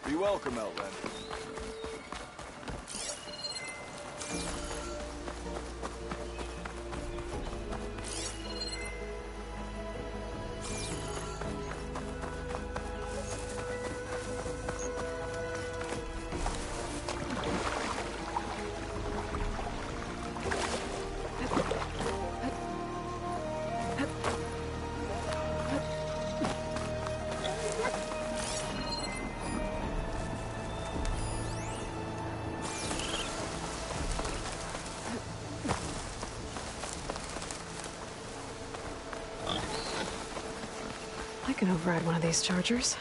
Be welcome, Outlander. I can override one of these chargers.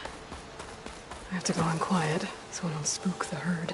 I have to go on quiet, so I don't spook the herd.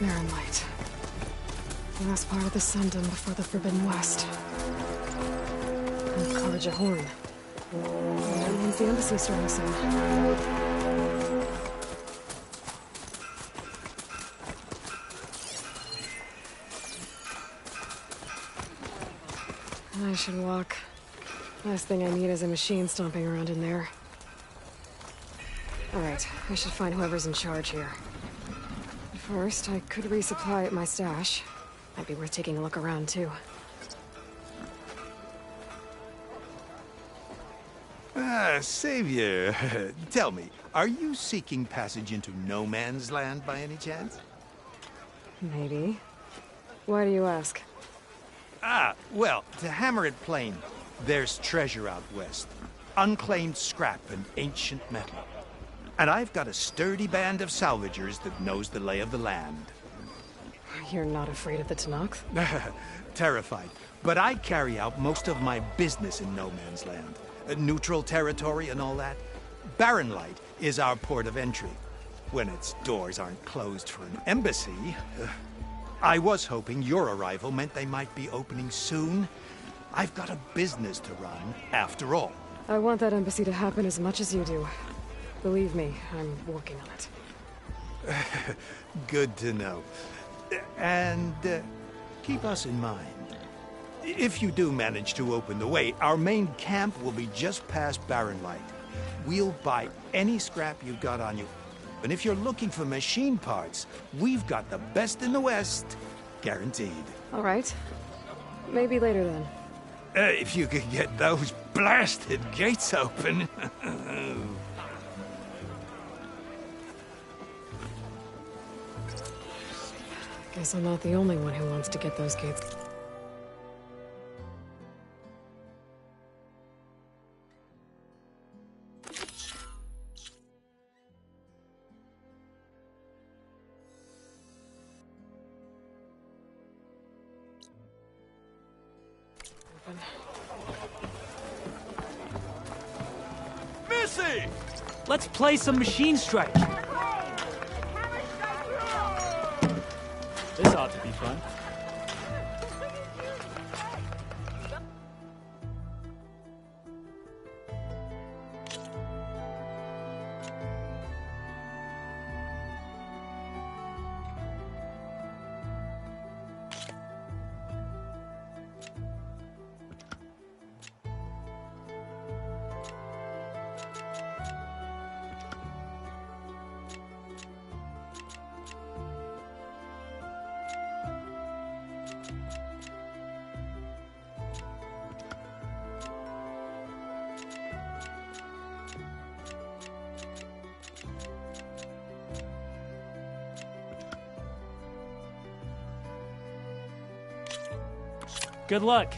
They're in light. The last part of the Sundom before the Forbidden West. And Carja Horn. That means the embassy starting soon. I should walk. Last thing I need is a machine stomping around in there. Alright, I should find whoever's in charge here. First, I could resupply at my stash. Might be worth taking a look around, too. Savior, tell me, are you seeking passage into no man's land by any chance? Maybe. Why do you ask? Well, to hammer it plain, there's treasure out west. Unclaimed scrap and ancient metal. And I've got a sturdy band of salvagers that knows the lay of the land. You're not afraid of the Tenakth? Terrified. But I carry out most of my business in no man's land. Neutral territory and all that. Barren Light is our port of entry. When its doors aren't closed for an embassy. I was hoping your arrival meant they might be opening soon. I've got a business to run, after all. I want that embassy to happen as much as you do. Believe me, I'm working on it. Good to know. And keep us in mind. If you do manage to open the way, our main camp will be just past Barren Light. We'll buy any scrap you've got on you. And if you're looking for machine parts, we've got the best in the West, guaranteed. All right. Maybe later then. If you could get those blasted gates open. Guess I'm not the only one who wants to get those gates. Missy! Let's play some Machine Strike. This ought to be fun. Good luck.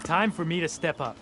Time for me to step up.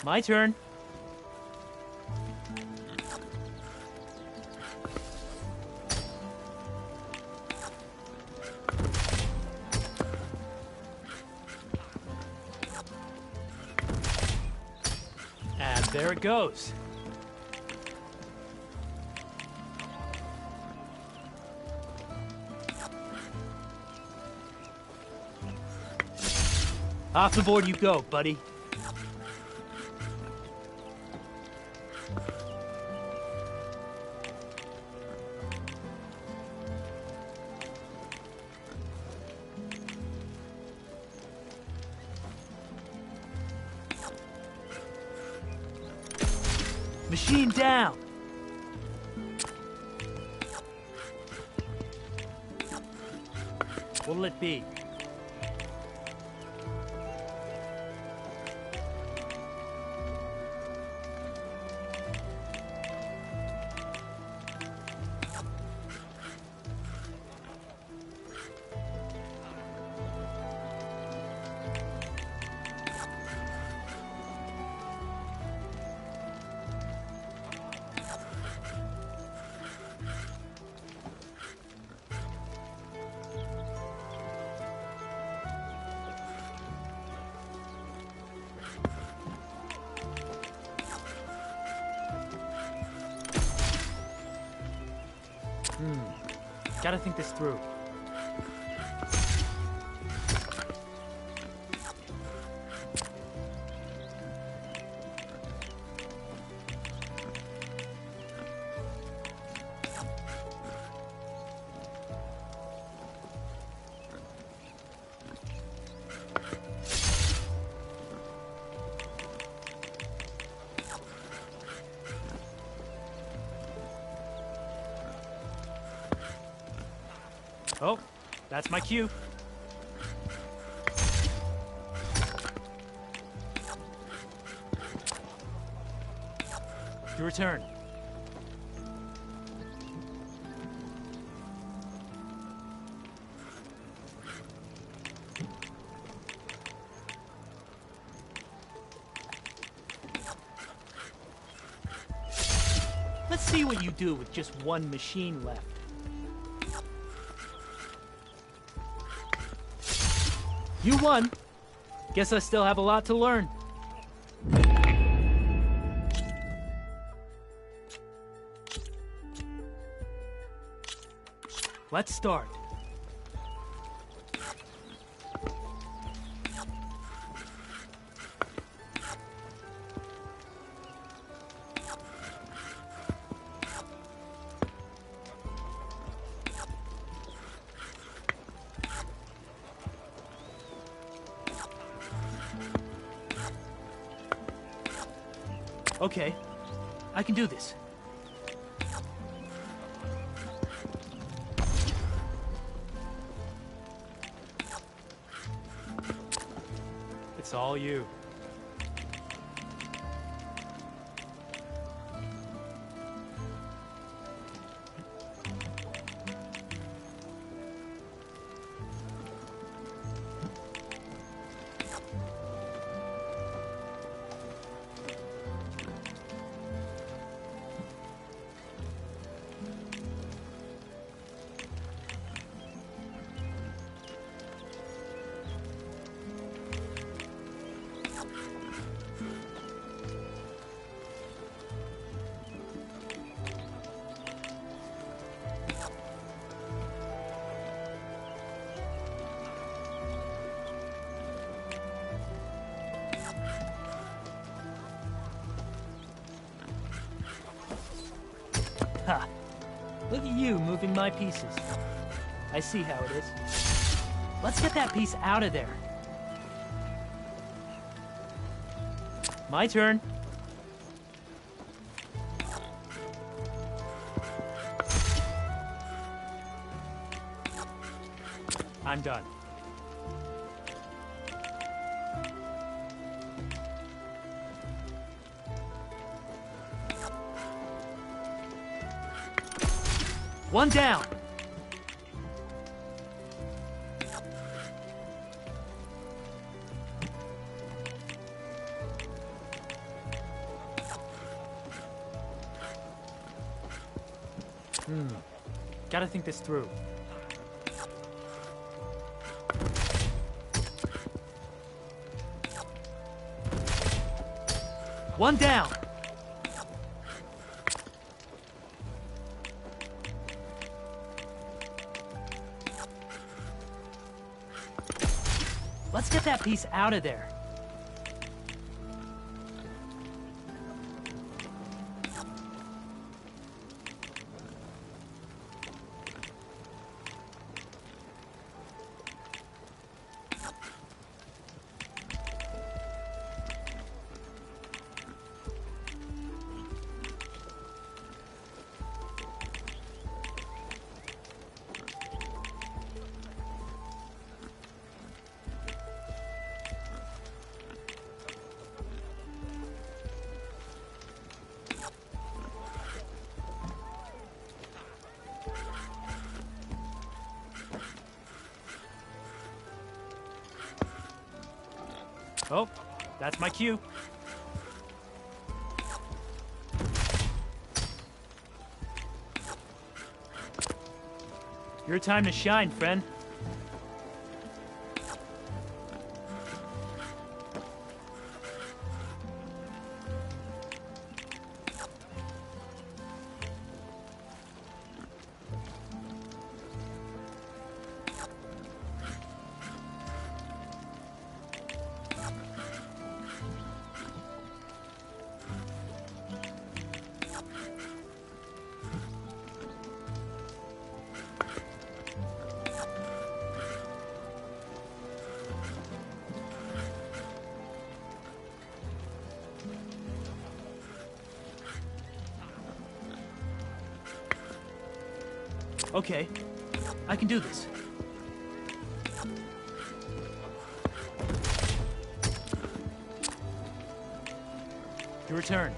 My turn. And there it goes. Off the board you go, buddy. Machine down! What'll it be? Gotta think this through. Oh, that's my cue. Your turn. Let's see what you do with just one machine left. You won. Guess I still have a lot to learn. Let's start. Okay, I can do this. It's all you. Ha! Look at you moving my pieces. I see how it is. Let's get that piece out of there. My turn. I'm done. One down. Gotta think this through. One down. Let's get that piece out of there. Oh, that's my cue. Your time to shine, friend. Okay, I can do this. Your turn.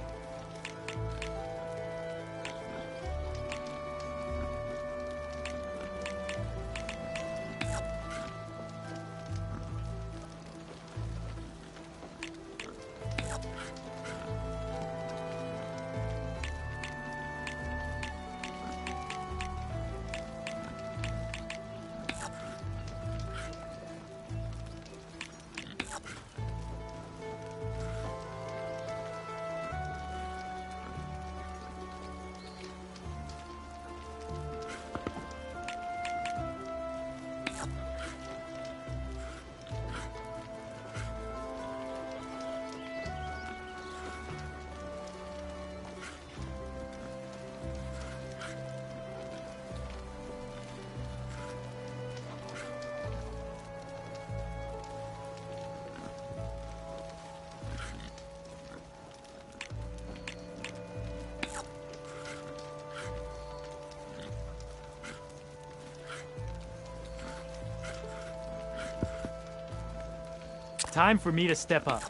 Time for me to step up.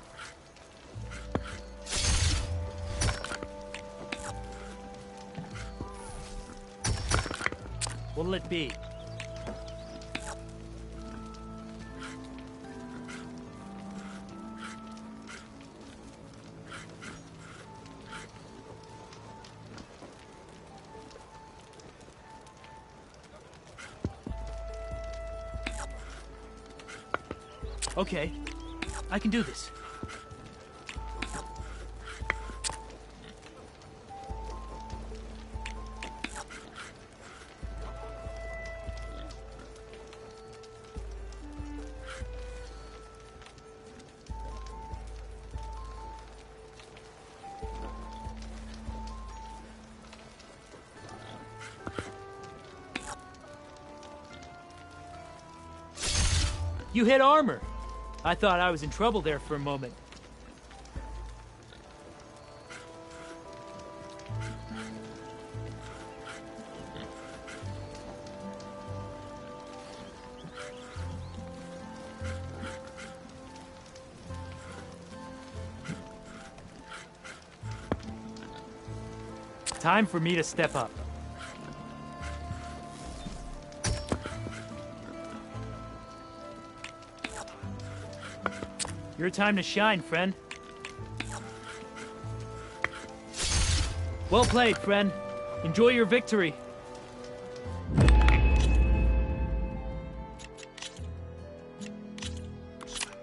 What'll it be? Okay, I can do this. You hit armor. I thought I was in trouble there for a moment. Time for me to step up. Your time to shine, friend. Well played, friend. Enjoy your victory.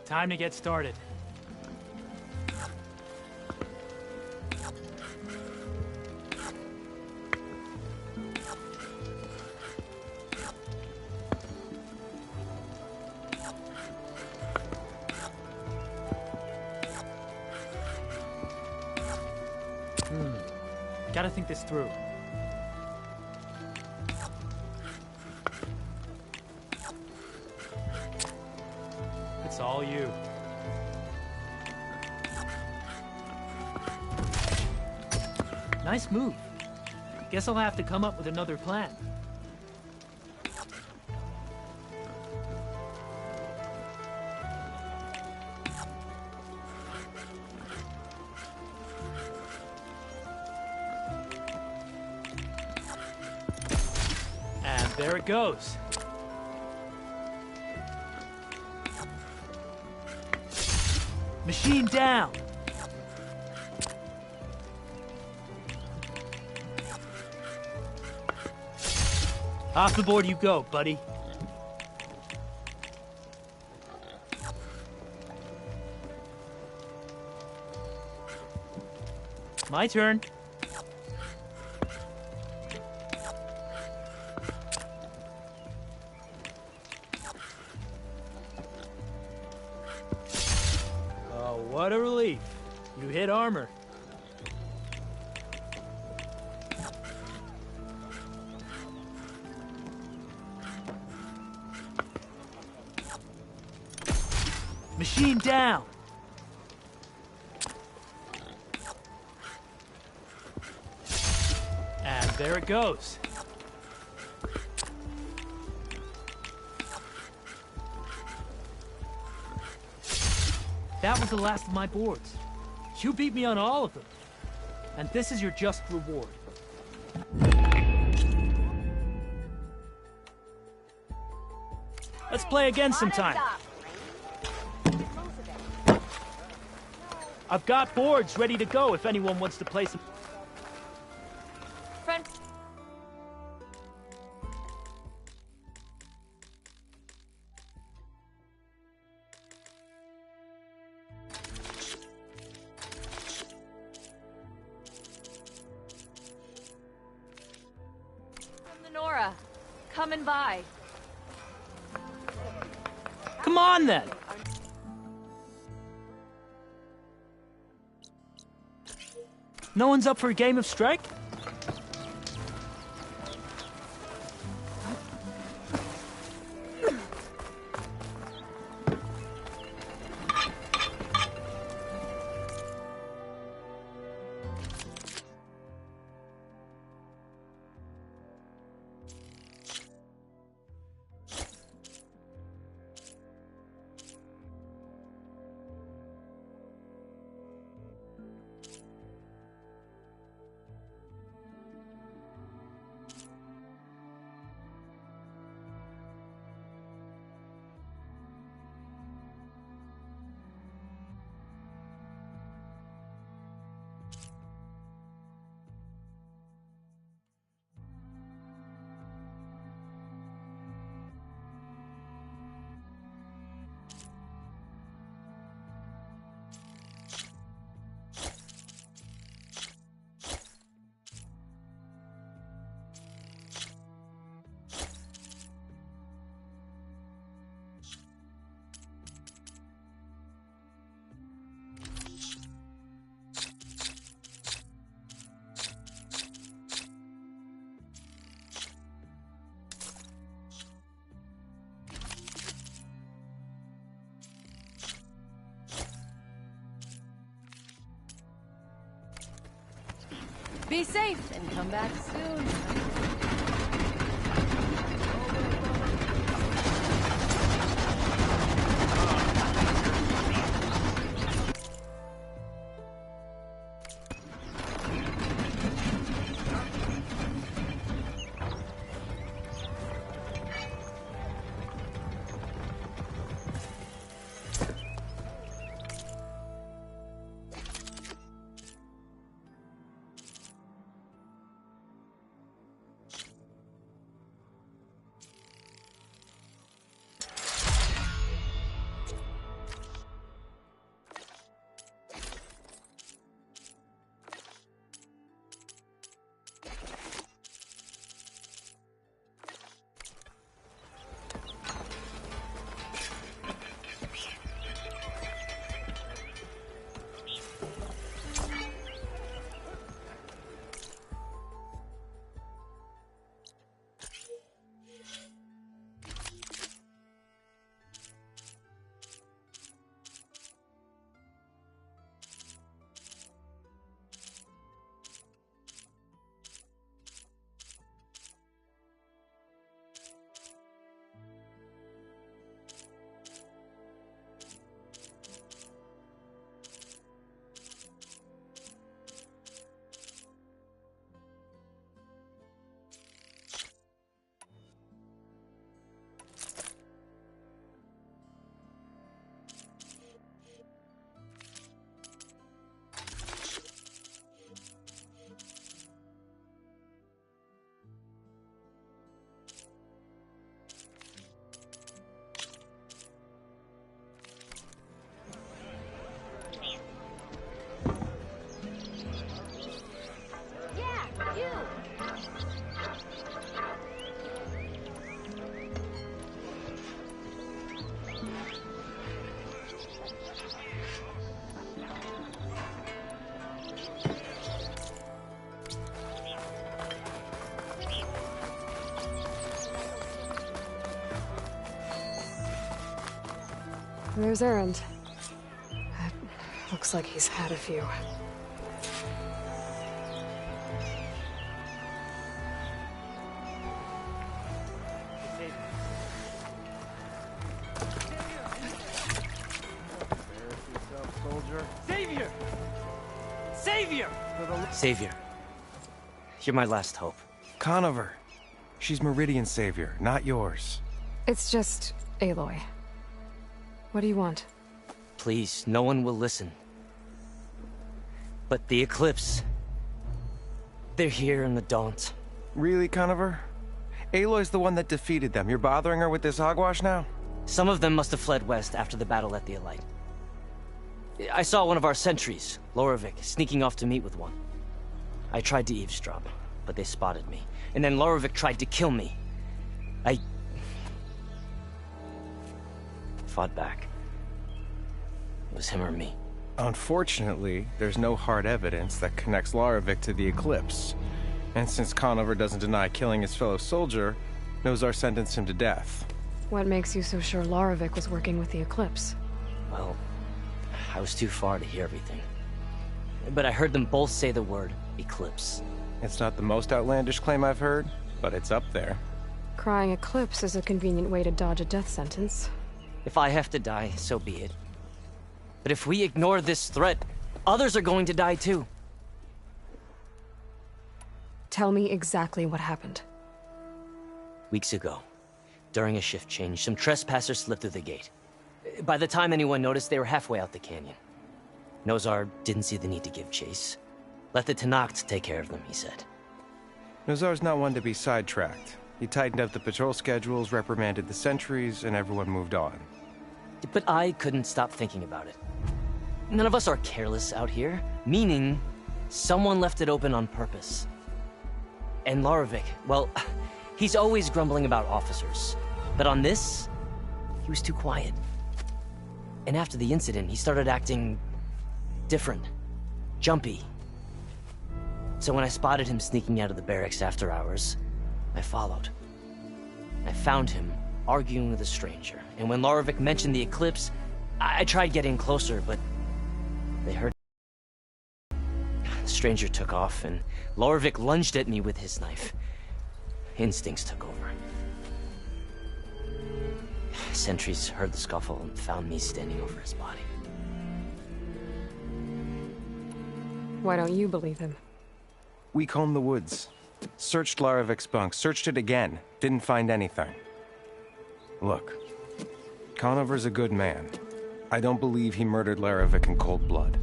Time to get started. Gotta think this through. It's all you. Nice move. Guess I'll have to come up with another plan. There it goes. Machine down. Off the board you go, buddy. My turn. What a relief. You hit armor. Machine down. And there it goes. That was the last of my boards. You beat me on all of them. And this is your just reward. Let's play again sometime. I've got boards ready to go if anyone wants to play some. Friend. From the Nora, coming by. Come on then. No one's up for a game of Strike? Be safe and come back soon. There's Erend. It looks like he's had a few. Savior! Savior. You're my last hope. Conover. She's Meridian's savior, not yours. It's just Aloy. What do you want? Please, no one will listen. But the Eclipse... they're here in the Daunt. Really, Conover? Aloy's the one that defeated them. You're bothering her with this hogwash now? Some of them must have fled west after the battle at the Elite. I saw one of our sentries, Loravik, sneaking off to meet with one. I tried to eavesdrop, but they spotted me. And then Loravik tried to kill me. I fought back. It was him or me. Unfortunately, there's no hard evidence that connects Loravik to the Eclipse. And since Conover doesn't deny killing his fellow soldier, Nozar sentenced him to death. What makes you so sure Loravik was working with the Eclipse? Well, I was too far to hear everything. But I heard them both say the word Eclipse. It's not the most outlandish claim I've heard, but it's up there. Crying Eclipse is a convenient way to dodge a death sentence. If I have to die, so be it. But if we ignore this threat, others are going to die too. Tell me exactly what happened. Weeks ago, during a shift change, some trespassers slipped through the gate. By the time anyone noticed, they were halfway out the canyon. Nozar didn't see the need to give chase. Let the Tenakth take care of them, he said. Nozar's not one to be sidetracked. He tightened up the patrol schedules, reprimanded the sentries, and everyone moved on. But I couldn't stop thinking about it. None of us are careless out here, meaning someone left it open on purpose. And Loravik, well, he's always grumbling about officers. But on this, he was too quiet. And after the incident, he started acting different, jumpy. So when I spotted him sneaking out of the barracks after hours, I followed. I found him arguing with a stranger, and when Loravik mentioned the Eclipse, I tried getting closer, but they heard. The stranger took off, and Loravik lunged at me with his knife. Instincts took over. Sentries heard the scuffle and found me standing over his body. Why don't you believe him? We combed the woods. Searched Laravik's bunk, searched it again. Didn't find anything. Look, Conover's a good man. I don't believe he murdered Laravik in cold blood.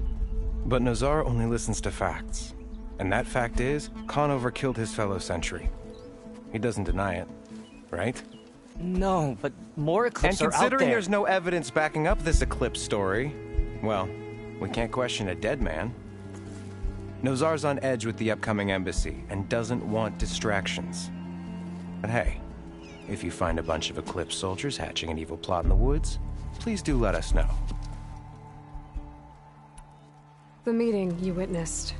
But Nozar only listens to facts. And that fact is, Conover killed his fellow sentry. He doesn't deny it, right? No, but more Eclipse are out there. And considering there's no evidence backing up this Eclipse story, well, we can't question a dead man. Nozar's on edge with the upcoming embassy and doesn't want distractions. But hey, if you find a bunch of Eclipse soldiers hatching an evil plot in the woods, please do let us know. The meeting you witnessed.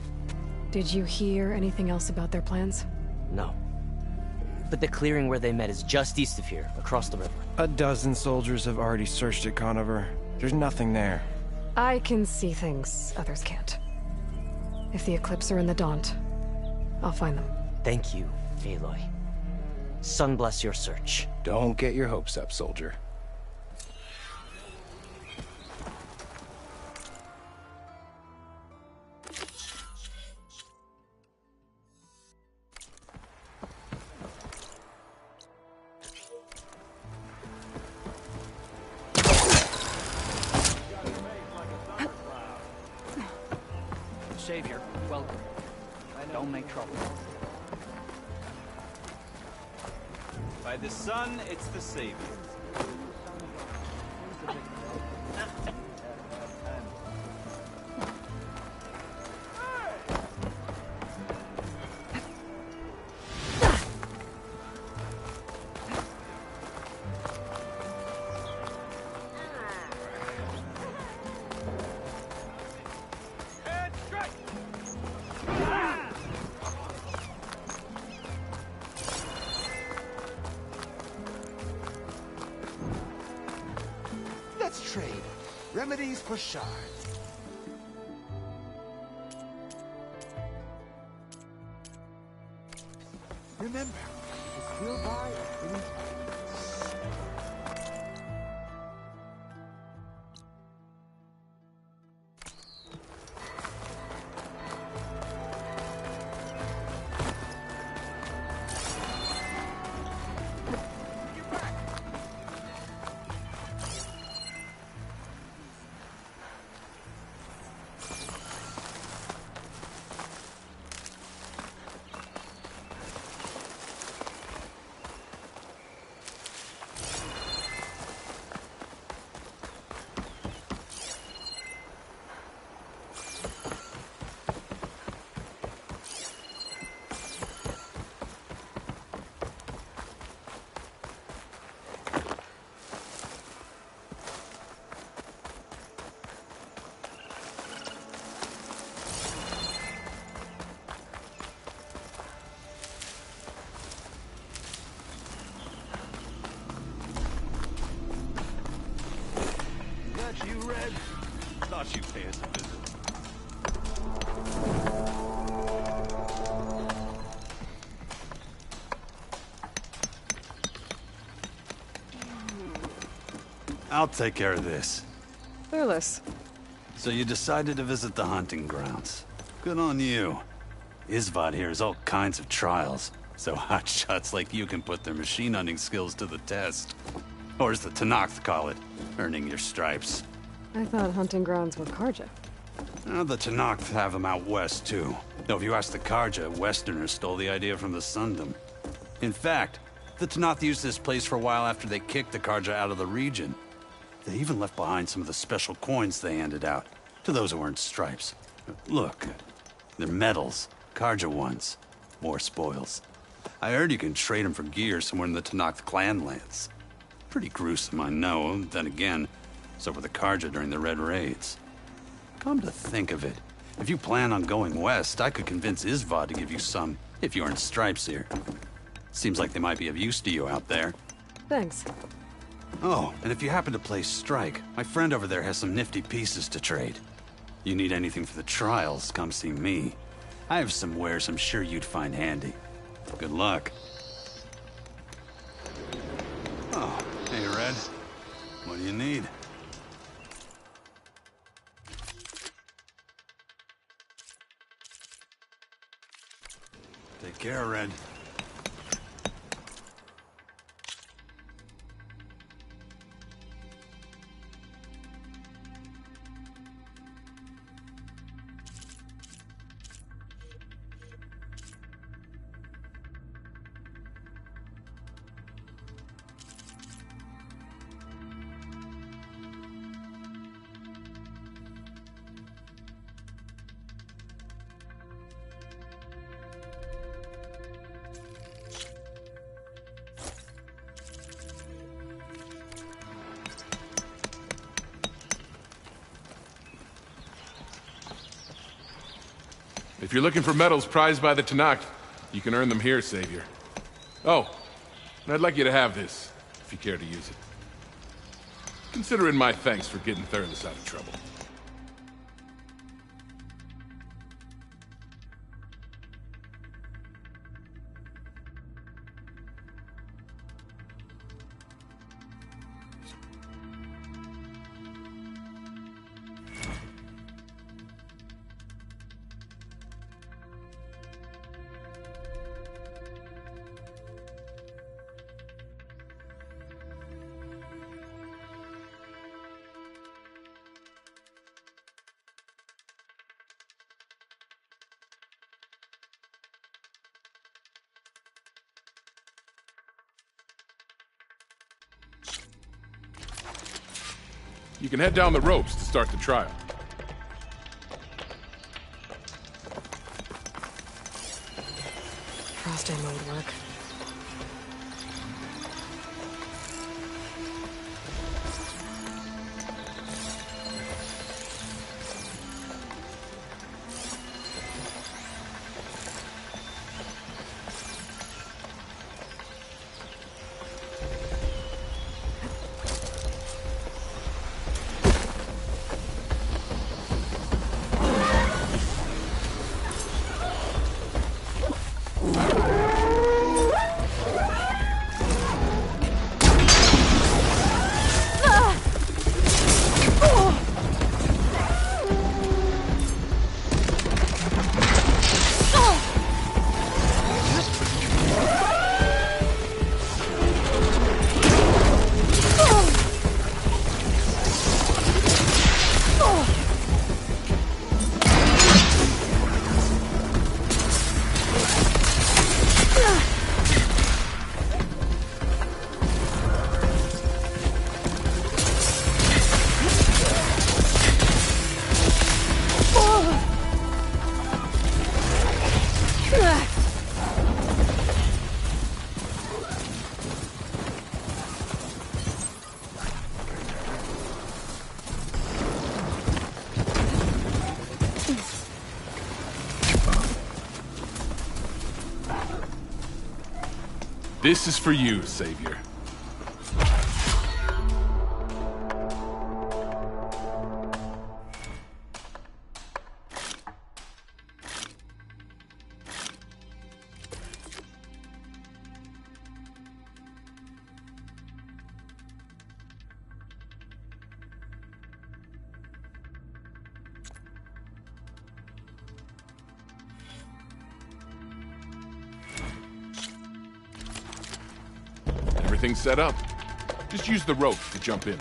Did you hear anything else about their plans? No. But the clearing where they met is just east of here, across the river. A dozen soldiers have already searched it, Conover. There's nothing there. I can see things others can't. If the Eclipse are in the Daunt, I'll find them. Thank you, Aloy. Sun bless your search. Don't get your hopes up, soldier. Savior, welcome. Don't make trouble. By the sun, it's the Savior. Let's trade. Remedies for shards. Remember, you can still buy at any time. that you, Red? Thought you'd pay us a visit. I'll take care of this. Fearless. So you decided to visit the hunting grounds. Good on you. Isvad here has all kinds of trials, so hotshots like you can put their machine hunting skills to the test. Or as the Tenakth call it, earning your stripes. I thought hunting grounds were Karja. The Tenakth have them out west, too. Though if you ask the Karja, Westerners stole the idea from the Sundom. In fact, the Tenakth used this place for a while after they kicked the Karja out of the region. They even left behind some of the special coins they handed out to those who earned stripes. Look, they're medals, Karja ones. More spoils. I heard you can trade them for gear somewhere in the Tenakth clan lands. Pretty gruesome, I know. Then again, so were the Karja during the Red Raids. Come to think of it, if you plan on going west, I could convince Isvad to give you some, if you earn stripes here. Seems like they might be of use to you out there. Thanks. Oh, and if you happen to play Strike, my friend over there has some nifty pieces to trade. You need anything for the trials, come see me. I have some wares I'm sure you'd find handy. Good luck. Oh, hey, Red. What do you need? Take care, Red. If you're looking for medals prized by the Tenakth, you can earn them here, Savior. Oh, and I'd like you to have this, if you care to use it. Consider it my thanks for getting Thurles out of trouble. You can head down the ropes to start the trial. Frost ammo would work. This is for you, Savior. Everything's set up. Just use the rope to jump in.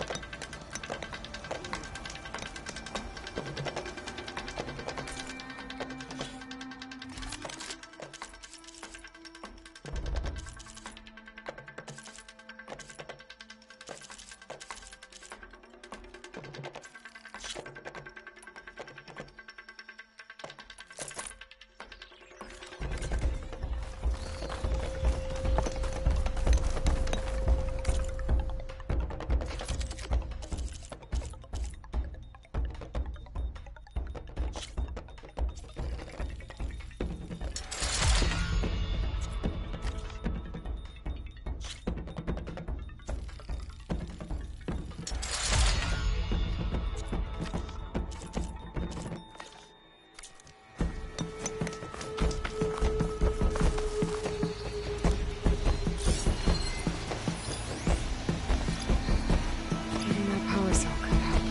Maybe my power cell could help.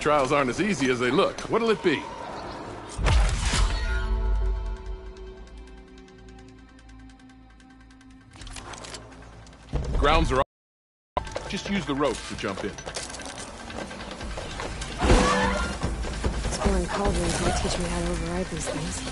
Trials aren't as easy as they look. What'll it be? Grounds are off. Just use the rope to jump in. Exploring cauldrons might teach me how to override these things.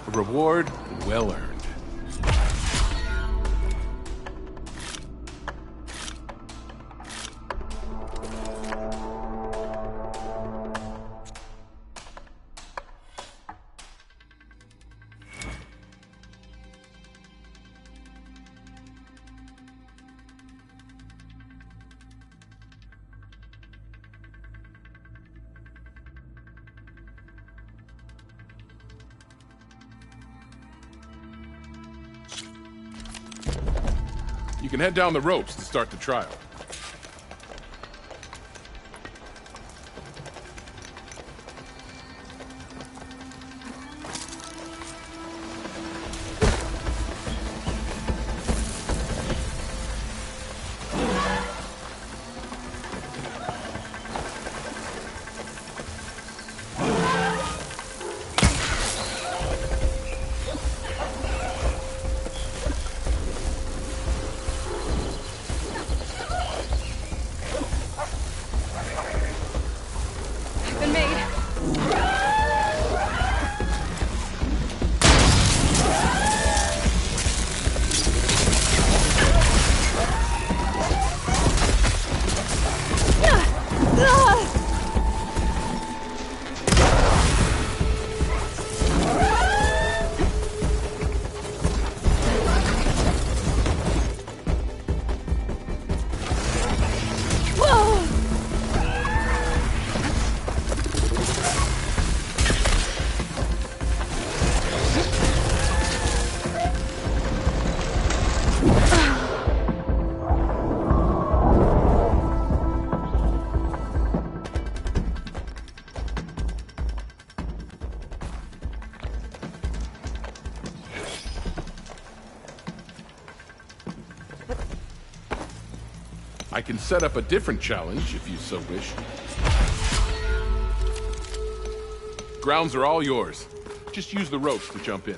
A reward well earned. You can head down the ropes to start the trial. I can set up a different challenge if you so wish. Grounds are all yours. Just use the ropes to jump in.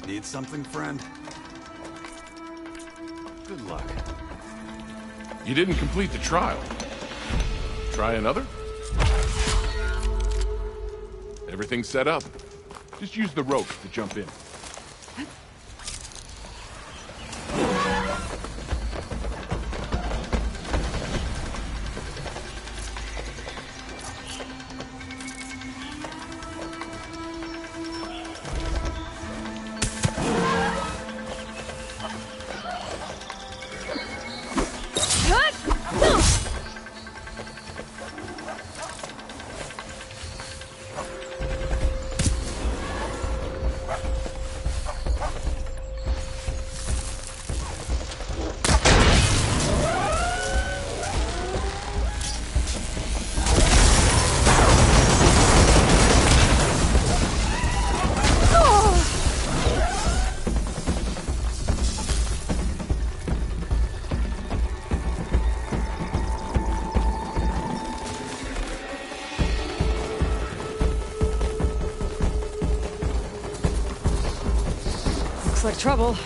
Need something, friend? Good luck. You didn't complete the trial. Try another? Everything's set up. Just use the ropes to jump in. Looks like trouble.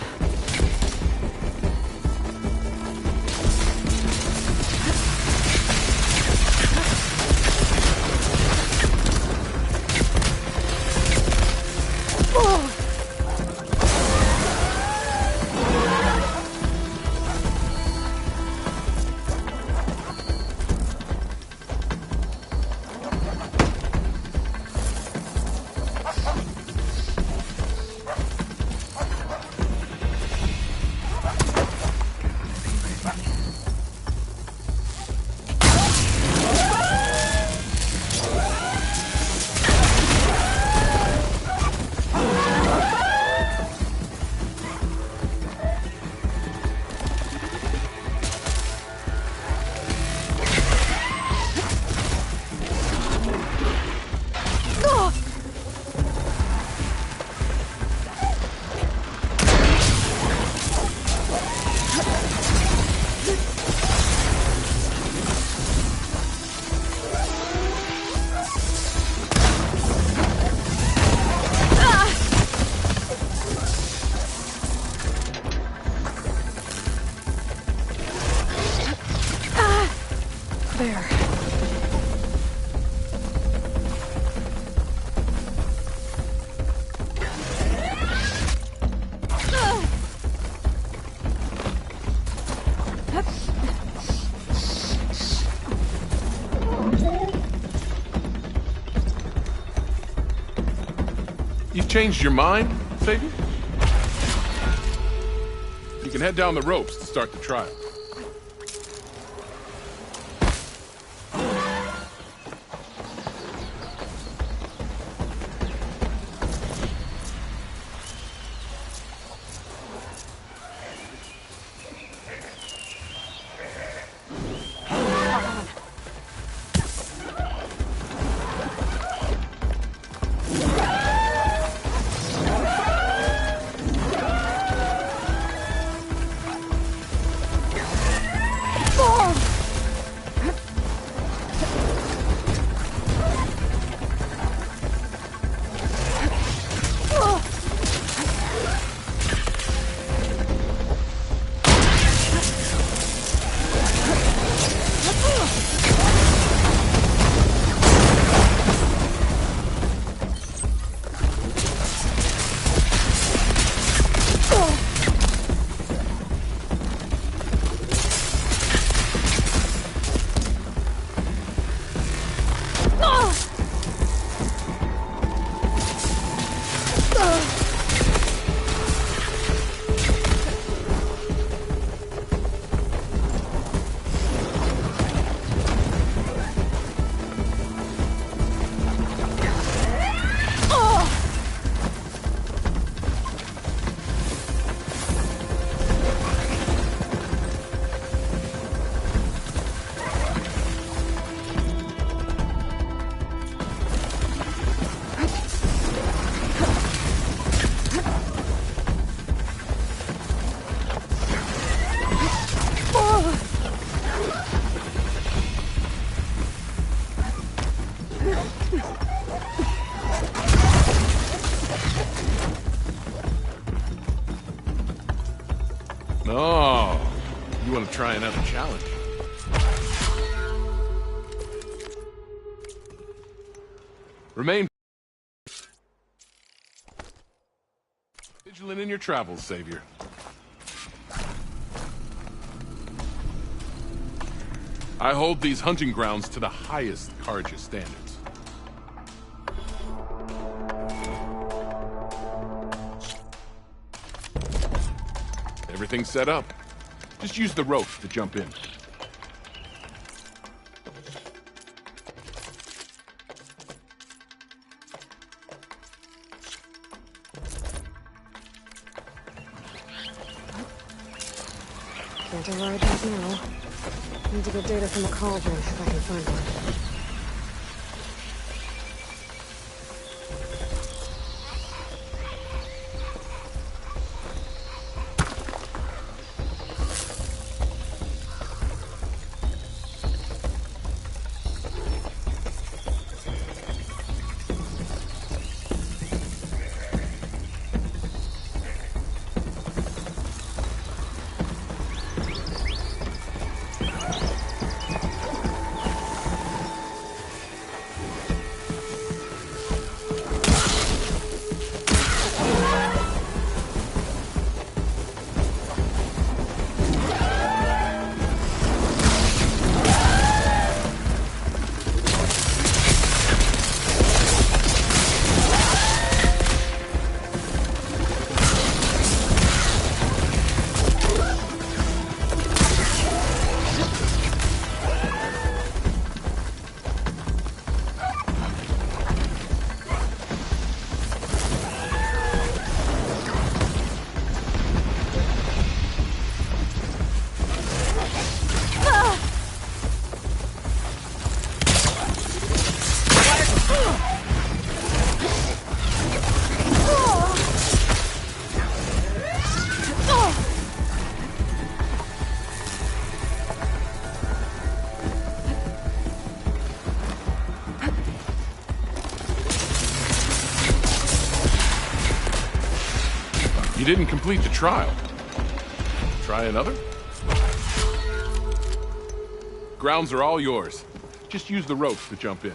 You've changed your mind, Savior? You can head down the ropes to start the trial. Oh, you want to try another challenge? Remain vigilant in your travels, Savior. I hold these hunting grounds to the highest Carja standards. Everything's set up. Just use the rope to jump in. Can't arrive back now. Need to get data from the cauldron if I can find one. You didn't complete the trial. Try another? Grounds are all yours. Just use the ropes to jump in.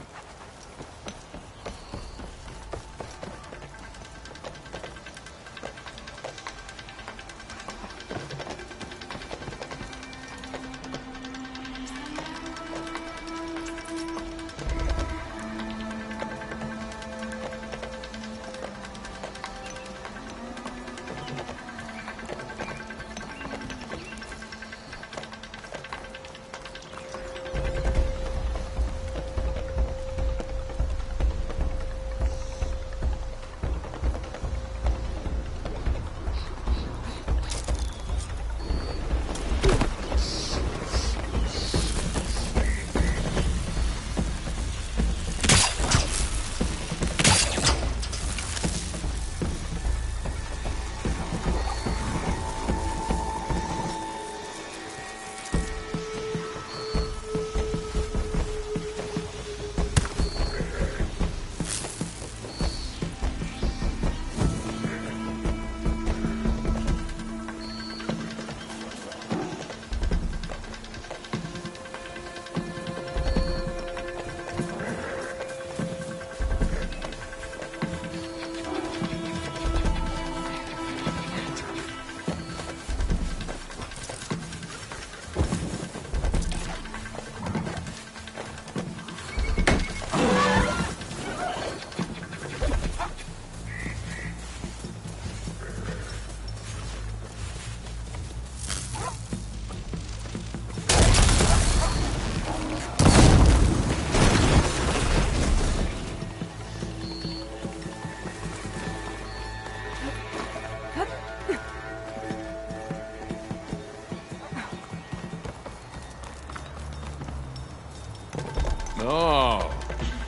Oh,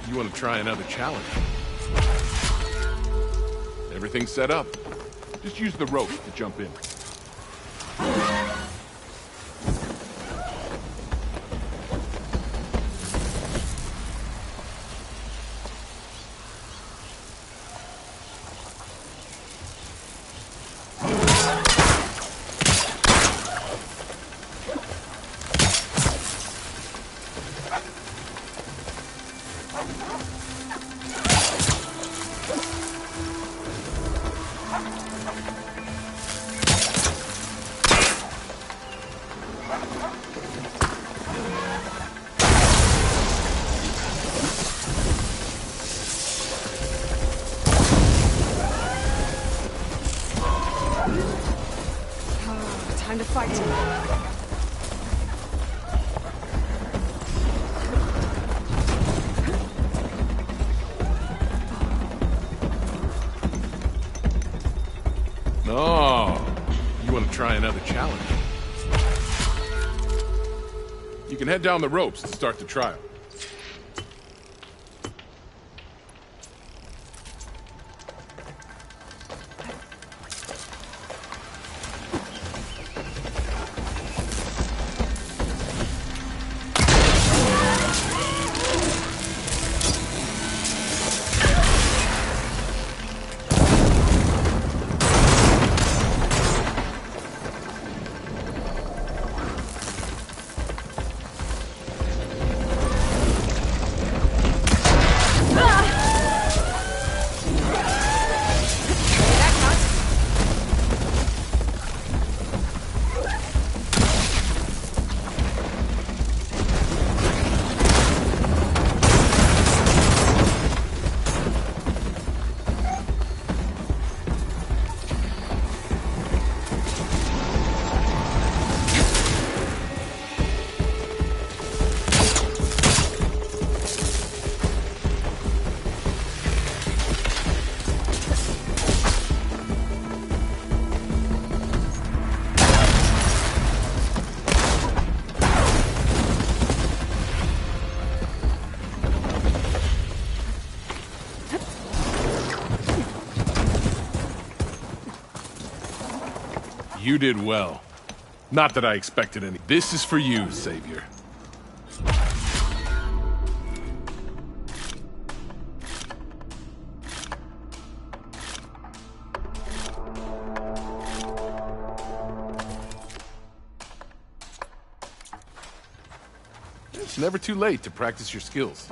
you want to try another challenge? Everything's set up. Just use the rope to jump in. Time to fight. Oh, you want to try another challenge? You can head down the ropes to start the trial. You did well. Not that I expected any. This is for you, Savior. It's never too late to practice your skills.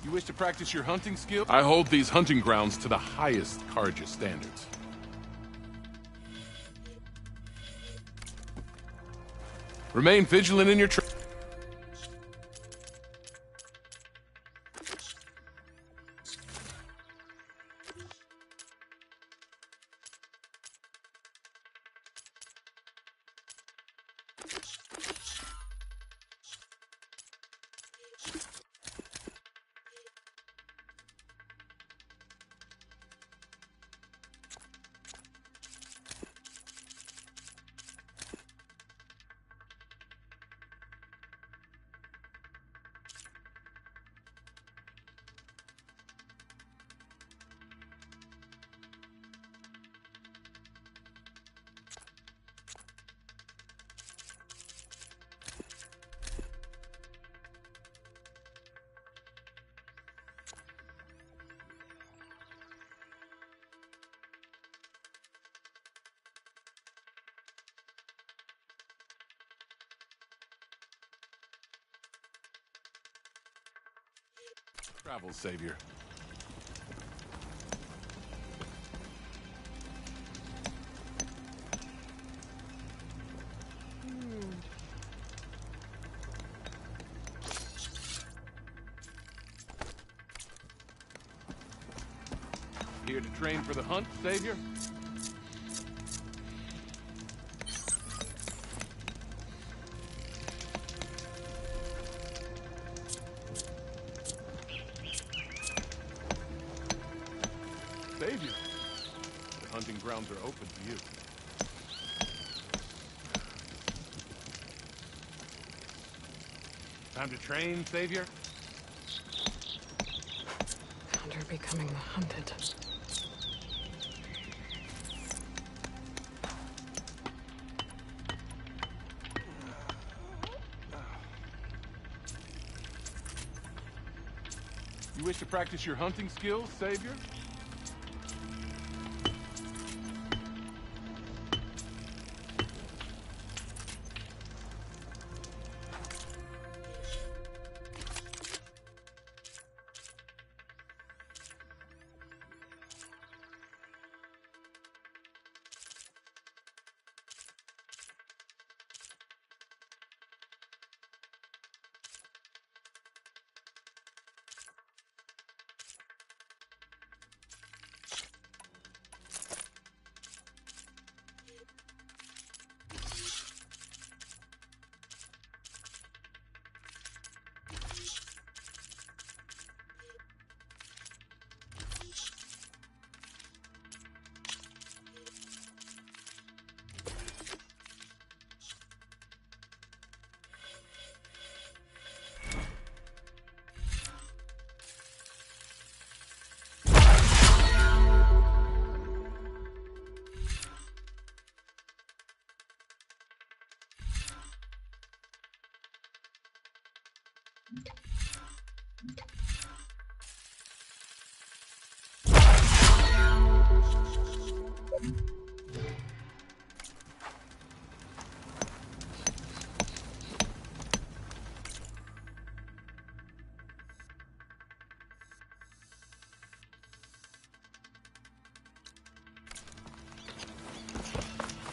You wish to practice your hunting skill? I hold these hunting grounds to the highest Carja standards. Remain vigilant in your travels, Savior. Here to train for the hunt, Savior? Savior, the hunting grounds are open to you. Time to train, Savior? Hunter becoming the hunted. You wish to practice your hunting skills, Savior?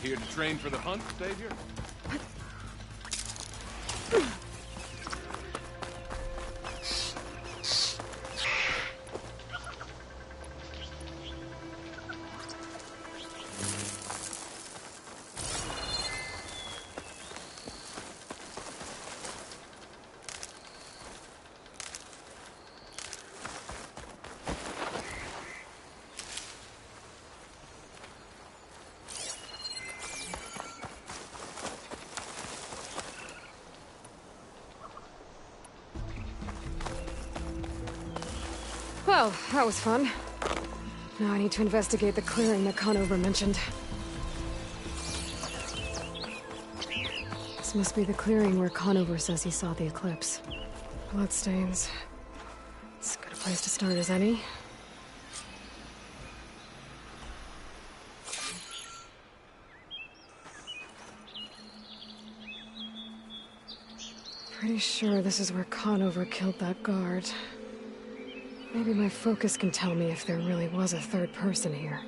Here to train for the hunt, Savior? Well, that was fun. Now I need to investigate the clearing that Conover mentioned. This must be the clearing where Conover says he saw the eclipse. Bloodstains. It's as good a place to start as any. Pretty sure this is where Conover killed that guard. Maybe my focus can tell me if there really was a third person here.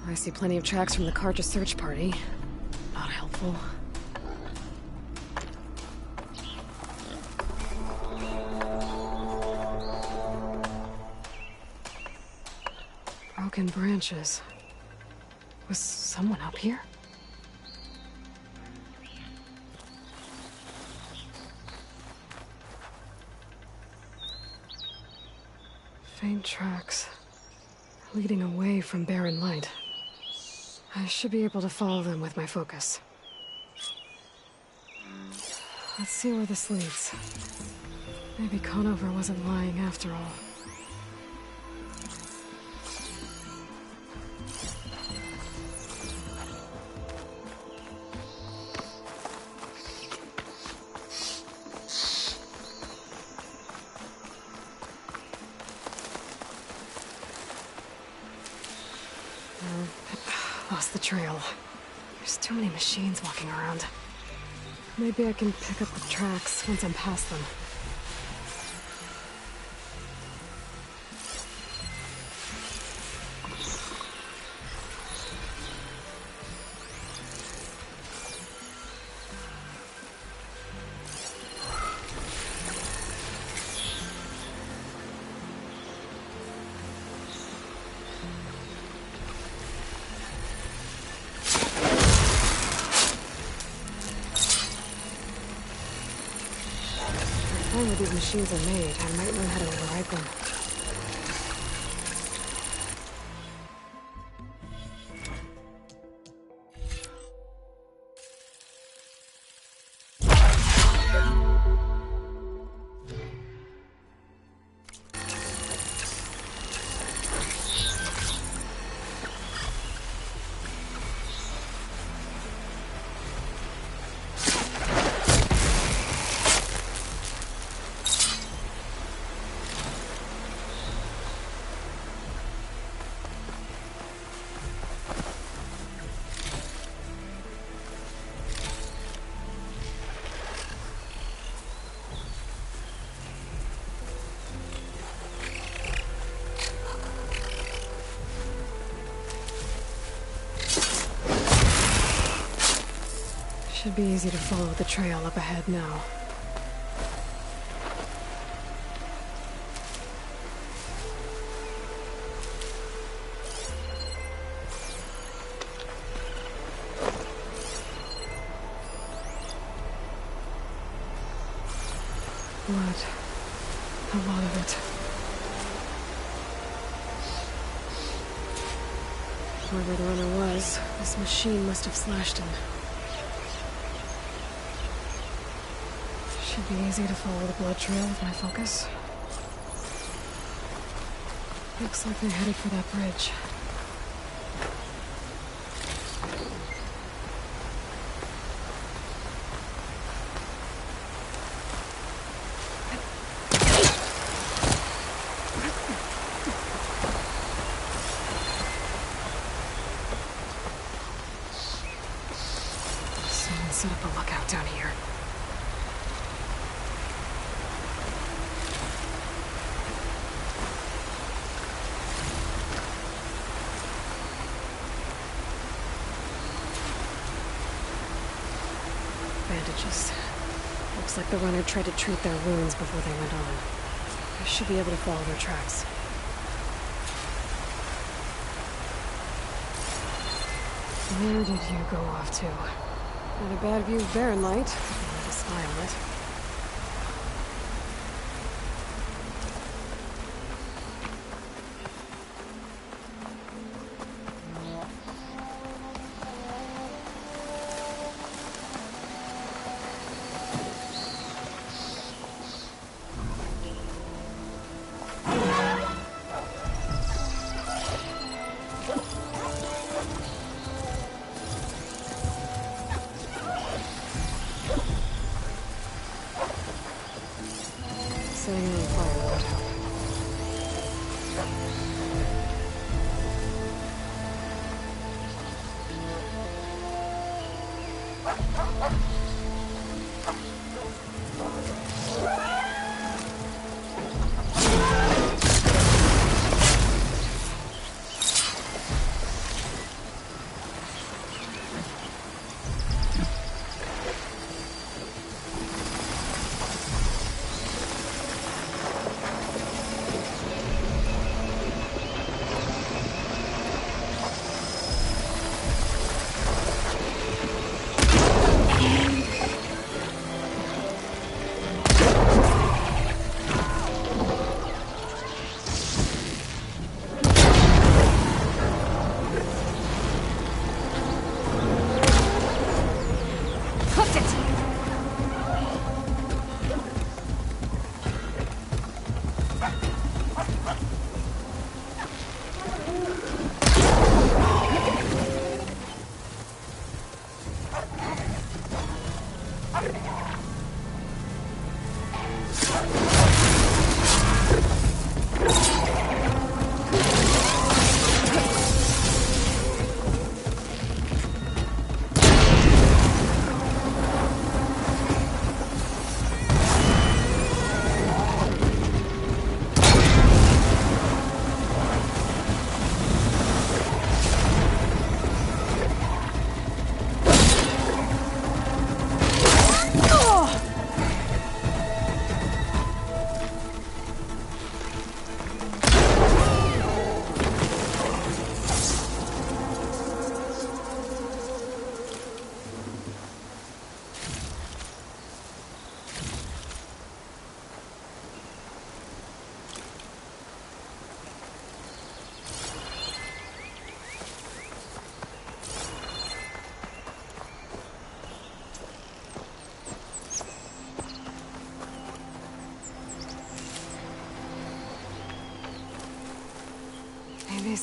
I see plenty of tracks from the Karja search party. Not helpful. Broken branches. Was someone up here? Faint tracks, leading away from barren light. I should be able to follow them with my focus. Let's see where this leads. Maybe Conover wasn't lying after all. Lost the trail. There's too many machines walking around. Maybe I can pick up the tracks once I'm past them. find where these machines are made, I might learn how to override them. Should be easy to follow the trail up ahead now. Blood. A lot of it. Whoever the runner was, this machine must have slashed him. Should be easy to follow the blood trail with my focus. Looks like they're headed for that bridge. Someone set up a lookout down here. Bandages. Looks like the runner tried to treat their wounds before they went on. I should be able to follow their tracks. Where did you go off to? Not a bad view of Barren Light, if you want to spy on it. Setting it on fire won't help.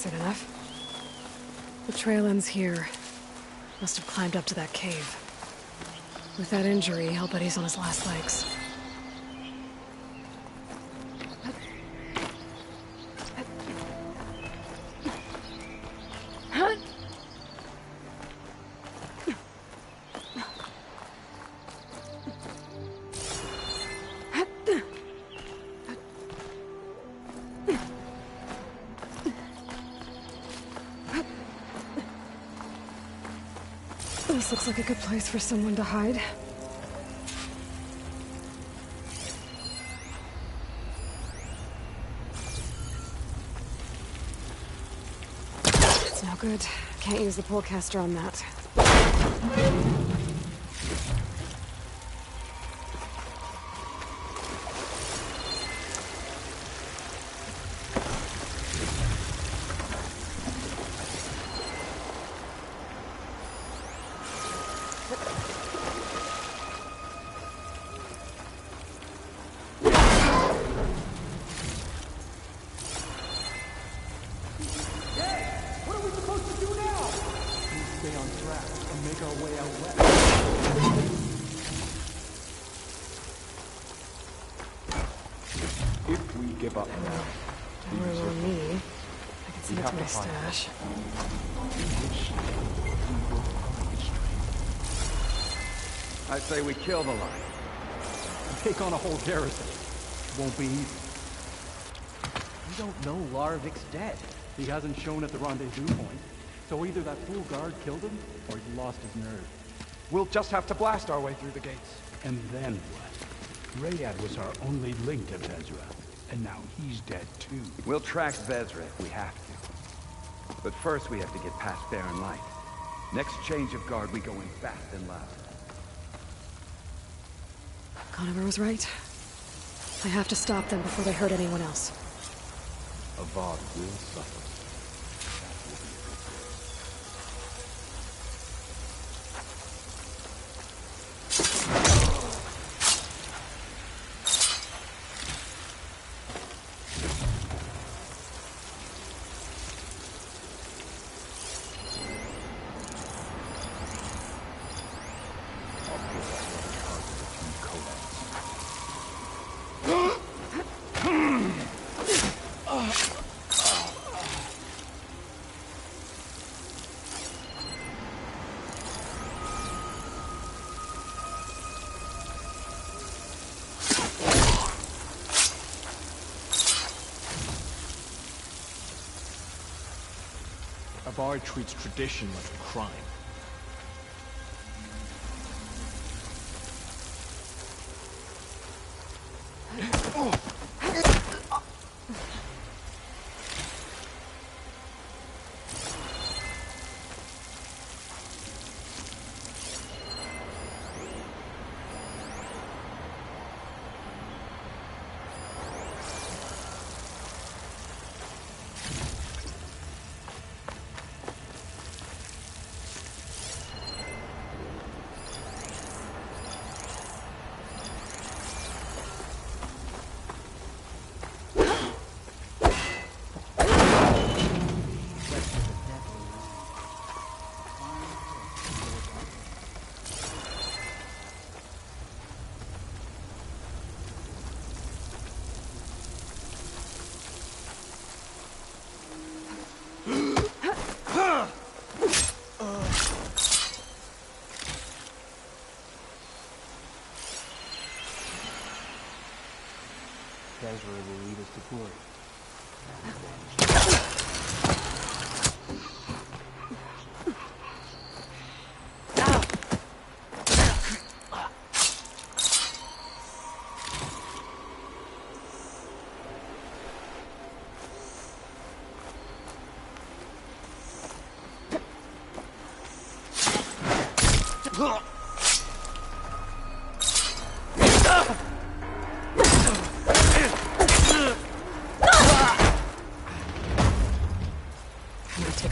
Innocent enough. The trail ends here. Must have climbed up to that cave. With that injury, I'll bet he's on his last legs. This looks like a good place for someone to hide. It's no good. Can't use the pullcaster on that. Stash. I say we kill the lion. Take on a whole garrison. Won't be easy. We don't know Larovic's dead. He hasn't shown at the rendezvous point. So either that fool guard killed him, or he lost his nerve. We'll just have to blast our way through the gates. And then what? Rayad was our only link to Vezra. And now he's dead too. We'll track Vezra if we have to. But first we have to get past Barren Light. Next change of guard, we go in fast and loud. Conover was right. I have to stop them before they hurt anyone else. Avad will suffer. Avad treats tradition like a crime. Vezra will lead us to glory.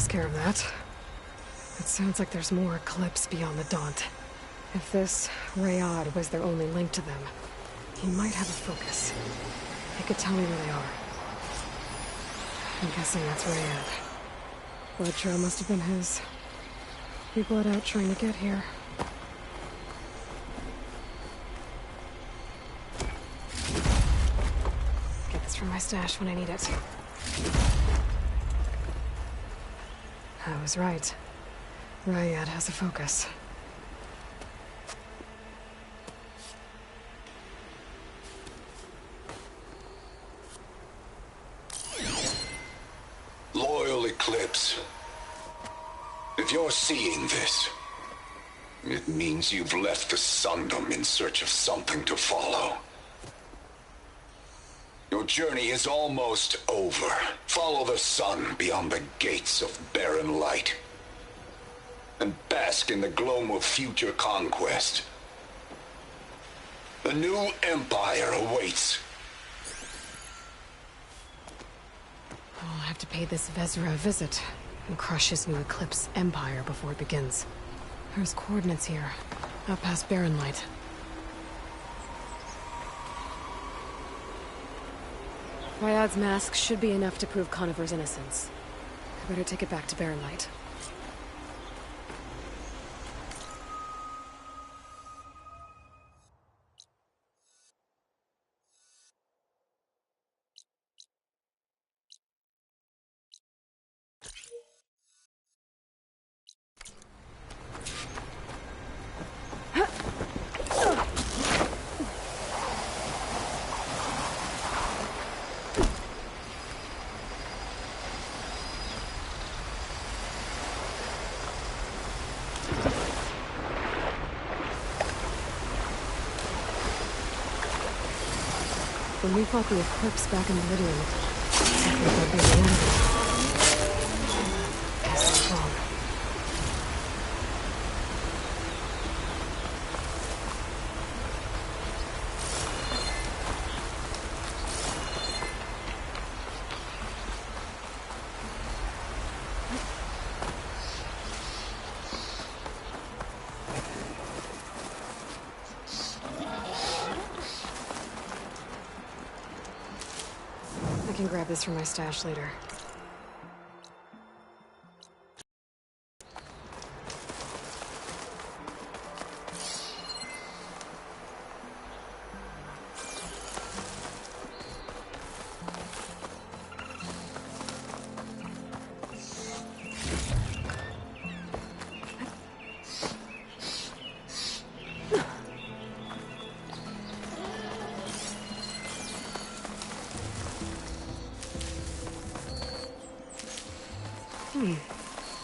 Care of that. It sounds like there's more Eclipse beyond the Daunt. If this Rayad was their only link to them, he might have a focus. He could tell me where they are. I'm guessing that's Rayad. Blood trail must have been his. He bled out trying to get here. Get this from my stash when I need it. I was right. Ryad has a focus. Loyal Eclipse. If you're seeing this, it means you've left the Sundom in search of something to follow. Your journey is almost over. Follow the sun beyond the gates of barren light, and bask in the gloam of future conquest. The new empire awaits. I'll have to pay this Vezra a visit and crush his new Eclipse empire before it begins. There's coordinates here, out past Barren Light. Ryad's mask should be enough to prove Conover's innocence. I better take it back to Barren Light. When we fought the Eclipse back in Meridian, I think they'd be the enemy. Guess I'm wrong. I can grab this from my stash later.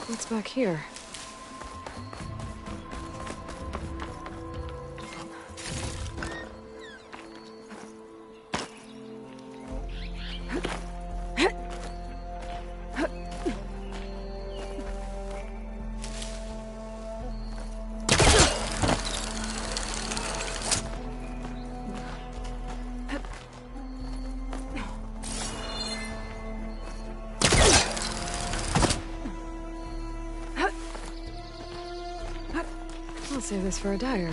What's back here? I'll save this for a dyer.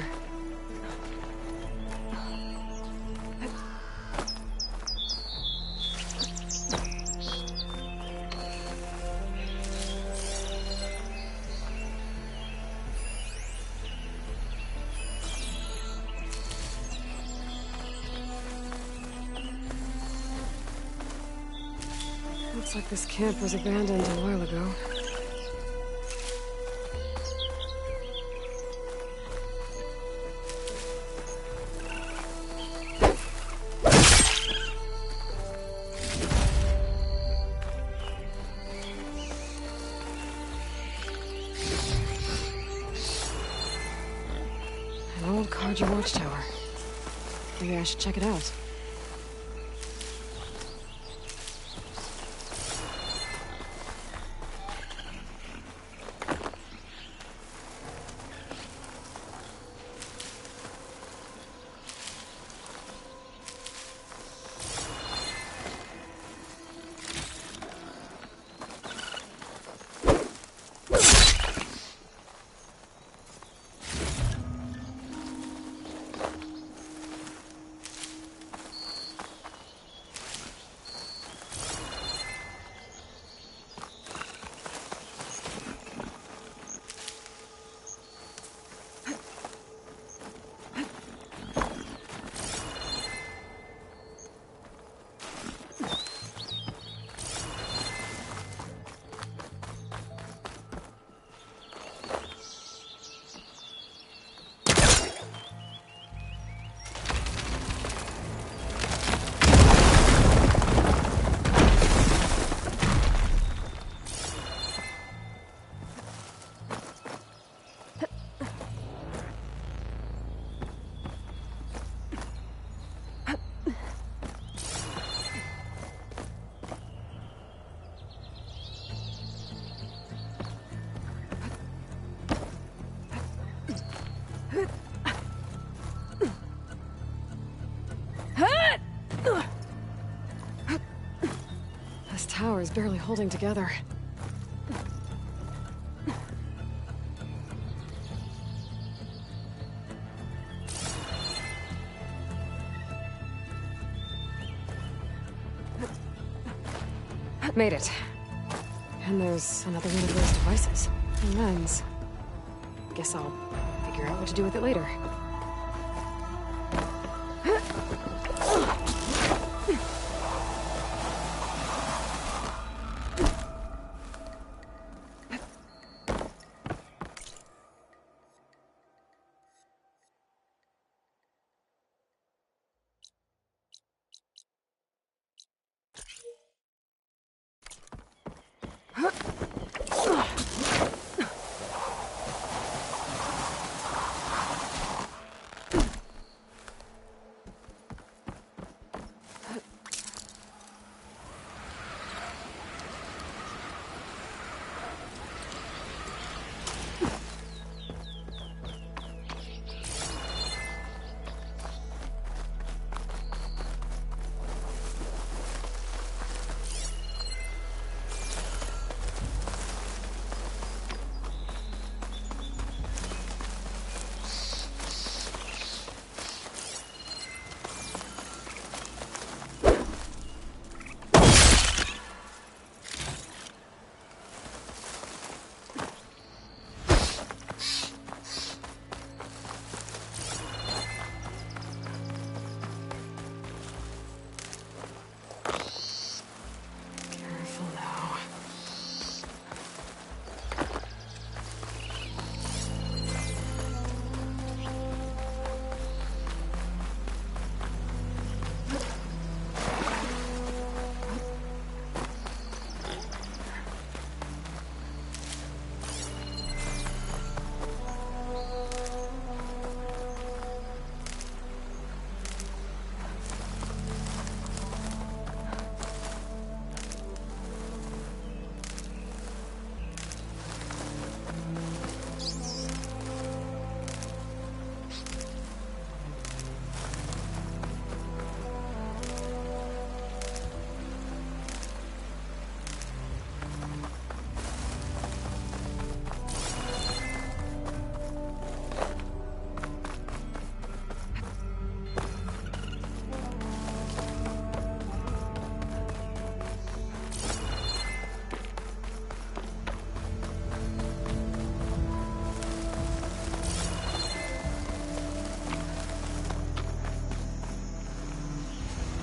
Looks like this camp was abandoned a while ago. An old Karja watchtower. Maybe I should check it out. is barely holding together. Made it. And there's another one of those devices. A lens. Guess I'll figure out what to do with it later.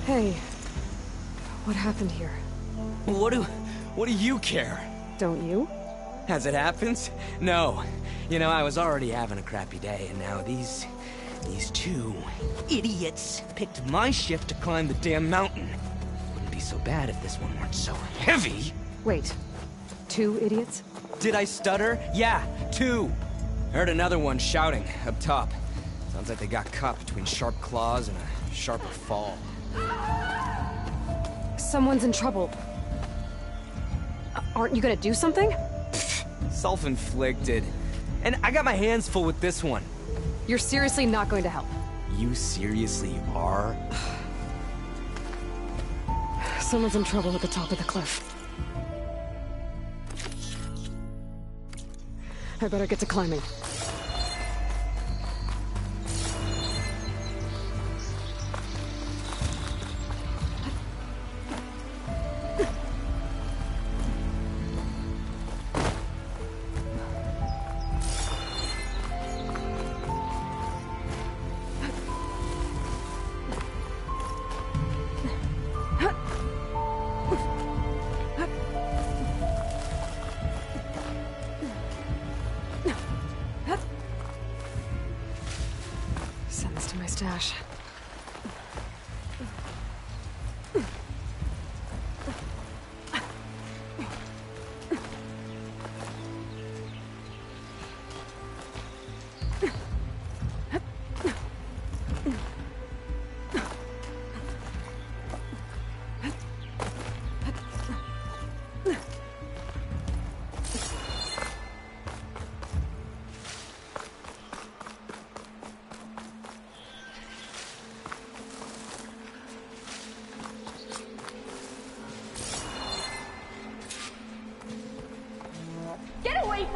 Hey, what happened here? What do you care? Don't you? As it happens, no. You know, I was already having a crappy day, and now these two idiots picked my shift to climb the damn mountain. Wouldn't be so bad if this one weren't so heavy. Wait, 2 idiots? Did I stutter? Yeah, 2. Heard another one shouting up top. Sounds like they got caught between sharp claws and a sharper fall. Someone's in trouble. Aren't you gonna do something? Self-inflicted. And I got my hands full with this one. You're seriously not going to help? You seriously are? Someone's in trouble at the top of the cliff. I better get to climbing. Send this to my stash.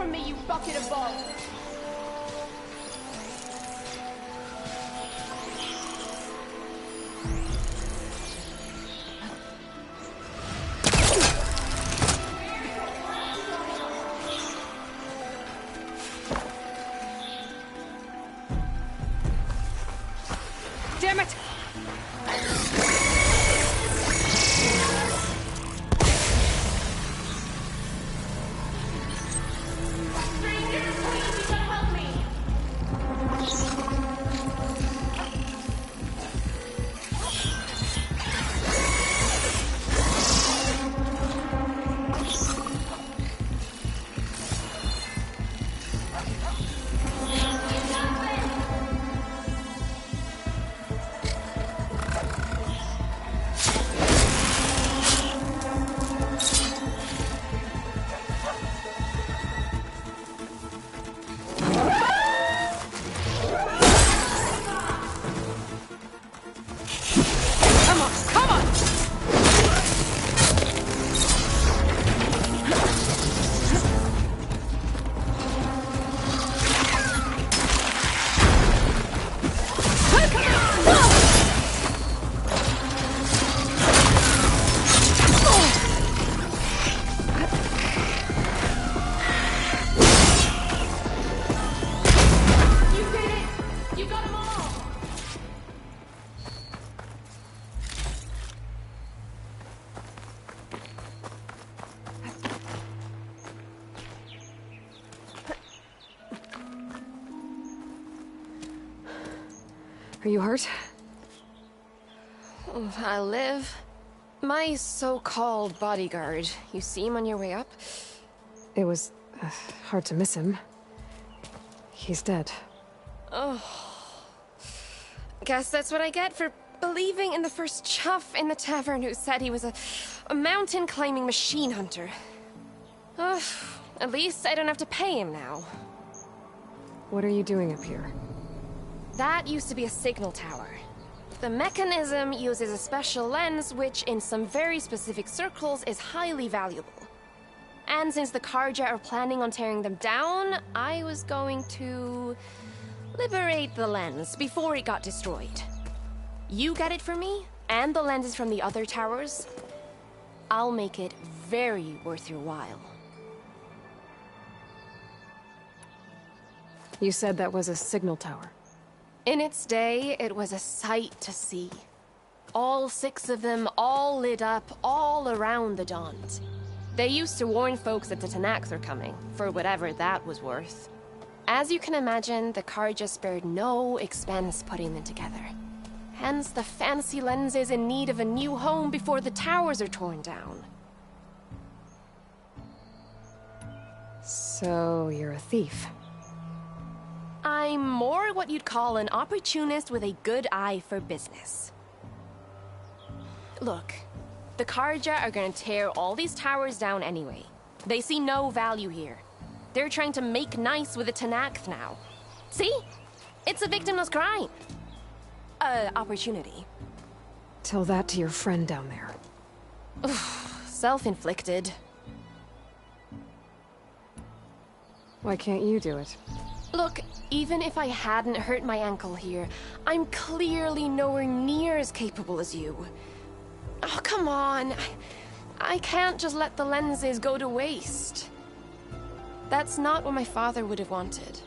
from me, you bucket of balls! Damn it! Are you hurt? I live. My so-called bodyguard. You see him on your way up? It was hard to miss him. He's dead. Oh. Guess that's what I get for believing in the first chuff in the tavern who said he was a mountain-climbing machine hunter. At least I don't have to pay him now. What are you doing up here? That used to be a signal tower. The mechanism uses a special lens which, in some very specific circles, is highly valuable. And since the Karja are planning on tearing them down, I was going to liberate the lens before it got destroyed. You get it for me, and the lenses from the other towers. I'll make it very worth your while. You said that was a signal tower. In its day, it was a sight to see. All 6 of them, all lit up, all around the Dons. They used to warn folks that the Tenaks are coming, for whatever that was worth. As you can imagine, the Karja spared no expense putting them together. Hence the fancy lenses in need of a new home before the towers are torn down. So, you're a thief. I'm more what you'd call an opportunist with a good eye for business. Look, the Karja are gonna tear all these towers down anyway. They see no value here. They're trying to make nice with the Tenakth now. See? It's a victimless crime. Opportunity. Tell that to your friend down there. Self-inflicted. Why can't you do it? Look, even if I hadn't hurt my ankle here, I'm clearly nowhere near as capable as you. Oh, come on. I can't just let the lenses go to waste. That's not what my father would have wanted.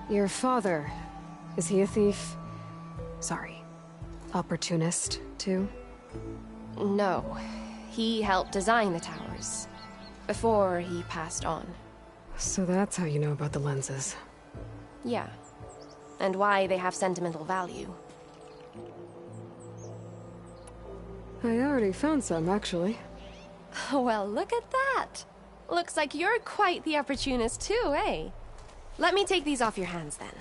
Your father, is he a thief? Sorry, opportunist, too? No. He helped design the towers. Before he passed on. So that's how you know about the lenses. Yeah. And why they have sentimental value. I already found some, actually. Well, look at that! Looks like you're quite the opportunist too, eh? Let me take these off your hands then.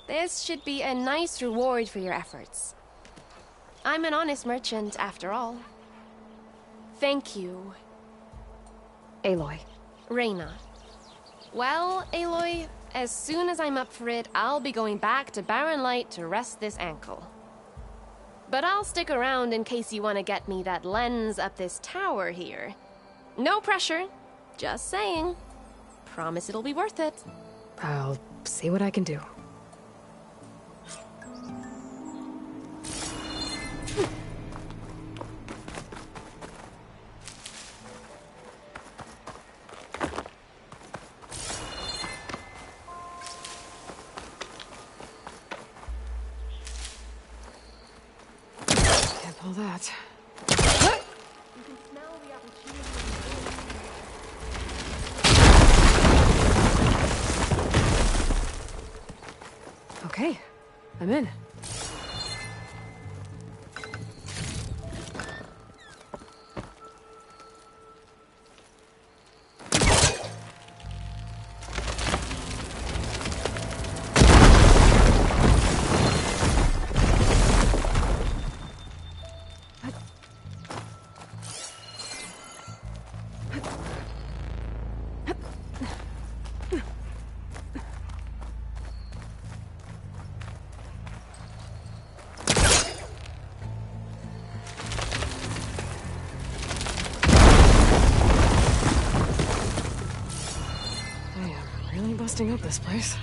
This should be a nice reward for your efforts. I'm an honest merchant, after all. Thank you. Aloy. Reyna. Well, Aloy, as soon as I'm up for it, I'll be going back to Barren Light to rest this ankle. But I'll stick around in case you want to get me that lens up this tower here. No pressure. Just saying. Promise it'll be worth it. I'll see what I can do. Can't pull that. Okay, I'm in. Busting up this place.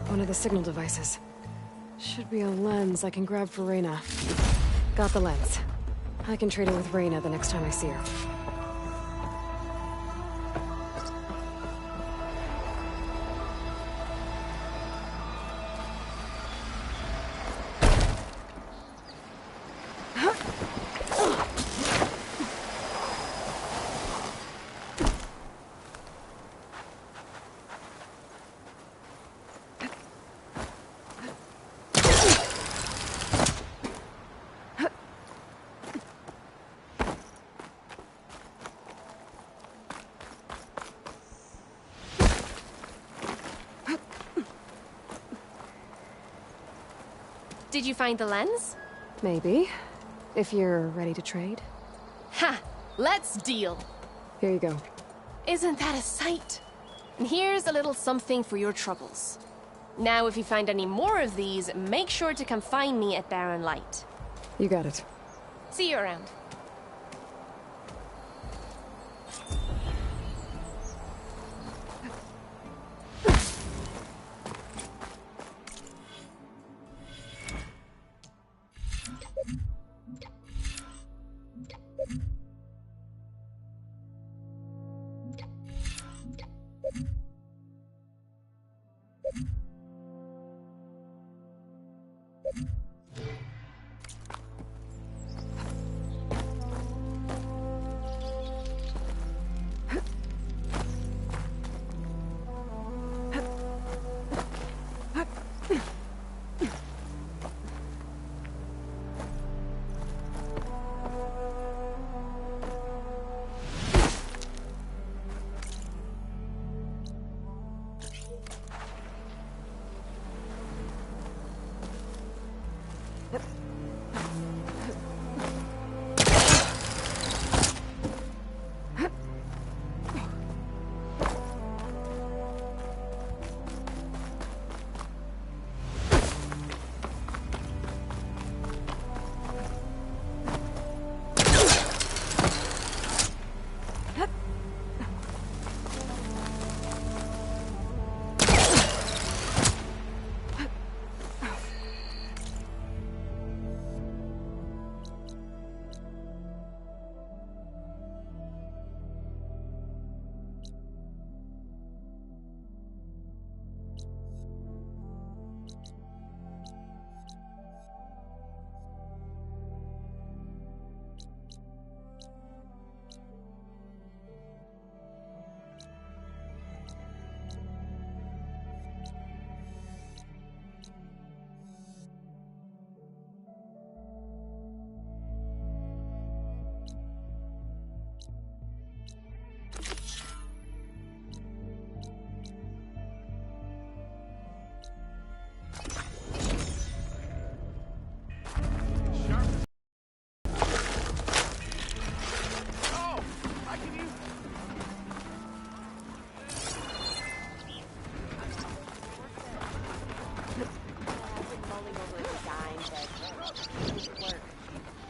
One of the signal devices. Should be a lens I can grab for Reyna. Got the lens. I can trade it with Reyna the next time I see her. Did you find the lens? Maybe. If you're ready to trade. Ha! Let's deal! Here you go. Isn't that a sight? And here's a little something for your troubles. Now, if you find any more of these, make sure to come find me at Barren Light. You got it. See you around.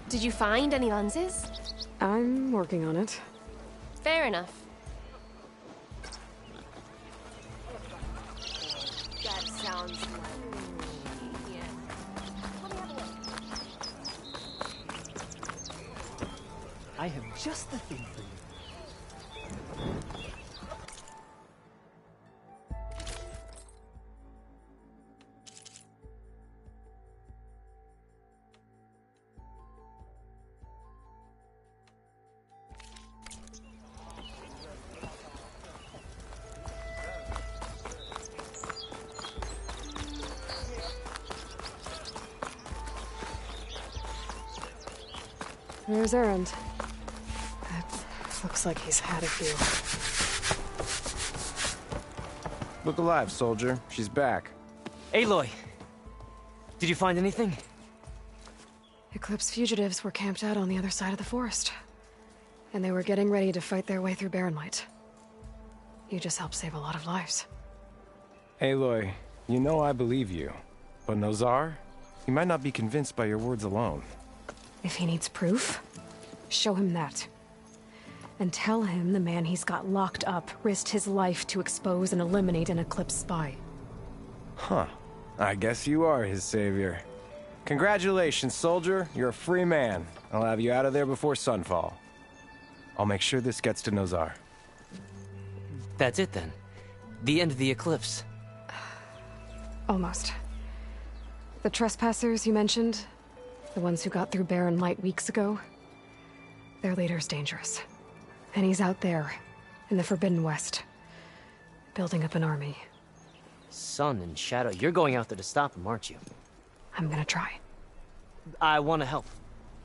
Did you find any lenses? I'm working on it. Fair enough. That sounds like... yeah. Let me have a look. I have just the thing for you. There's Erend. It looks like he's had a few. Look alive, soldier. She's back. Aloy! Did you find anything? Eclipse fugitives were camped out on the other side of the forest. And they were getting ready to fight their way through Barren Light. You just helped save a lot of lives. Aloy, you know I believe you. But Nozar? He might not be convinced by your words alone. If he needs proof, show him that. And tell him the man he's got locked up risked his life to expose and eliminate an Eclipse spy. Huh. I guess you are his savior. Congratulations, soldier. You're a free man. I'll have you out of there before sunfall. I'll make sure this gets to Nozar. That's it then. The end of the Eclipse. Almost. The trespassers you mentioned, the ones who got through Barren Light weeks ago, their leader's dangerous. And he's out there, in the Forbidden West, building up an army. Sun and Shadow, you're going out there to stop him, aren't you? I'm gonna try. I want to help.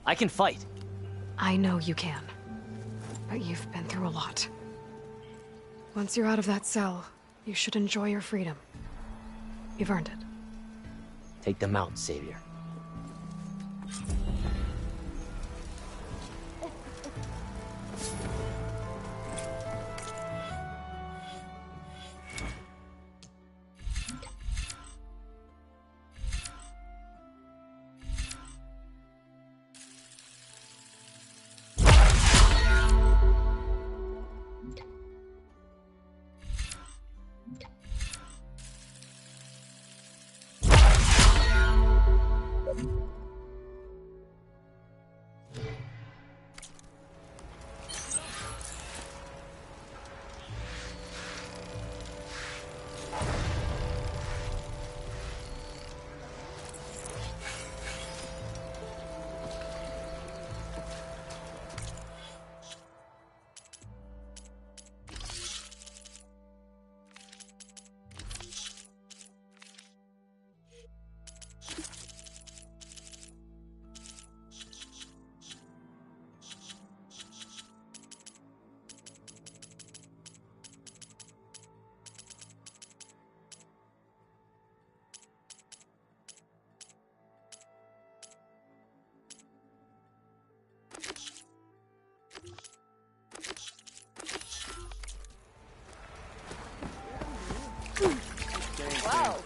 I can fight. I know you can. But you've been through a lot. Once you're out of that cell, you should enjoy your freedom. You've earned it. Take them out, Savior.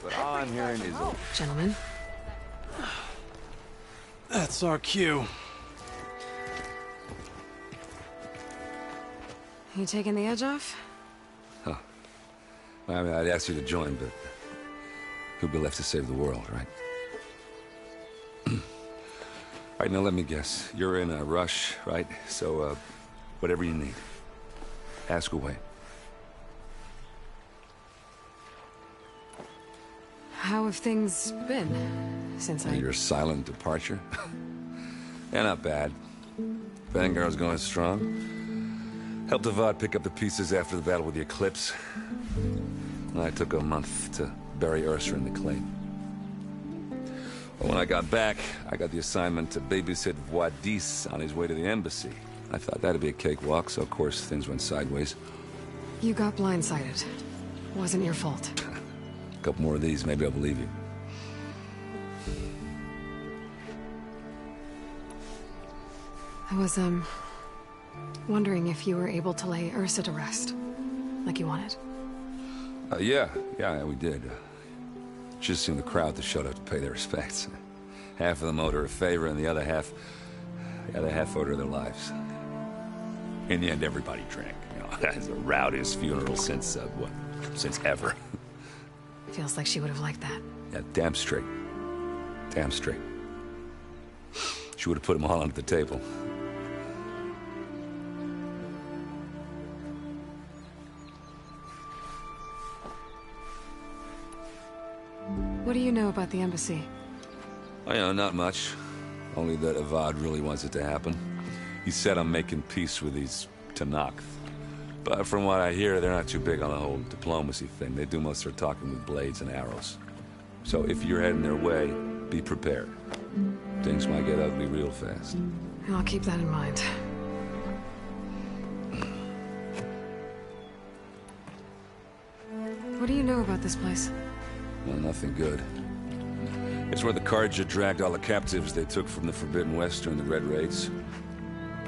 But all I'm hearing is a... Gentlemen. That's our cue. You taking the edge off? Huh. I mean, I'd ask you to join, but who'd be left to save the world, right? All right, now let me guess. You're in a rush, right? So, whatever you need, ask away. How have things been since Your silent departure? Yeah, not bad. Vanguard's going strong. Helped Avad pick up the pieces after the battle with the Eclipse. And I took a month to bury Ursa in the clay. But when I got back, I got the assignment to babysit Wadis on his way to the embassy. I thought that'd be a cakewalk, so of course things went sideways. You got blindsided. Wasn't your fault. A couple more of these, maybe I'll believe you. I was, wondering if you were able to lay Ursa to rest, like you wanted. Yeah, we did. Just seemed the crowd that showed up to pay their respects. Half of them owed her a favor, and the other half Yeah, the half order of their lives. In the end, everybody drank. You know, that's the rowdiest funeral since, what? Since ever. Feels like she would have liked that. Yeah, damn straight. Damn straight. She would have put them all under the table. What do you know about the embassy? Oh, you know, not much. Only that Avad really wants it to happen. He said I'm making peace with these Tenakth. But from what I hear, they're not too big on the whole diplomacy thing. They do most of their talking with blades and arrows. So if you're heading their way, be prepared. Things might get ugly real fast. I'll keep that in mind. What do you know about this place? Well, nothing good. It's where the Carja dragged all the captives they took from the Forbidden West during the Red Raids.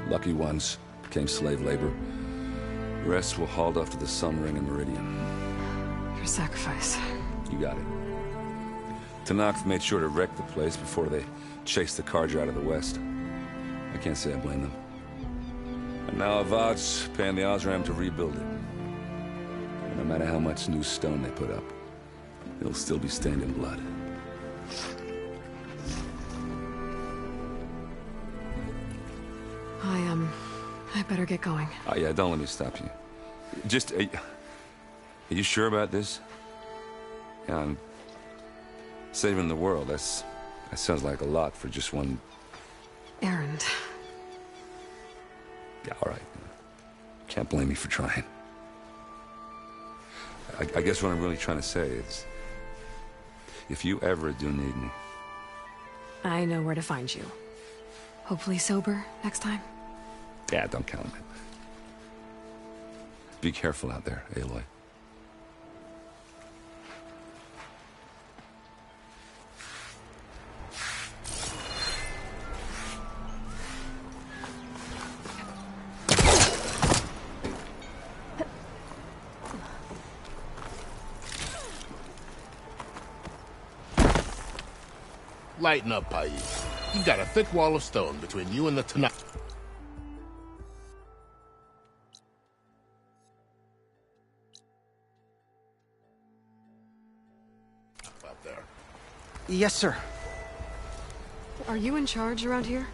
Lucky ones became slave labor. The rest were hauled off to the Sun Ring and Meridian. For sacrifice. You got it. Tenakth made sure to wreck the place before they chased the Carja out of the West. I can't say I blame them. And now Avad's paying the Osram to rebuild it. And no matter how much new stone they put up, it'll still be stained in blood. I better get going. Oh, yeah, don't let me stop you. Just, are you sure about this? Yeah, I'm saving the world. That sounds like a lot for just one... errand. Yeah, all right. Can't blame me for trying. I guess what I'm really trying to say is, if you ever do need me... I know where to find you. Hopefully sober next time. Yeah, don't count on it. Be careful out there, Aloy. Lighten up, Paiz. You've got a thick wall of stone between you and the Tenakth. Out there. Yes, sir. Are you in charge around here?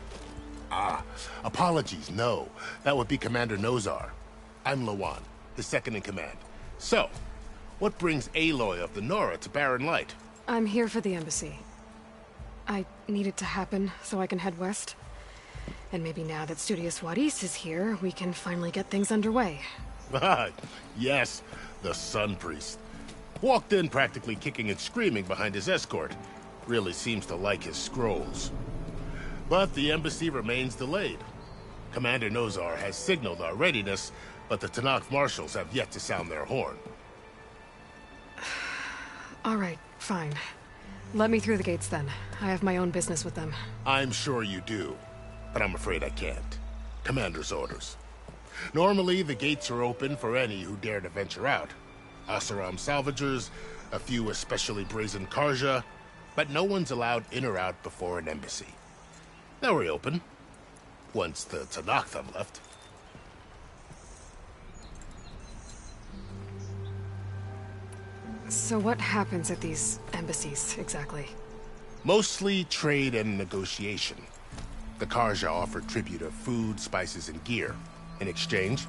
Apologies, no. That would be Commander Nozar. I'm Lawan, the second in command. So, what brings Aloy of the Nora to Barren Light? I'm here for the embassy. I need it to happen so I can head west. And maybe now that Studious Wadis is here, we can finally get things underway. Yes, the Sun Priest. Walked in practically kicking and screaming behind his escort. Really seems to like his scrolls. But the embassy remains delayed. Commander Nozar has signaled our readiness, but the Tenakth marshals have yet to sound their horn. All right, fine. Let me through the gates then. I have my own business with them. I'm sure you do, but I'm afraid I can't. Commander's orders. Normally, the gates are open for any who dare to venture out. Oseram salvagers, a few especially brazen Carja, but no one's allowed in or out before an embassy. They'll reopen, once the Tenakth have left. So what happens at these embassies, exactly? Mostly trade and negotiation. The Carja offer tribute of food, spices, and gear. In exchange,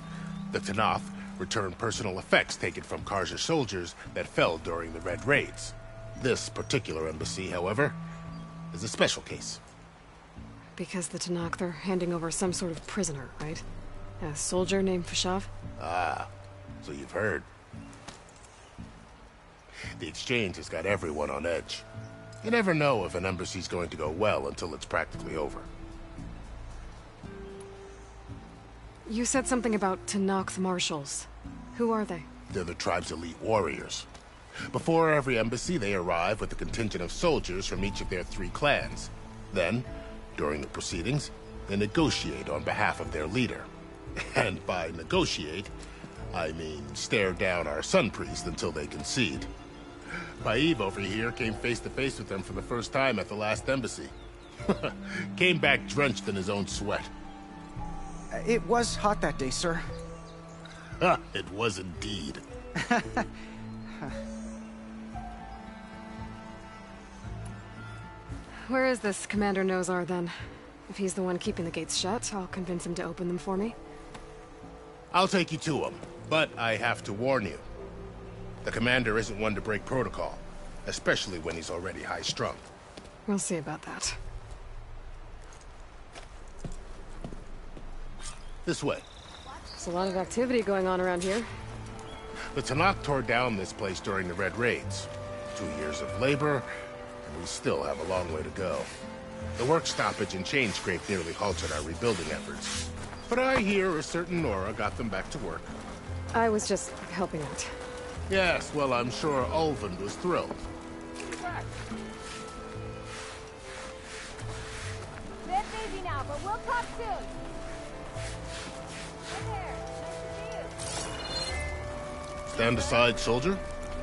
the Tenakth return personal effects taken from Carja soldiers that fell during the Red Raids. This particular embassy, however, is a special case. Because the Tenakth are handing over some sort of prisoner, right? A soldier named Fashav? Ah, so you've heard. The exchange has got everyone on edge. You never know if an embassy's going to go well until it's practically over. You said something about Tenakth marshals. Who are they? They're the tribe's elite warriors. Before every embassy, they arrive with a contingent of soldiers from each of their 3 clans. Then, during the proceedings, they negotiate on behalf of their leader. And by negotiate, I mean stare down our Sun Priest until they concede. Paev over here came face to face with them for the first time at the last embassy. Came back drenched in his own sweat. It was hot that day, sir. It was indeed. Where is this Commander Nozar, then? If he's the one keeping the gates shut, I'll convince him to open them for me. I'll take you to him, but I have to warn you. The commander isn't one to break protocol, especially when he's already high-strung. We'll see about that. This way. There's a lot of activity going on around here. The Tanakh tore down this place during the Red Raids. 2 years of labor, and we still have a long way to go. The work stoppage and chain scrape nearly halted our rebuilding efforts. But I hear a certain Nora got them back to work. I was just helping out. Yes, well, I'm sure Ulvund was thrilled. Bit busy now, but we'll talk soon. Hi there. Nice to see you. Stand aside, soldier.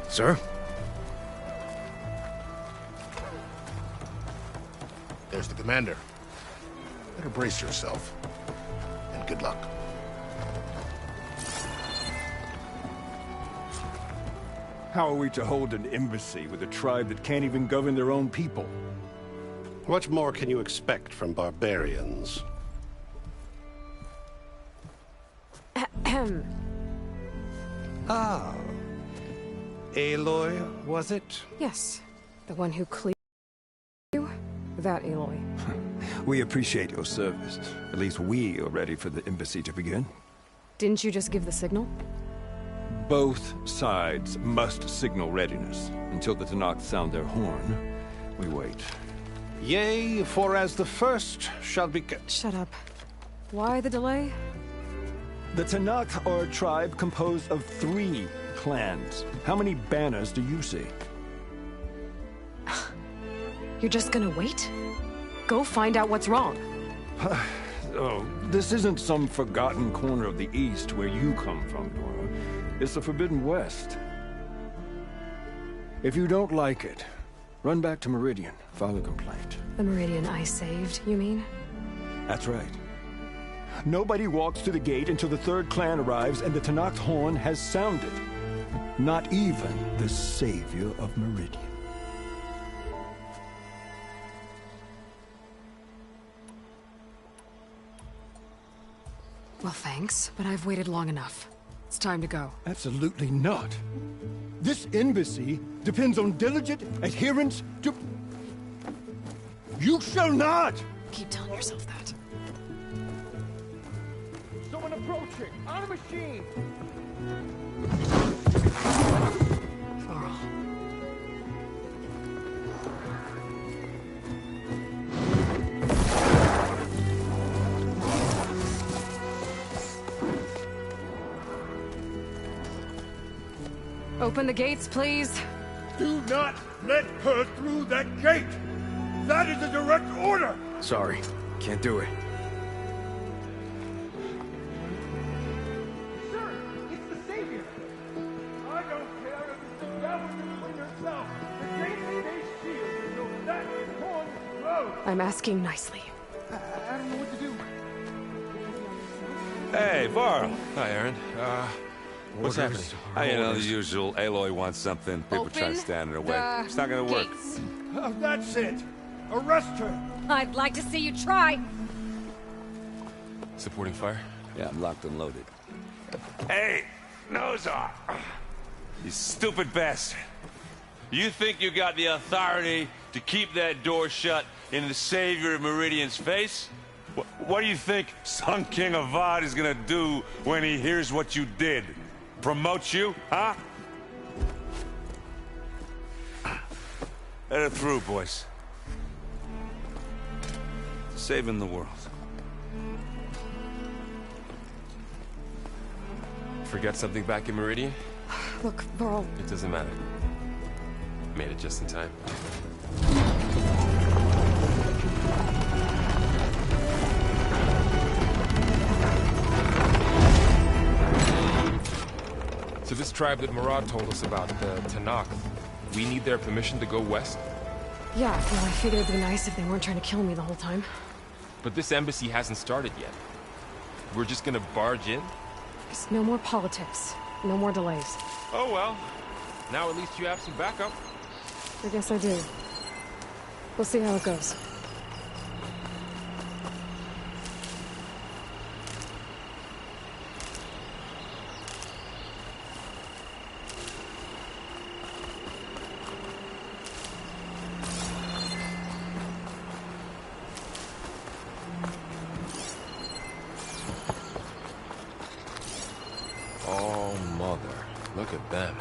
Sir? There's the commander. Better brace yourself. And good luck. How are we to hold an embassy with a tribe that can't even govern their own people? What more can you expect from barbarians? Ah. Aloy, was it? Yes. The one who cleared you? That Aloy. We appreciate your service. At least we are ready for the embassy to begin. Didn't you just give the signal? Both sides must signal readiness. Until the Tanakh sound their horn, we wait. Yea, for as the first shall be... Shut up. Why the delay? The Tanakh are a tribe composed of 3 clans. How many banners do you see? You're just gonna wait? Go find out what's wrong. Oh, this isn't some forgotten corner of the East where you come from, Dora. It's the Forbidden West. If you don't like it, run back to Meridian, file a complaint. The Meridian I saved, you mean? That's right. Nobody walks to the gate until the 3rd clan arrives and the Tanakh's horn has sounded. Not even the savior of Meridian. Well, thanks, but I've waited long enough. It's time to go. Absolutely not. This embassy depends on diligent adherence to... You shall not! Keep telling yourself that. Someone approaching! On a machine! Varl. Open the gates, please. Do not let her through that gate! That is a direct order! Sorry, can't do it. Sir, it's the Savior! I don't care if it's the devil between herself. The gate is a shield, so that horn grows! I'm asking nicely. I don't know what to do. Hey, Varl. Hi, Aaron. What's happening? You know, the usual. Aloy wants something. People try to stand in her way. It's not gonna work. That's it! Arrest her! I'd like to see you try. Supporting fire? Yeah, I'm locked and loaded. Hey, Nozar! You stupid bastard. You think you got the authority to keep that door shut in the savior of Meridian's face? What do you think Sun King Avad is gonna do when he hears what you did? Promote you, huh? Let her through, boys. Saving the world. Forget something back in Meridian? Look, Varl. It doesn't matter. Made it just in time. So this tribe that Murad told us about, the Tanakh, we need their permission to go west? Yeah, well, I figured it'd be nice if they weren't trying to kill me the whole time. But this embassy hasn't started yet. We're just gonna barge in? Just no more politics. No more delays. Oh well. Now at least you have some backup. I guess I do. We'll see how it goes. Oh, mother. Look at them.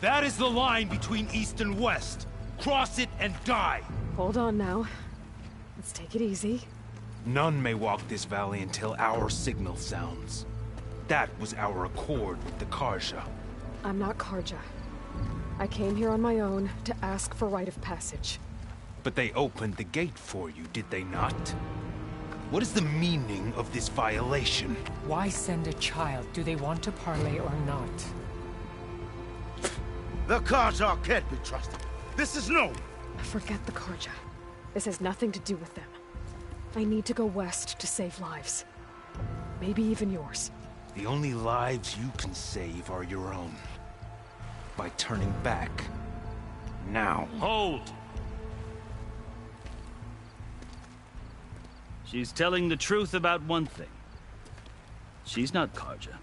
That is the line between East and West. Cross it and die. Hold on now. Let's take it easy. None may walk this valley until our signal sounds. That was our accord with the Karja. I'm not Karja. I came here on my own to ask for rite of passage. But they opened the gate for you, did they not? What is the meaning of this violation? Why send a child? Do they want to parley or not? The Karja can't be trusted. This is known. Forget the Karja. This has nothing to do with them. I need to go west to save lives. Maybe even yours. The only lives you can save are your own. By turning back. Now. Hold! She's telling the truth about one thing. She's not Karja.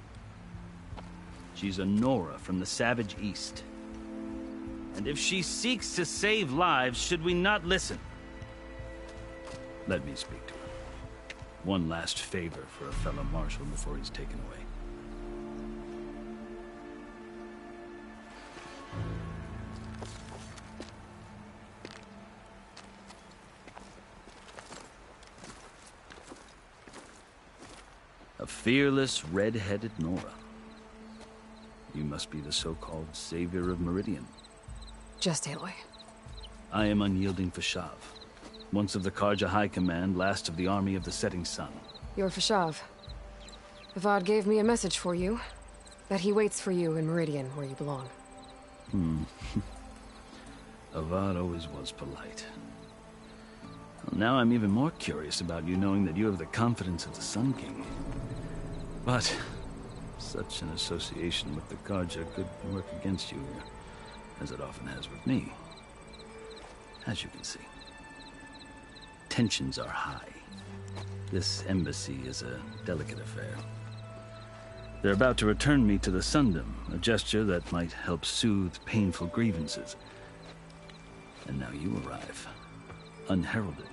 She's a Nora from the Savage East. And if she seeks to save lives, should we not listen? Let me speak to her. One last favor for a fellow marshal before he's taken away. A fearless, red-headed Nora. You must be the so-called savior of Meridian. Just Aloy. I am Unyielding Fashav. Once of the Karja High Command, last of the army of the Setting Sun. You're Fashav. Avad gave me a message for you. That he waits for you in Meridian, where you belong. Avad always was polite. Well, now I'm even more curious about you knowing that you have the confidence of the Sun King. But such an association with the Karja could work against you, as it often has with me. As you can see. Tensions are high. This embassy is a delicate affair. They're about to return me to the Sundom, a gesture that might help soothe painful grievances. And now you arrive, unheralded.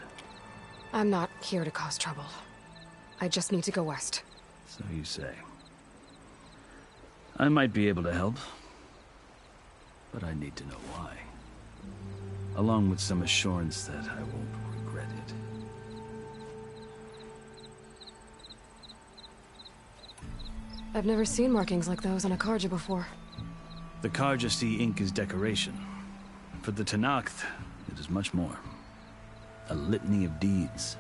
I'm not here to cause trouble. I just need to go west. So you say. I might be able to help, but I need to know why. Along with some assurance that I won't regret it. I've never seen markings like those on a Karja before. The Karja see ink as decoration. For the Tenakth, it is much more. A litany of deeds.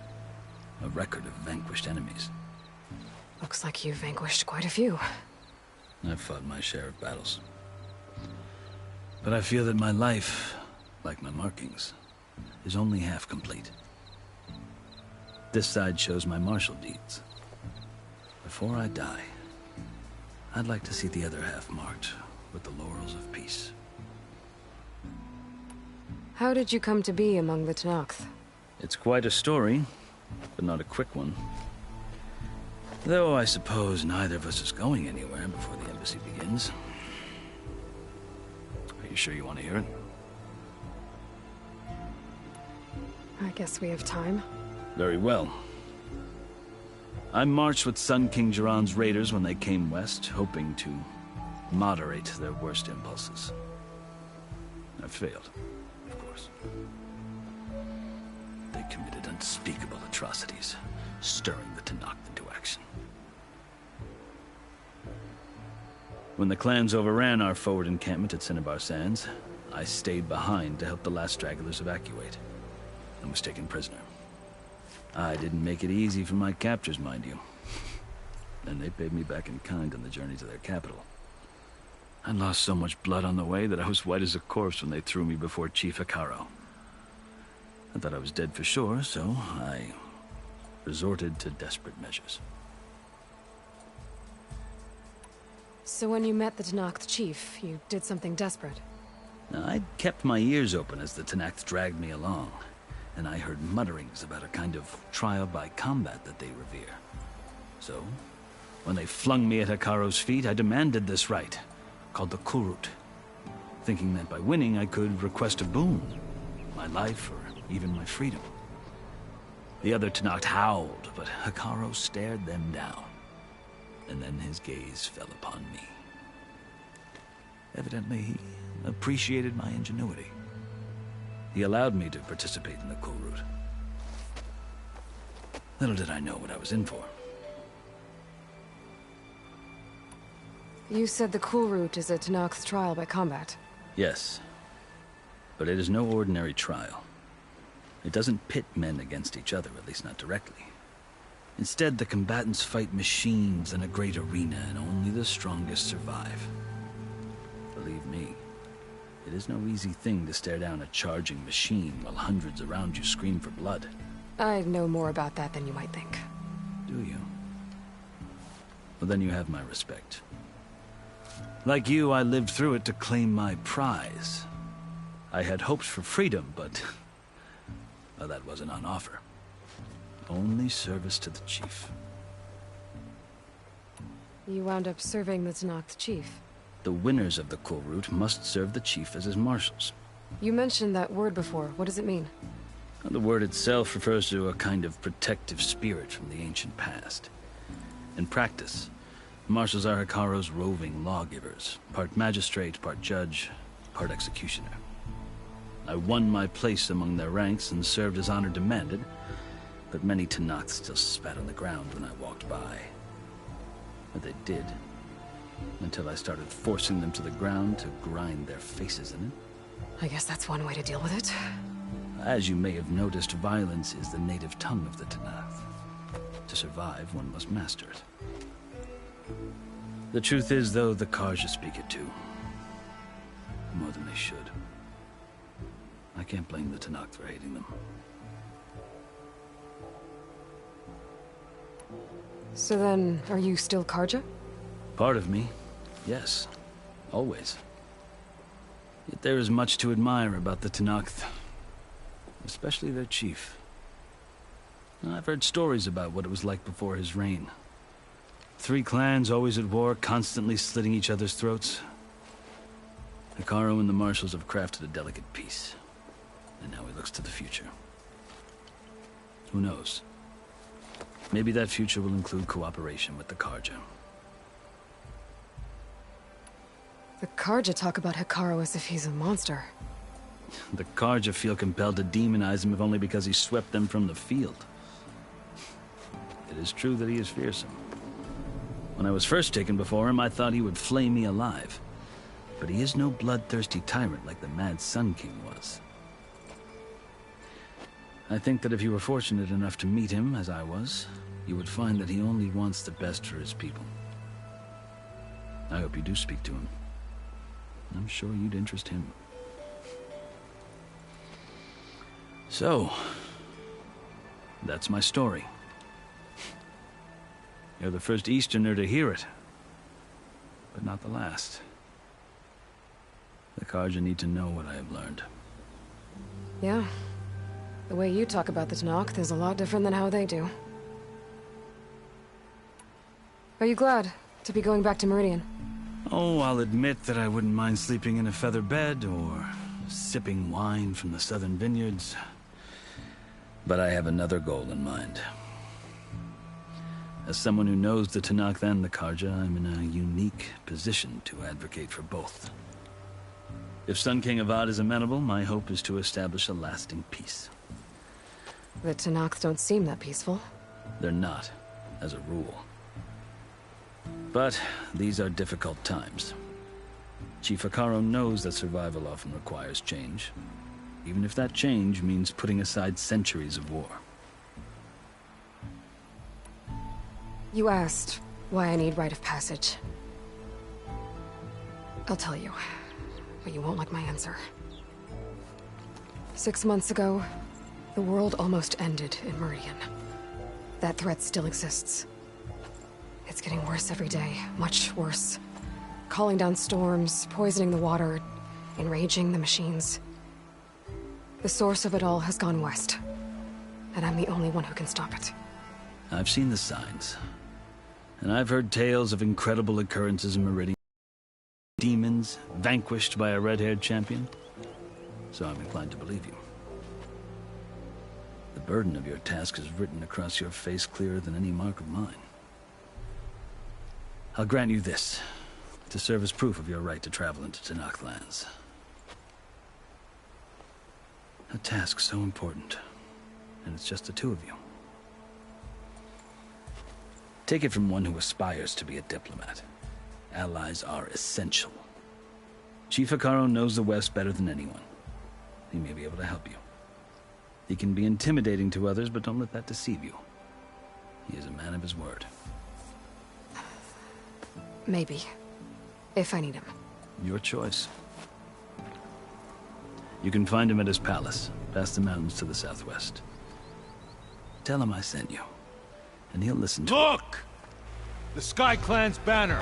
A record of vanquished enemies. Looks like you've vanquished quite a few. I've fought my share of battles. But I feel that my life, like my markings, is only half complete. This side shows my martial deeds. Before I die, I'd like to see the other half marked with the laurels of peace. How did you come to be among the Tenakth? It's quite a story, but not a quick one. Though I suppose neither of us is going anywhere before the embassy begins. Are you sure you want to hear it? I guess we have time. Very well. I marched with Sun King Jiran's raiders when they came west, hoping to moderate their worst impulses. I failed, of course. They committed unspeakable atrocities, stirring the Tenakth into action. When the clans overran our forward encampment at Cinnabar Sands, I stayed behind to help the last stragglers evacuate, and was taken prisoner. I didn't make it easy for my captors, mind you. And they paid me back in kind on the journey to their capital. I lost so much blood on the way that I was white as a corpse when they threw me before Chief Hikaru. I thought I was dead for sure, so I resorted to desperate measures. So when you met the Tenakth chief, you did something desperate? Now, I'd kept my ears open as the Tenakth dragged me along, and I heard mutterings about a kind of trial by combat that they revere. So, when they flung me at Hikaru's feet, I demanded this right, called the Kurut, thinking that by winning I could request a boon, my life or even my freedom. The other Tenakth howled, but Hikaru stared them down, and then his gaze fell upon me. Evidently, he appreciated my ingenuity. He allowed me to participate in the Kurut. Little did I know what I was in for. You said the Kurut is a Tenakth trial by combat. Yes, but it is no ordinary trial. It doesn't pit men against each other, at least not directly. Instead, the combatants fight machines in a great arena, and only the strongest survive. Believe me, it is no easy thing to stare down a charging machine while hundreds around you scream for blood. I know more about that than you might think. Do you? Well, then you have my respect. Like you, I lived through it to claim my prize. I had hoped for freedom, but well, that wasn't on offer. Only service to the chief. You wound up serving the Tenakth chief. The winners of the Kurut must serve the chief as his marshals. You mentioned that word before. What does it mean? The word itself refers to a kind of protective spirit from the ancient past. In practice, marshals are Hikaru's roving lawgivers, part magistrate, part judge, part executioner. I won my place among their ranks and served as honor demanded, but many Tenakth still spat on the ground when I walked by. But they did, until I started forcing them to the ground to grind their faces in it. I guess that's one way to deal with it. As you may have noticed, violence is the native tongue of the Tenakth. To survive, one must master it. The truth is, though, the Karja speak it too. More than they should. I can't blame the Tenakth for hating them. So then, are you still Karja? Part of me, yes. Always. Yet there is much to admire about the Tenakth. Especially their chief. I've heard stories about what it was like before his reign. 3 clans always at war, constantly slitting each other's throats. Hikaru and the marshals have crafted a delicate peace. And now he looks to the future. Who knows? Maybe that future will include cooperation with the Karja. The Karja talk about Hikaru as if he's a monster. The Karja feel compelled to demonize him if only because he swept them from the field. It is true that he is fearsome. When I was first taken before him, I thought he would flay me alive. But he is no bloodthirsty tyrant like the Mad Sun King was. I think that if you were fortunate enough to meet him, as I was, you would find that he only wants the best for his people. I hope you do speak to him. I'm sure you'd interest him. So, that's my story. You're the first Easterner to hear it, but not the last. The Karja need to know what I have learned. Yeah. The way you talk about the Tenakth is a lot different than how they do. Are you glad to be going back to Meridian? Oh, I'll admit that I wouldn't mind sleeping in a feather bed or sipping wine from the southern vineyards. But I have another goal in mind. As someone who knows the Tenakth and the Karja, I'm in a unique position to advocate for both. If Sun King Avad is amenable, my hope is to establish a lasting peace. The Tenakth don't seem that peaceful. They're not, as a rule. But these are difficult times. Chief Hikaru knows that survival often requires change, even if that change means putting aside centuries of war. You asked why I need rite of passage. I'll tell you, but you won't like my answer. 6 months ago, the world almost ended in Meridian. That threat still exists. It's getting worse every day, much worse. Calling down storms, poisoning the water, enraging the machines. The source of it all has gone west, and I'm the only one who can stop it. I've seen the signs, and I've heard tales of incredible occurrences in Meridian. Demons vanquished by a red-haired champion, so I'm inclined to believe you. The burden of your task is written across your face clearer than any mark of mine. I'll grant you this, to serve as proof of your right to travel into Tenakth lands. A task so important, and it's just the two of you. Take it from one who aspires to be a diplomat. Allies are essential. Chief Hikaru knows the West better than anyone. He may be able to help you. He can be intimidating to others, but don't let that deceive you. He is a man of his word. Maybe. If I need him. Your choice. You can find him at his palace, past the mountains to the southwest. Tell him I sent you, and he'll listen to Look! The Sky Clan's banner!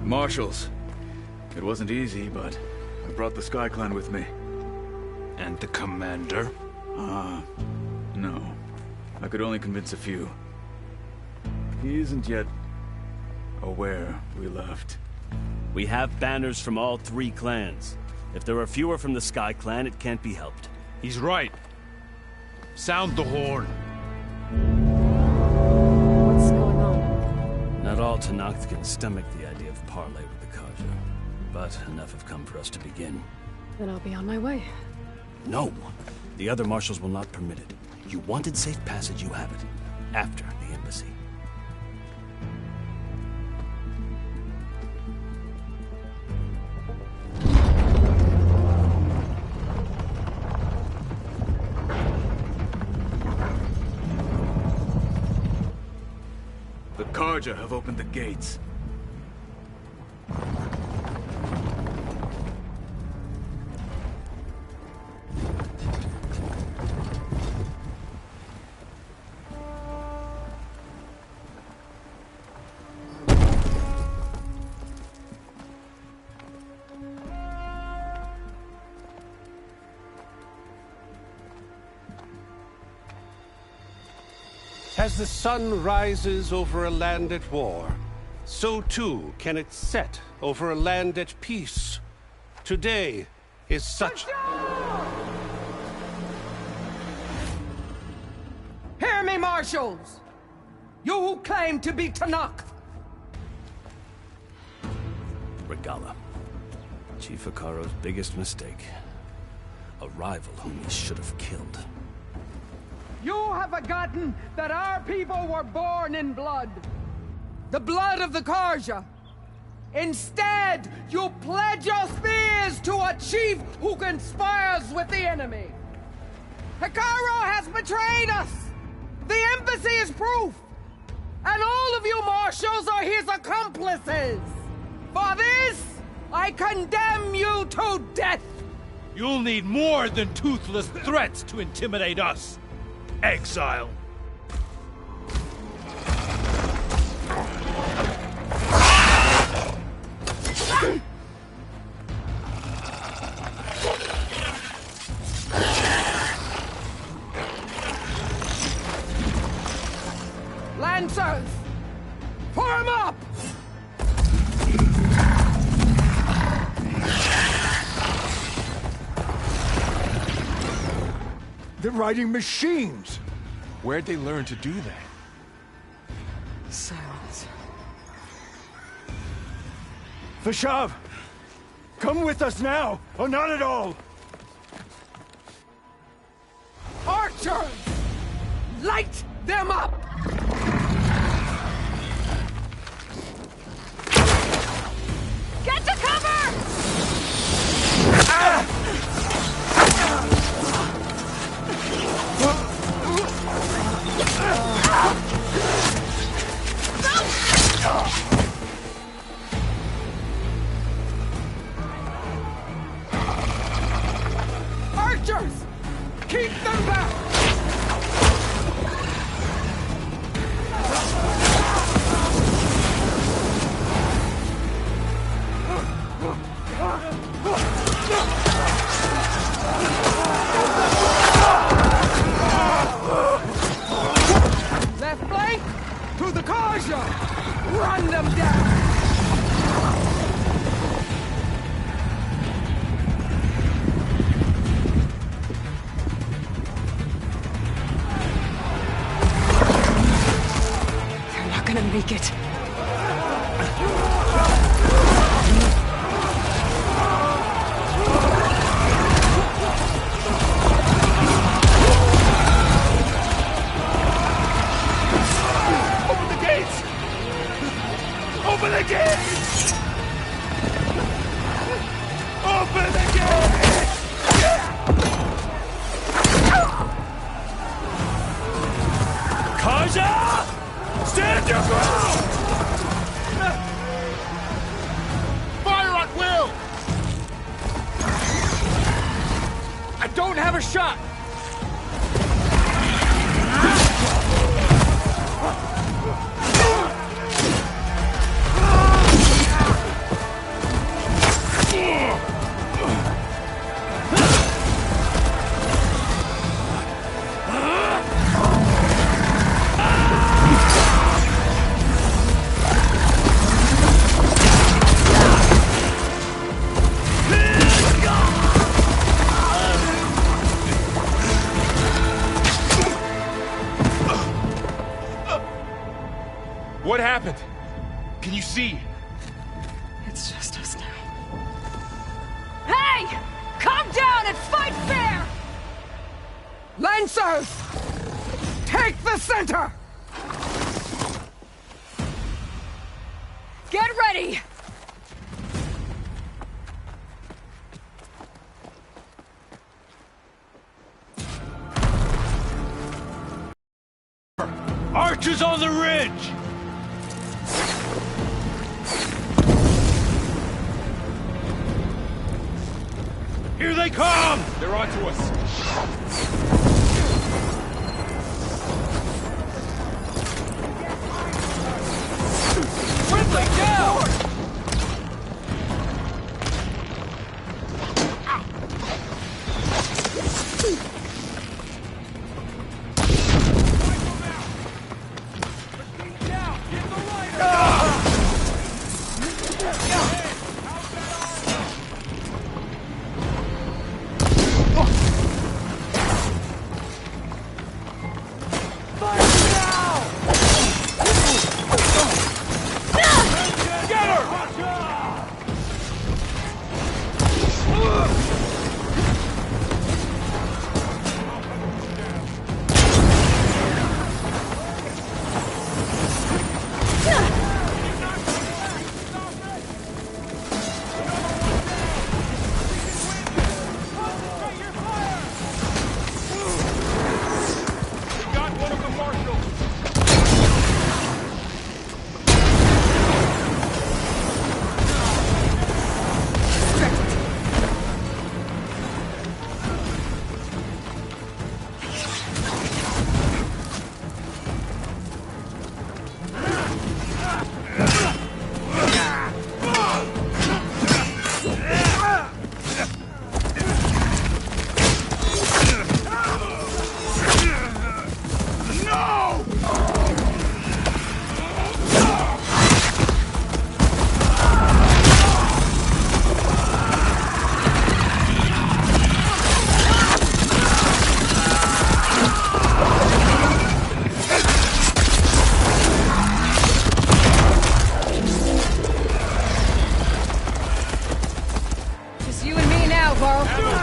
Marshals. It wasn't easy, but I brought the Sky Clan with me. And the commander? No. I could only convince a few. He isn't yet aware we left. We have banners from all 3 clans. If there are fewer from the Sky Clan, it can't be helped. He's right. Sound the horn. What's going on? Not all Tenakth can stomach the idea of parley with the Karja, but enough have come for us to begin. Then I'll be on my way. No! The other marshals will not permit it. You wanted safe passage, you have it. After the embassy. The Karja have opened the gates. As the sun rises over a land at war, so too can it set over a land at peace. Today is such... Hear me, marshals! You who claim to be Tenakth! Regala. Chief Hikaru's biggest mistake. A rival whom he should have killed. You have forgotten that our people were born in blood. The blood of the Karja. Instead, you pledge your spears to a chief who conspires with the enemy. Hikaru has betrayed us! The embassy is proof! And all of you marshals are his accomplices! For this, I condemn you to death! You'll need more than toothless threats to intimidate us. Exile. Lancers! Form up! They're riding machines! Where'd they learn to do that? Silence. Vashav! Come with us now, or not at all! Archers! Light them up! Get to cover! Archers! Keep them back! Left flank! To the Karja! Run them down! They're not gonna make it. Open the gates! Open the gates! Open the gates! Kaja! Stand your ground! Fire at will! I don't have a shot! What happened? Can you see? It's just us now. Hey! Come down and fight fair! Lancers! Take the center! Get ready! Archers on the ridge! Here they come! They're onto us. Ridley, down!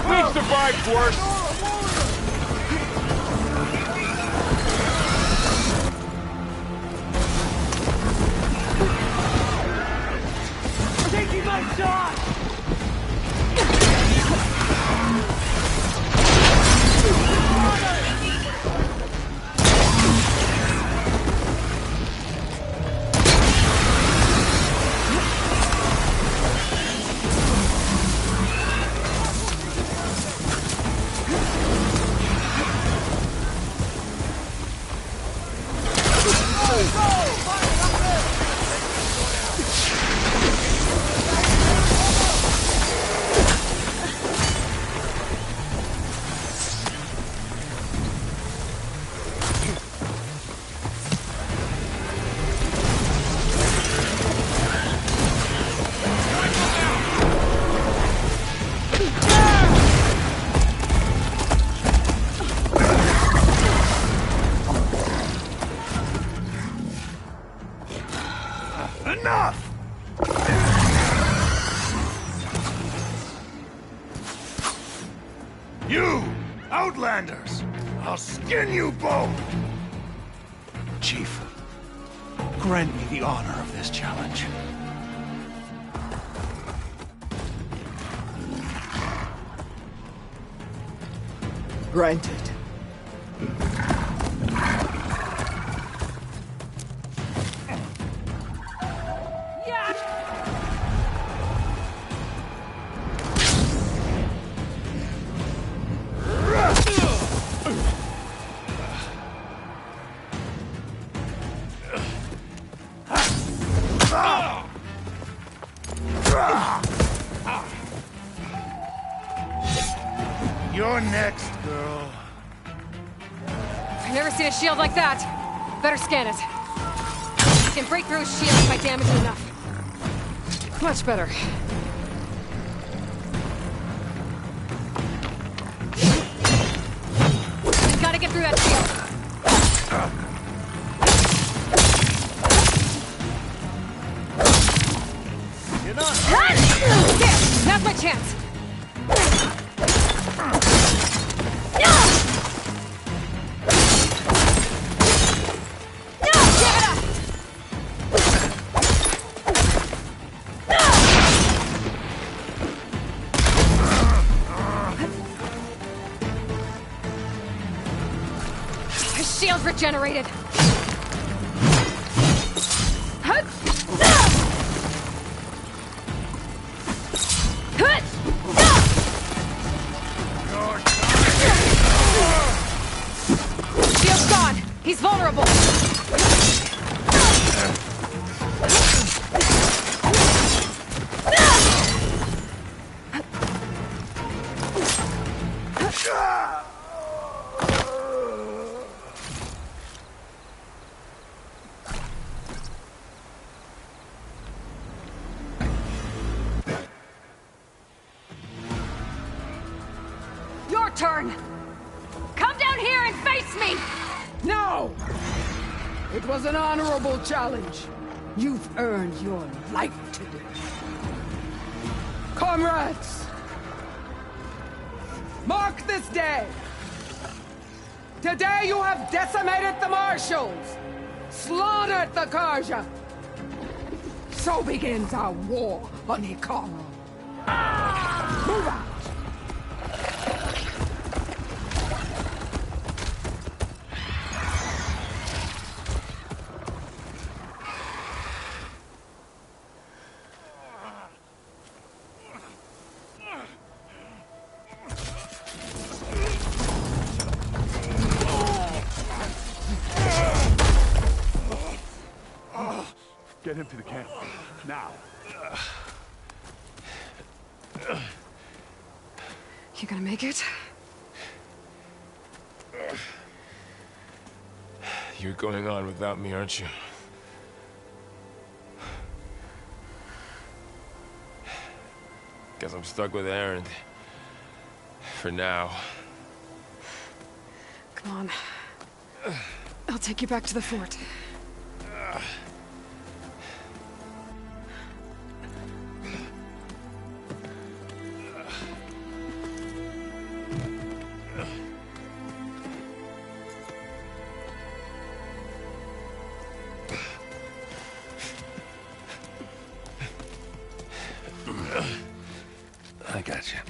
We've survived worse! Enough! You, Outlanders! I'll skin you both! Chief, grant me the honor of this challenge. Granted. You're next, girl. I've never seen a shield like that. Better scan it. You can break through a shield if I damage it enough. Much better. You've got to get through that shield. You're not. There! Now's my chance. Shield regenerated. Shield's gone. He's vulnerable. Your turn! Come down here and face me! No! It was an honorable challenge. You've earned your life today. Comrades! Mark this day! Today you have decimated the Marshals! Slaughtered the Karja! So begins our war on Hikaru. Move out! Get him to the camp. Now. You gonna make it? You're going on without me, aren't you? Guess I'm stuck with Erend. For now. Come on. I'll take you back to the fort. I got you.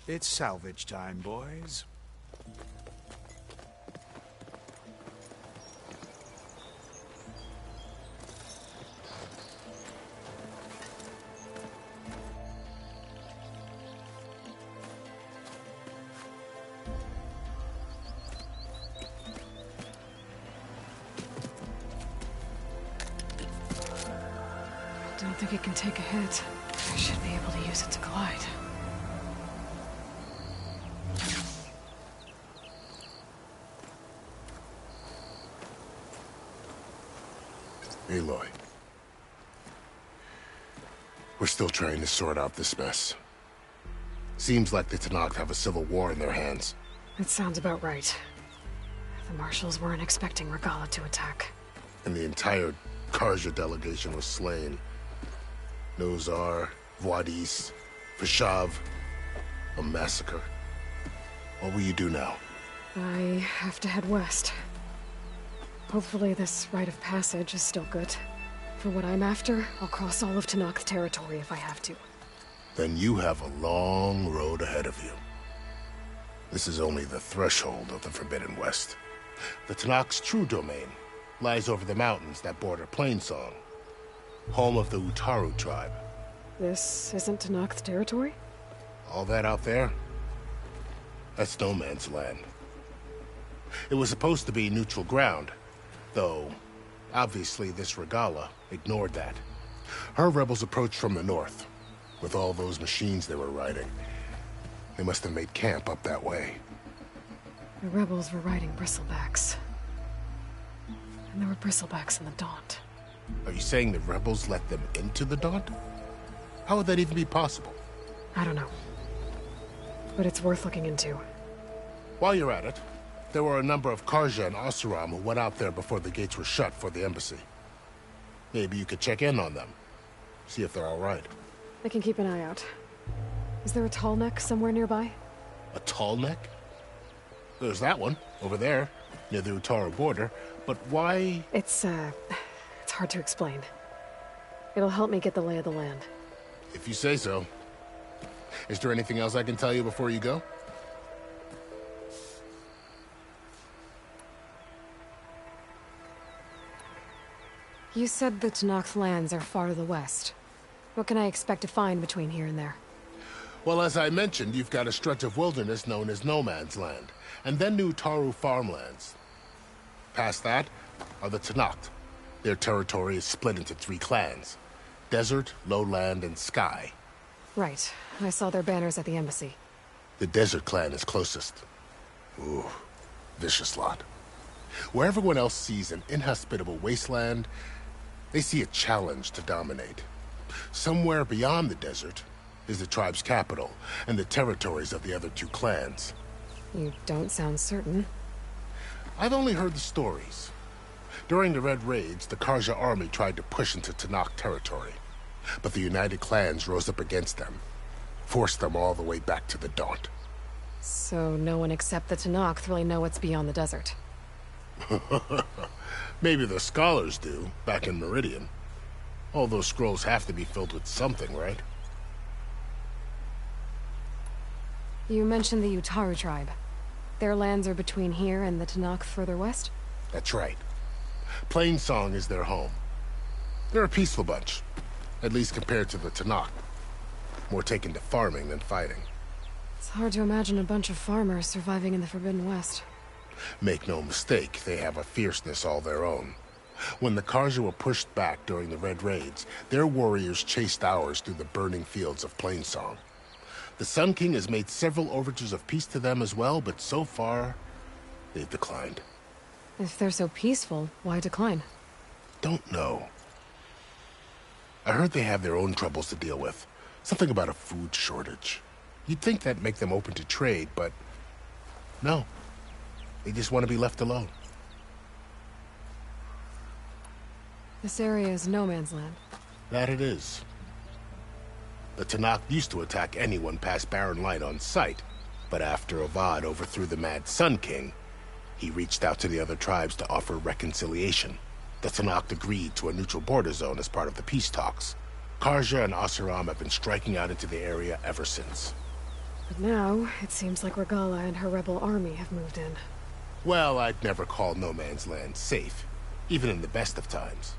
It's salvage time, boys. Don't think it can take a hit. I should be able to use it to glide. Aloy. We're still trying to sort out this mess. Seems like the Tenakth have a civil war in their hands. That sounds about right. The Marshals weren't expecting Regalla to attack. And the entire Karja delegation was slain. Nozar, Voidis, Vashav. A massacre. What will you do now? I have to head west. Hopefully this rite of passage is still good. For what I'm after, I'll cross all of Tenakth territory if I have to. Then you have a long road ahead of you. This is only the threshold of the Forbidden West. The Tenakth's true domain lies over the mountains that border Plainsong, home of the Utaru tribe. This isn't Tenakth territory? All that out there? That's no man's land. It was supposed to be neutral ground, though obviously this Regalla ignored that. Her rebels approached from the north, with all those machines they were riding. They must have made camp up that way. The rebels were riding bristlebacks. And there were bristlebacks in the Daunt. Are you saying the rebels let them into the Daunt? How would that even be possible? I don't know. But it's worth looking into. While you're at it, there were a number of Karja and Oseram who went out there before the gates were shut for the embassy. Maybe you could check in on them. See if they're all right. I can keep an eye out. Is there a tall neck somewhere nearby? A tall neck? There's that one, over there, near the Utaru border. But why? It's hard to explain. It'll help me get the lay of the land. If you say so. Is there anything else I can tell you before you go? You said the Tenakth lands are far to the west. What can I expect to find between here and there? Well, as I mentioned, you've got a stretch of wilderness known as No Man's Land, and then the Utaru farmlands. Past that are the Tenakth. Their territory is split into 3 clans: Desert, Lowland, and Sky. Right. I saw their banners at the embassy. The Desert clan is closest. Ooh, vicious lot. Where everyone else sees an inhospitable wasteland, they see a challenge to dominate. Somewhere beyond the desert is the tribe's capital and the territories of the other 2 clans. You don't sound certain. I've only heard the stories. During the Red Raids, the Karja army tried to push into Tenakth territory, but the United Clans rose up against them, forced them all the way back to the Daunt. So no one except the Tenakth really know what's beyond the desert. Maybe the scholars do, back in Meridian. All those scrolls have to be filled with something, right? You mentioned the Utaru tribe. Their lands are between here and the Tenakth further west? That's right. Plainsong is their home. They're a peaceful bunch, at least compared to the Tenakth. More taken to farming than fighting. It's hard to imagine a bunch of farmers surviving in the Forbidden West. Make no mistake, they have a fierceness all their own. When the Karja were pushed back during the Red Raids, their warriors chased ours through the burning fields of Plainsong. The Sun King has made several overtures of peace to them as well, but so far, they've declined. If they're so peaceful, why decline? Don't know. I heard they have their own troubles to deal with. Something about a food shortage. You'd think that'd make them open to trade, but no. They just want to be left alone. This area is no man's land. That it is. The Tenakth used to attack anyone past Barren Light on sight, but after Avad overthrew the Mad Sun King, he reached out to the other tribes to offer reconciliation. The Tenakth agreed to a neutral border zone as part of the peace talks. Karja and Oseram have been striking out into the area ever since. But now, it seems like Regala and her rebel army have moved in. Well, I'd never call No Man's Land safe, even in the best of times.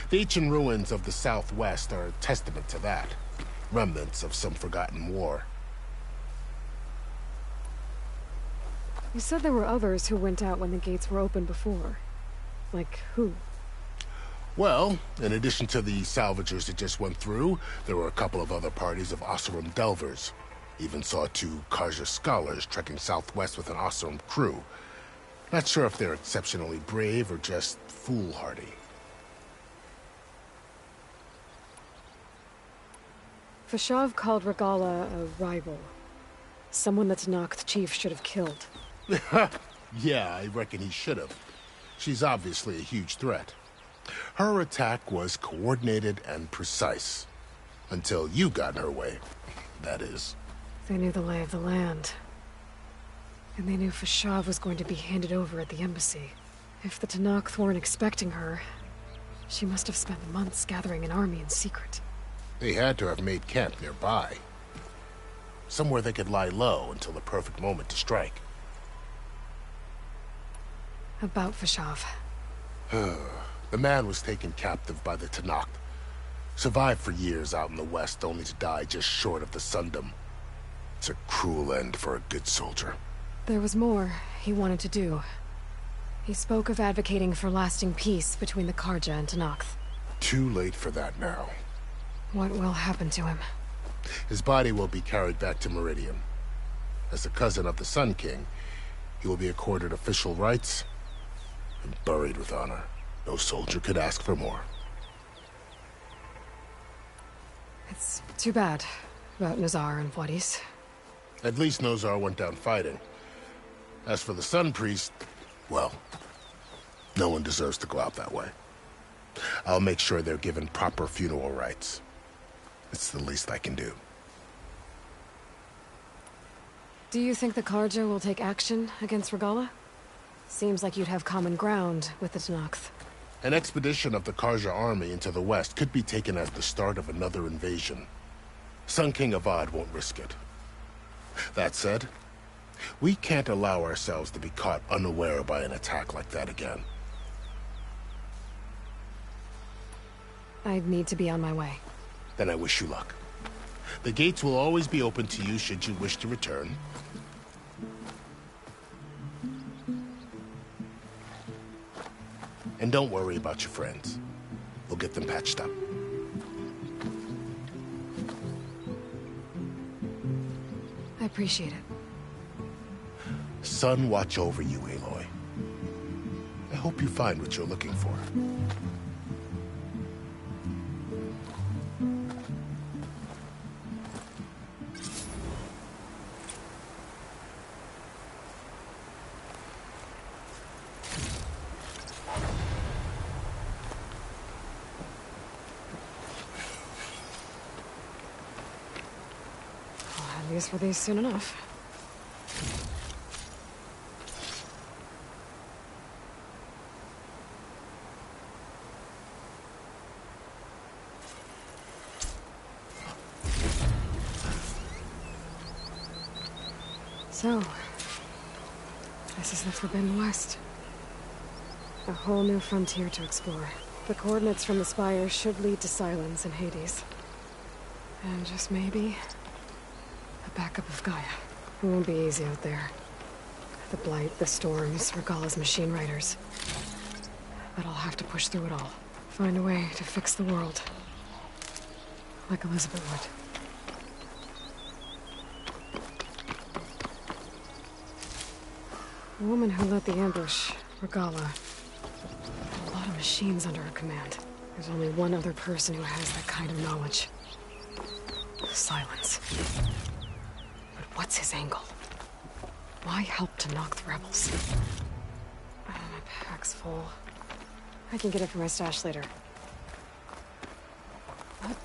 The ancient ruins of the Southwest are a testament to that. Remnants of some forgotten war. You said there were others who went out when the gates were open before. Like who? Well, in addition to the salvagers that just went through, there were a couple of other parties of Oseram delvers. Even saw 2 Karja scholars trekking southwest with an Oseram crew. Not sure if they're exceptionally brave or just foolhardy. Fashav called Regala a rival. Someone that Tenakth chief should have killed. Yeah, I reckon he should have. She's obviously a huge threat. Her attack was coordinated and precise. Until you got in her way, that is. They knew the lay of the land. And they knew Fashav was going to be handed over at the embassy. If the Tenakth weren't expecting her, she must have spent months gathering an army in secret. They had to have made camp nearby. Somewhere they could lie low until the perfect moment to strike. About Fashav. The man was taken captive by the Tenakth. Survived for years out in the west, only to die just short of the Sundom. It's a cruel end for a good soldier. There was more he wanted to do. He spoke of advocating for lasting peace between the Karja and Tenakth. Too late for that now. What will happen to him? His body will be carried back to Meridian. As the cousin of the Sun King, he will be accorded official rights and buried with honor. No soldier could ask for more. It's too bad about Nazar and Wadis. At least Nozar went down fighting. As for the Sun Priest, well, no one deserves to go out that way. I'll make sure they're given proper funeral rites. It's the least I can do. Do you think the Karja will take action against Regala? Seems like you'd have common ground with the Tenakth. An expedition of the Karja army into the west could be taken as the start of another invasion. Sun King Avad won't risk it. That said, we can't allow ourselves to be caught unaware by an attack like that again. I'd need to be on my way. Then I wish you luck. The gates will always be open to you should you wish to return. And don't worry about your friends. We'll get them patched up. I appreciate it. Sun watch over you, Aloy. I hope you find what you're looking for. I'll use for these soon enough. So, this is the Forbidden West. A whole new frontier to explore. The coordinates from the spire should lead to Silence and Hades. And just maybe, a backup of Gaia. It won't be easy out there. The Blight, the Storms, Regala's machine riders. But I'll have to push through it all. Find a way to fix the world. Like Elizabeth would. The woman who led the ambush, Regala, had a lot of machines under her command. There's only one other person who has that kind of knowledge. Silence. But what's his angle? Why help to knock the rebels? Oh, my pack's full. I can get it from my stash later. What?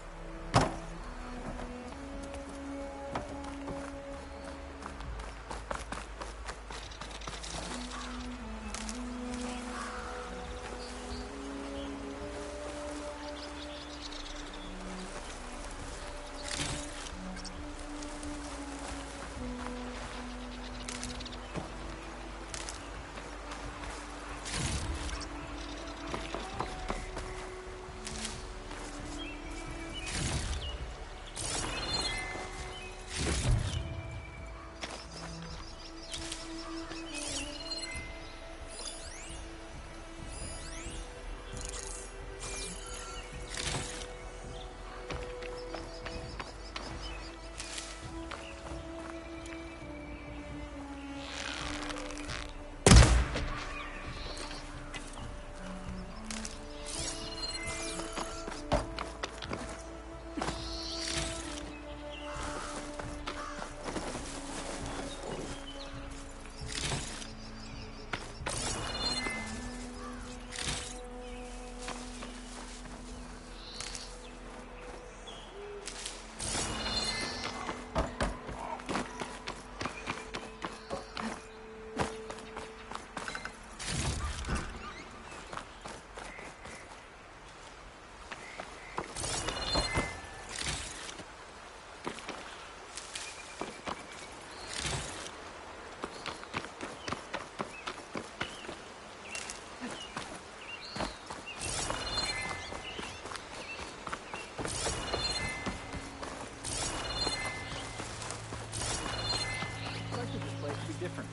different.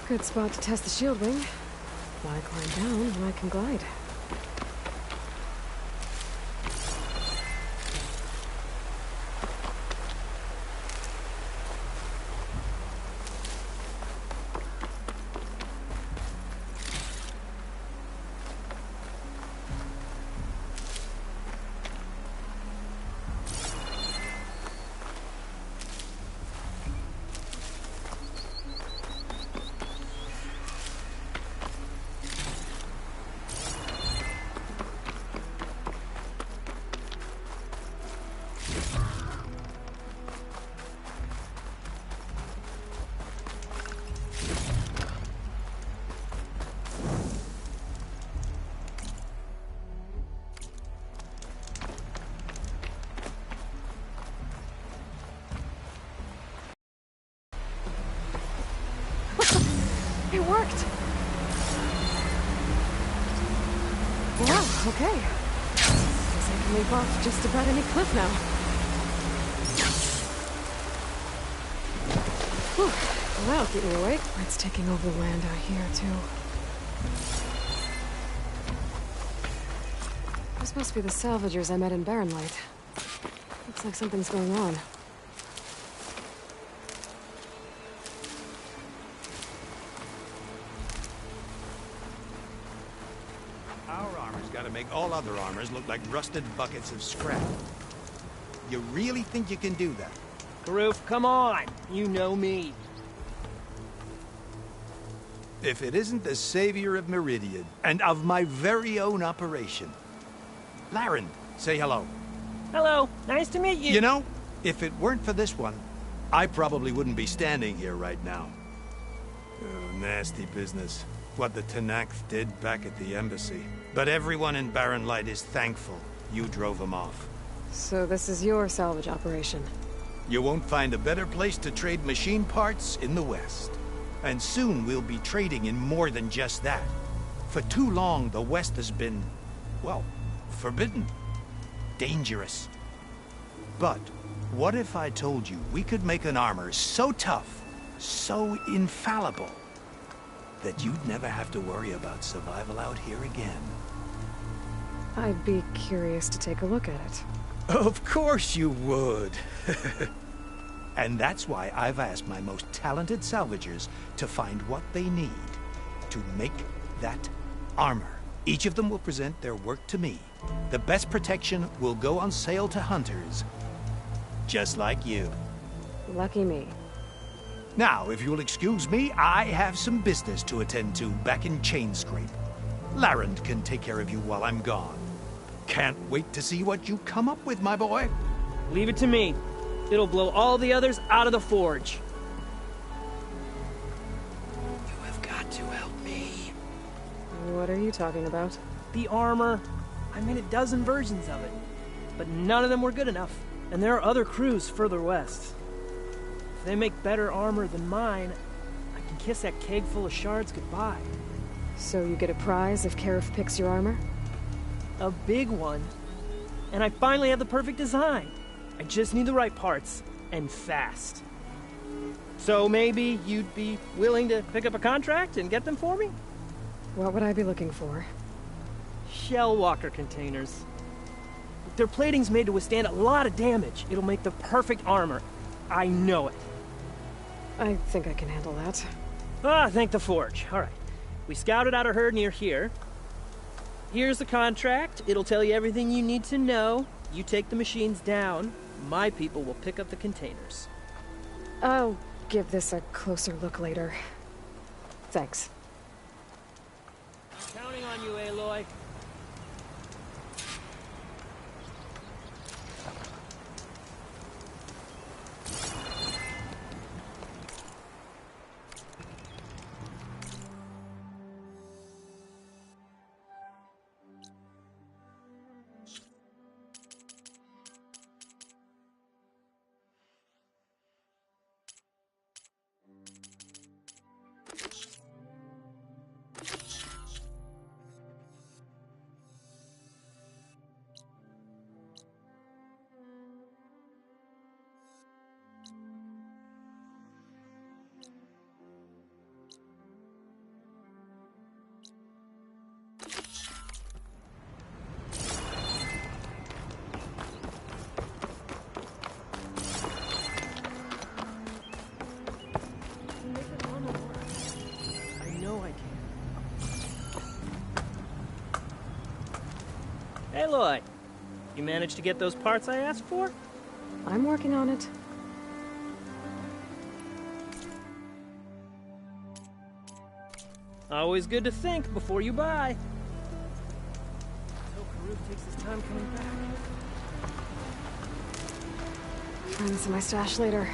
Good spot to test the shield wing. Why climb down when I can glide? It worked! Wow, okay. Guess I can leap off just about any cliff now. Whew. Well, that'll keep me awake. It's taking over the land out here, too. This must be the salvagers I met in Barren Light. Looks like something's going on. Our armor's gotta make all other armors look like rusted buckets of scrap. You really think you can do that? Karoof, come on! You know me. If it isn't the savior of Meridian, and of my very own operation. Laren, say hello. Hello, nice to meet you. You know, if it weren't for this one, I probably wouldn't be standing here right now. Oh, nasty business. What the Tenakth did back at the embassy. But everyone in Barren Light is thankful you drove them off. So this is your salvage operation? You won't find a better place to trade machine parts in the West. And soon we'll be trading in more than just that. For too long, the West has been, well, forbidden. Dangerous. But what if I told you we could make an armor so tough, so infallible, that you'd never have to worry about survival out here again? I'd be curious to take a look at it. Of course you would. And that's why I've asked my most talented salvagers to find what they need to make that armor. Each of them will present their work to me. The best protection will go on sale to hunters, just like you. Lucky me. Now, if you'll excuse me, I have some business to attend to back in Chainscrape. Laren can take care of you while I'm gone. Can't wait to see what you come up with, my boy. Leave it to me. It'll blow all the others out of the forge. You have got to help me. What are you talking about? The armor. I made a dozen versions of it, but none of them were good enough. And there are other crews further west. If they make better armor than mine, I can kiss that keg full of shards goodbye. So you get a prize if Karif picks your armor? A big one. And I finally have the perfect design. I just need the right parts, and fast. So maybe you'd be willing to pick up a contract and get them for me? What would I be looking for? Shell walker containers. Their plating's made to withstand a lot of damage. It'll make the perfect armor. I know it. I think I can handle that. Ah, thank the forge. All right. We scouted out a herd near here. Here's the contract. It'll tell you everything you need to know. You take the machines down. My people will pick up the containers. I'll give this a closer look later. Thanks. I'm counting on you, Aloy. Aloy, you managed to get those parts I asked for? I'm working on it. Always good to think before you buy. Hope Karoof takes his time coming back. Find this in my stash later.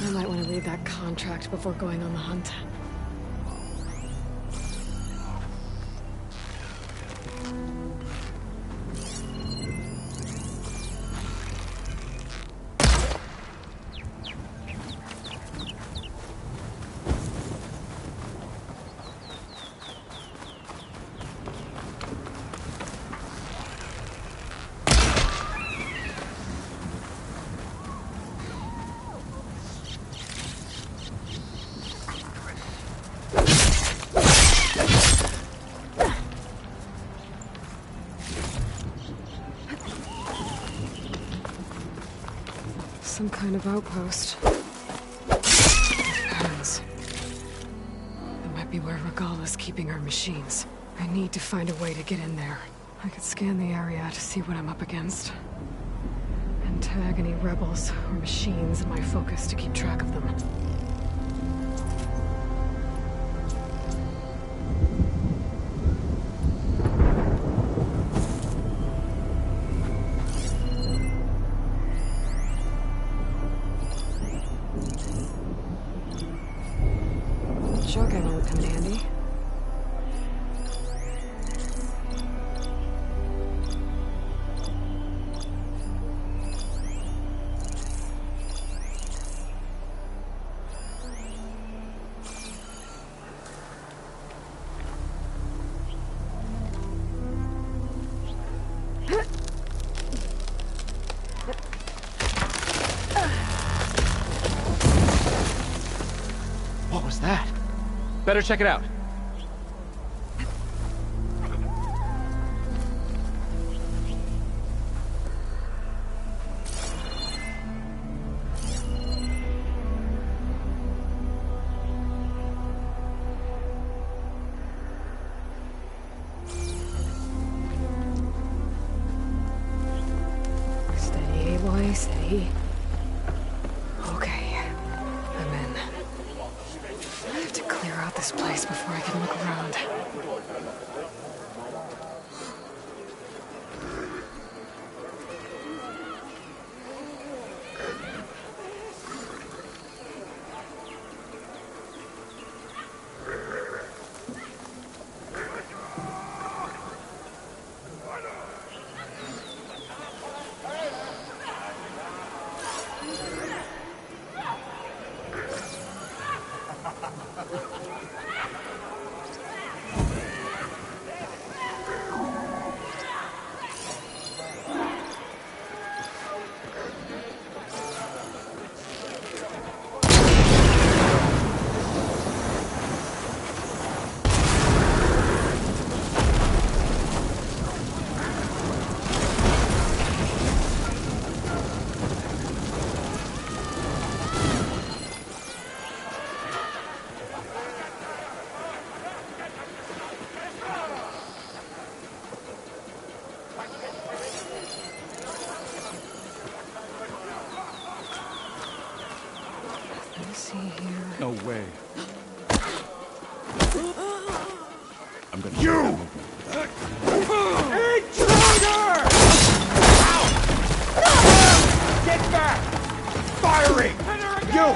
I might want to read that contract before going on the hunt. Some kind of outpost. Hands. That might be where Regala's keeping her machines. I need to find a way to get in there. I could scan the area to see what I'm up against. And tag any rebels or machines in my focus to keep track of them. Shotgun would come in handy. What was that? Better check it out. Steady, boy, steady. Okay, I'm in. I have to clear out this place before I can look around. No way. I'm gonna... You! Intruder! Get back! Firing! You!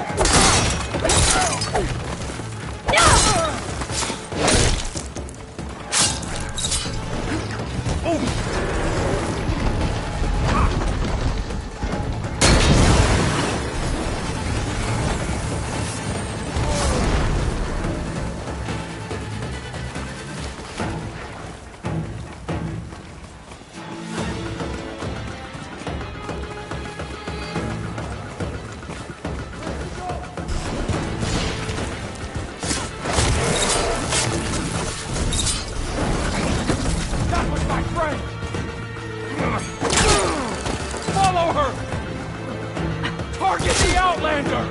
Follow her! Target the Outlander!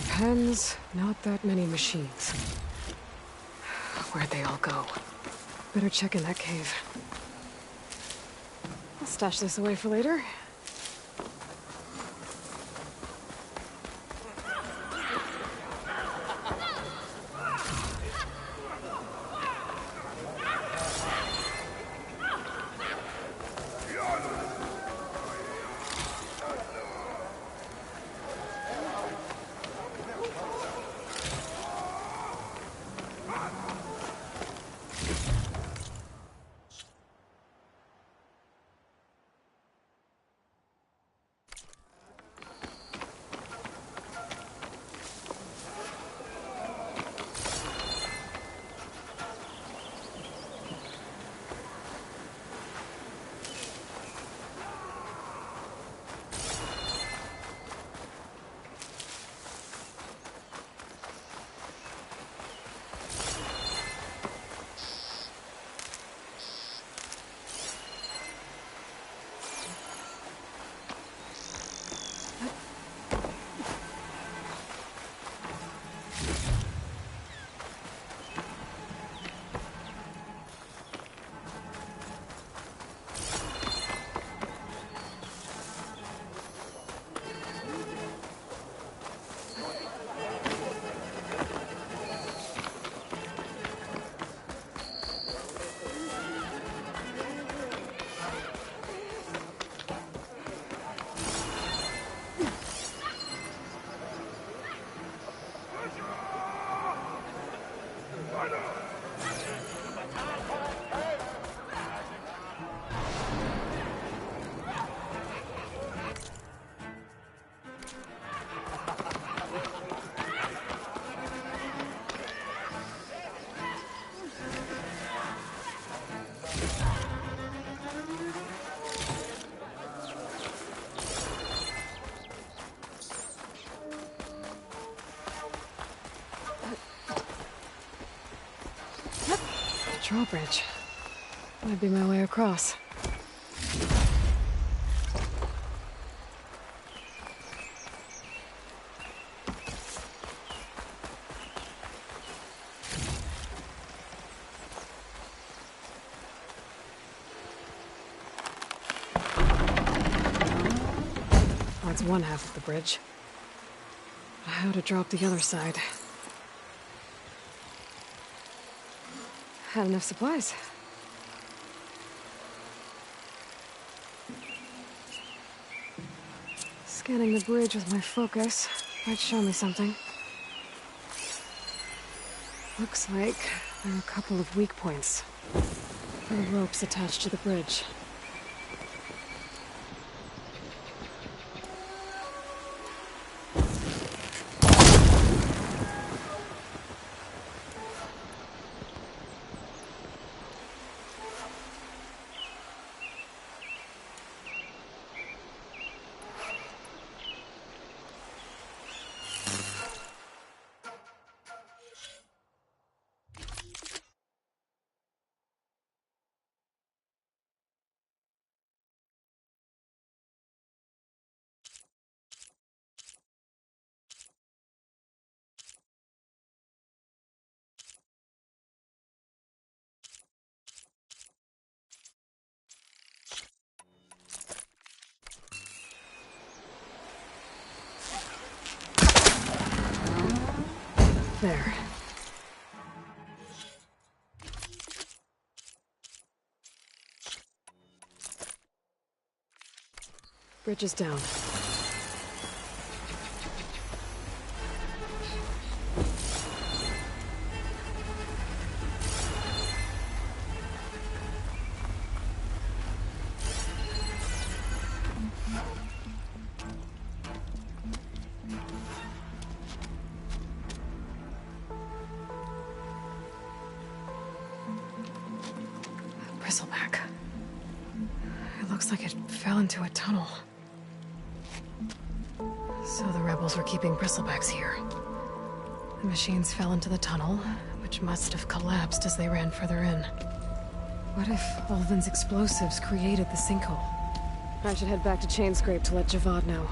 Pens, not that many machines. Where'd they all go? Better check in that cave. I'll stash this away for later. drawbridge. Might be my way across. That's one half of the bridge. How to drop the other side? Had enough supplies. Scanning the bridge with my focus might show me something. Looks like there are a couple of weak points. There are ropes attached to the bridge. There. Bridge is down. Bristleback. It looks like it fell into a tunnel. So the rebels were keeping bristlebacks here. The machines fell into the tunnel, which must have collapsed as they ran further in. What if Ulvin's explosives created the sinkhole? I should head back to Chainscrape to let Javad know.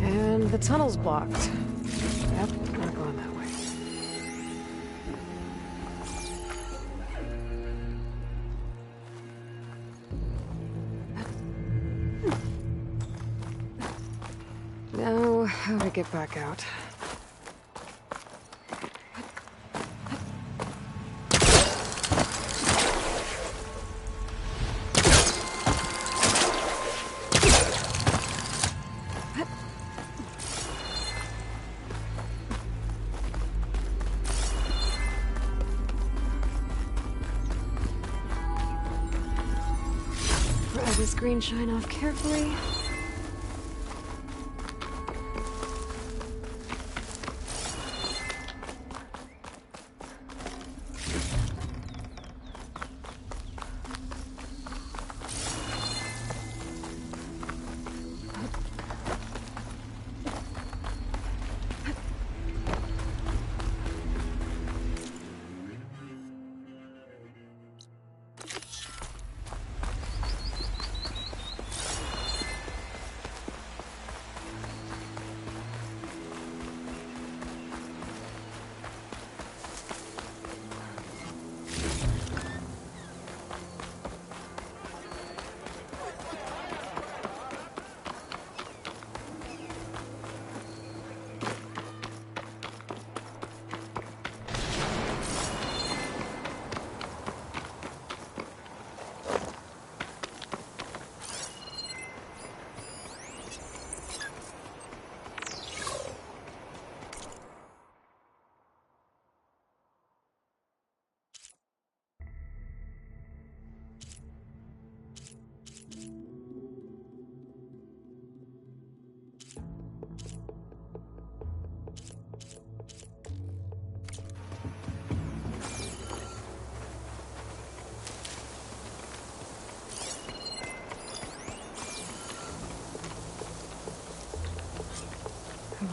And the tunnel's blocked. Yep, not going that way. Now, how to get back out? Pry this green shine off carefully.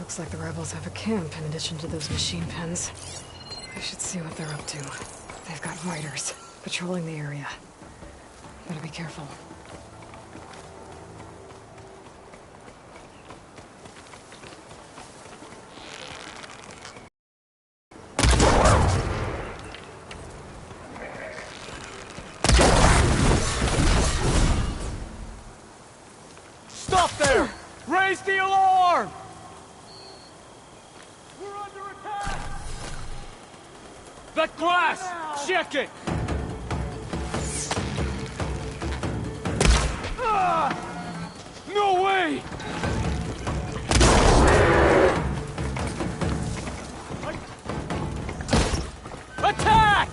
Looks like the rebels have a camp in addition to those machine pens. I should see what they're up to. They've got riders patrolling the area. Better be careful. Stop there! Raise the alarm! We're under attack! That glass! Check it! No way! Attack!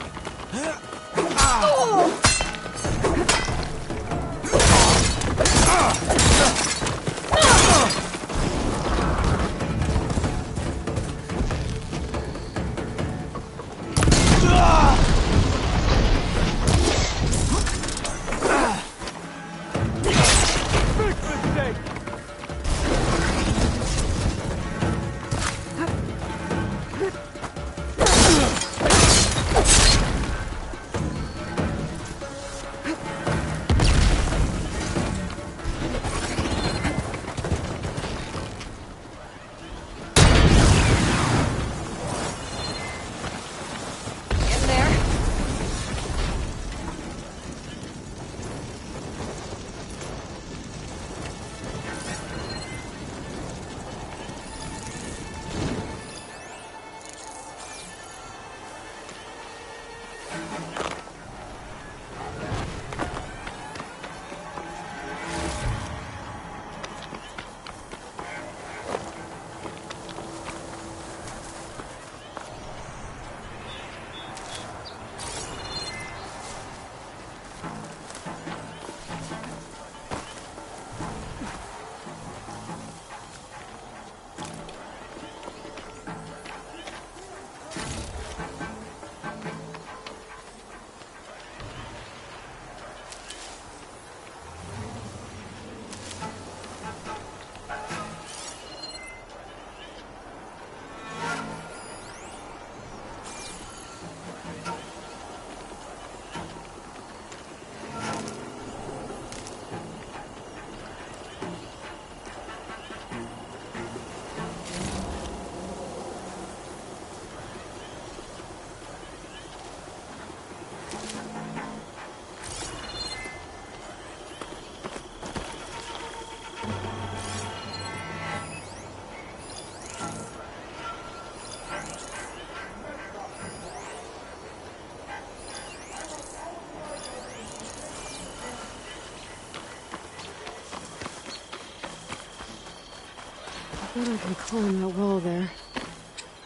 I bet I can climb that wall there.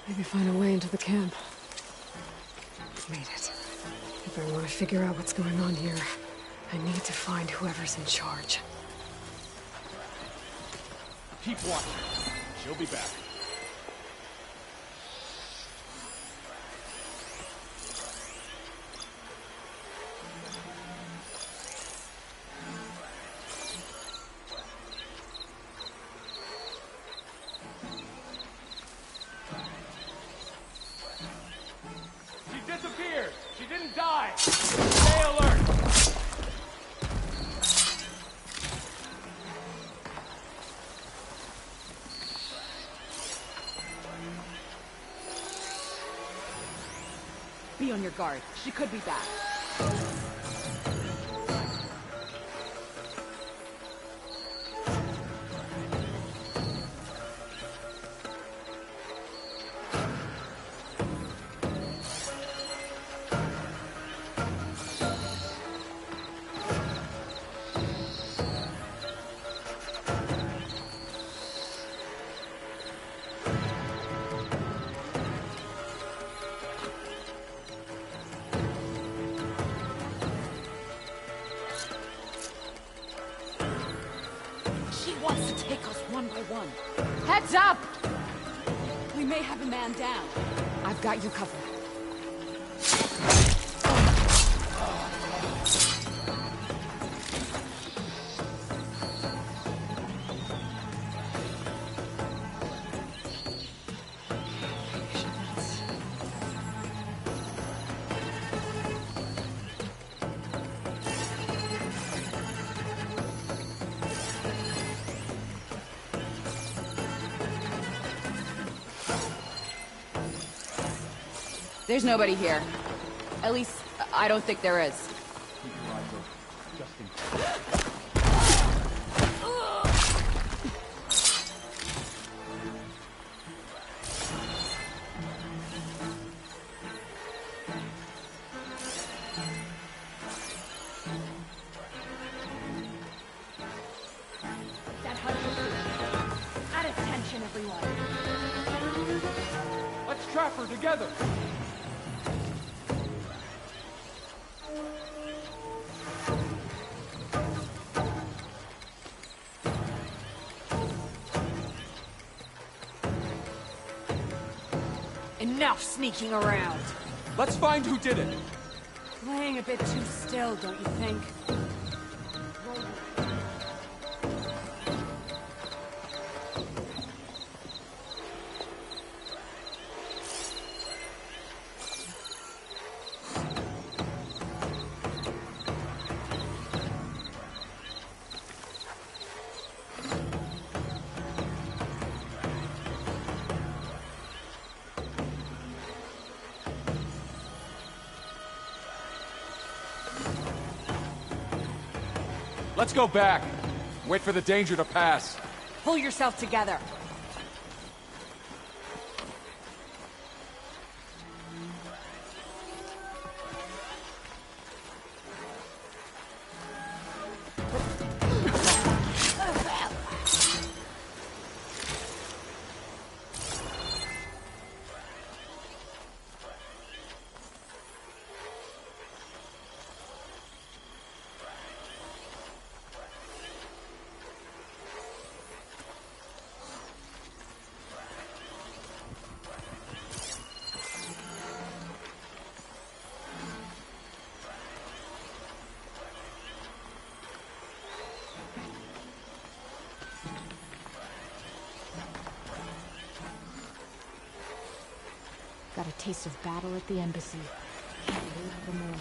Maybe find a way into the camp. Made it. If I want to figure out what's going on here, I need to find whoever's in charge. Keep watching. She'll be back. She disappeared! She didn't die! Stay alert! Be on your guard. She could be back. Wants to take us one by one. Heads up! We may have a man down. I've got you covered. There's nobody here. At least, I don't think there is. Keep your eyes open, just in case. That hut will do. Add attention, everyone. Let's trap her together. Enough sneaking around. Let's find who did it. Playing a bit too still, don't you think? Let's go back. Wait for the danger to pass. Pull yourself together. Got a taste of battle at the embassy. Can't wait for more.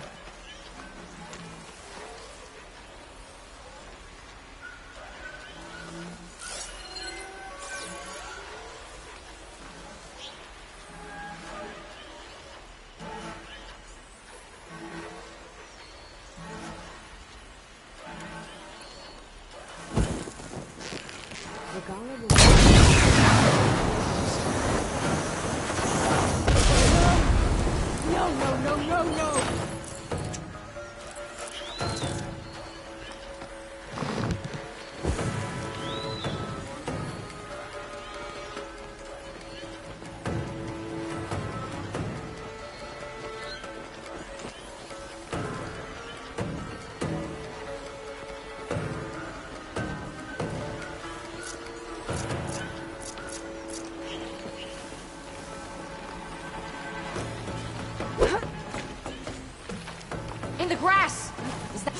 Regala will... No! In the grass! Is that...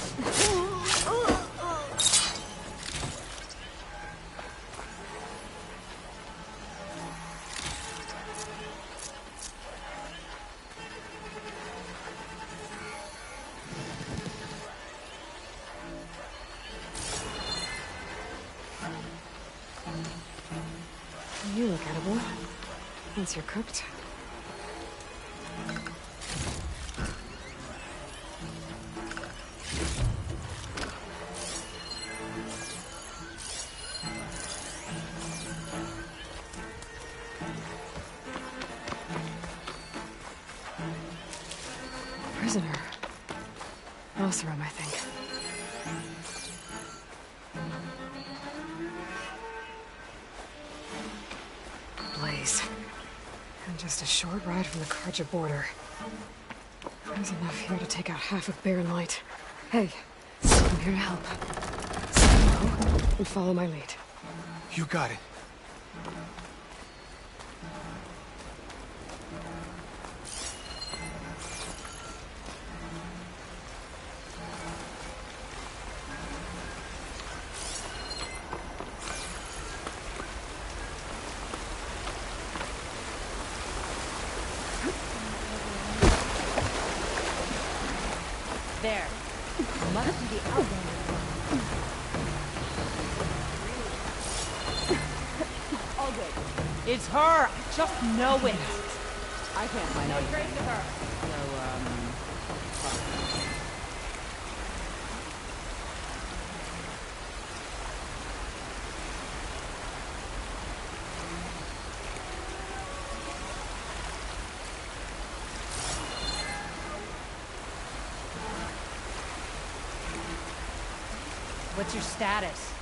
You look edible. Once you're cooked. Prisoner. Oseram, I think. Blaze. And just a short ride from the Karja border. There's enough here to take out half of Barren Light. Hey, I'm here to help. Stay low and follow my lead. You got it. There. Must be the outlander. All good. It's her! I just know it! I can't find any trace of her. What's your status?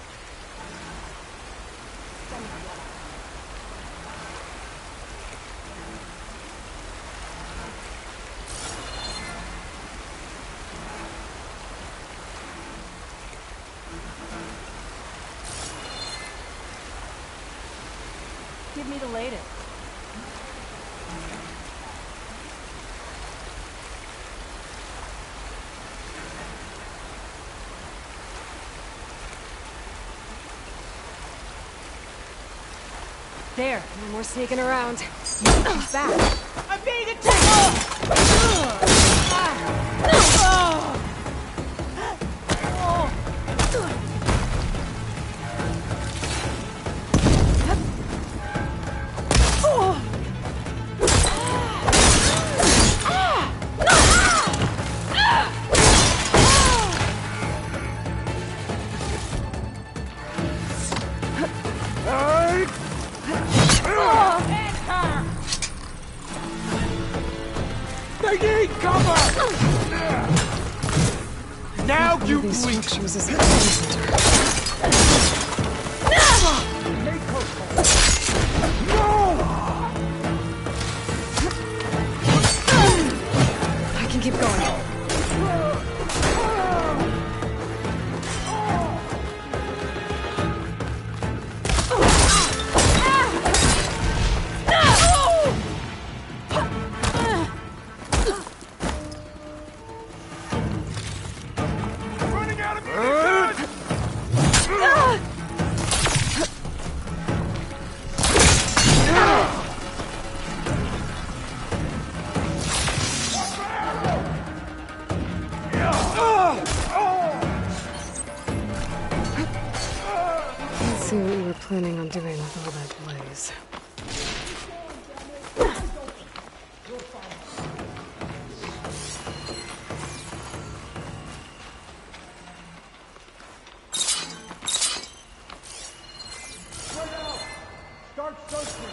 Give me the latest. There. No more sneaking around. He's back. I'm being attacked! They need cover! Now you These bleed! structures is a command center. I can keep going. Let's see what you were planning on doing with all that blaze. Start searching!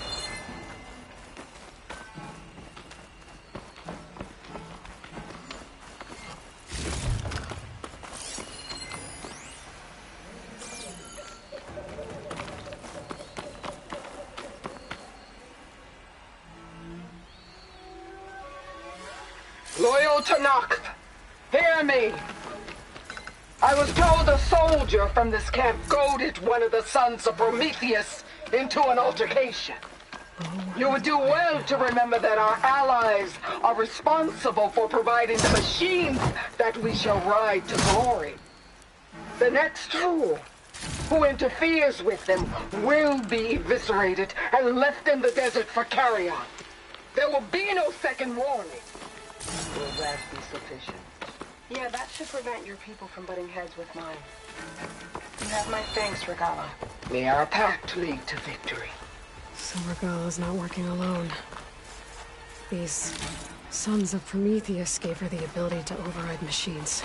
Loyal Tanakh, hear me. I was told a soldier from this camp goaded one of the sons of Prometheus into an altercation. You would do well to remember that our allies are responsible for providing the machines that we shall ride to glory. The next fool who interferes with them will be eviscerated and left in the desert for carrion. There will be no second warning. Will that be sufficient? Yeah, that should prevent your people from butting heads with mine. You have my thanks, Regala. May our pact lead to victory. So Regala's not working alone. These sons of Prometheus gave her the ability to override machines.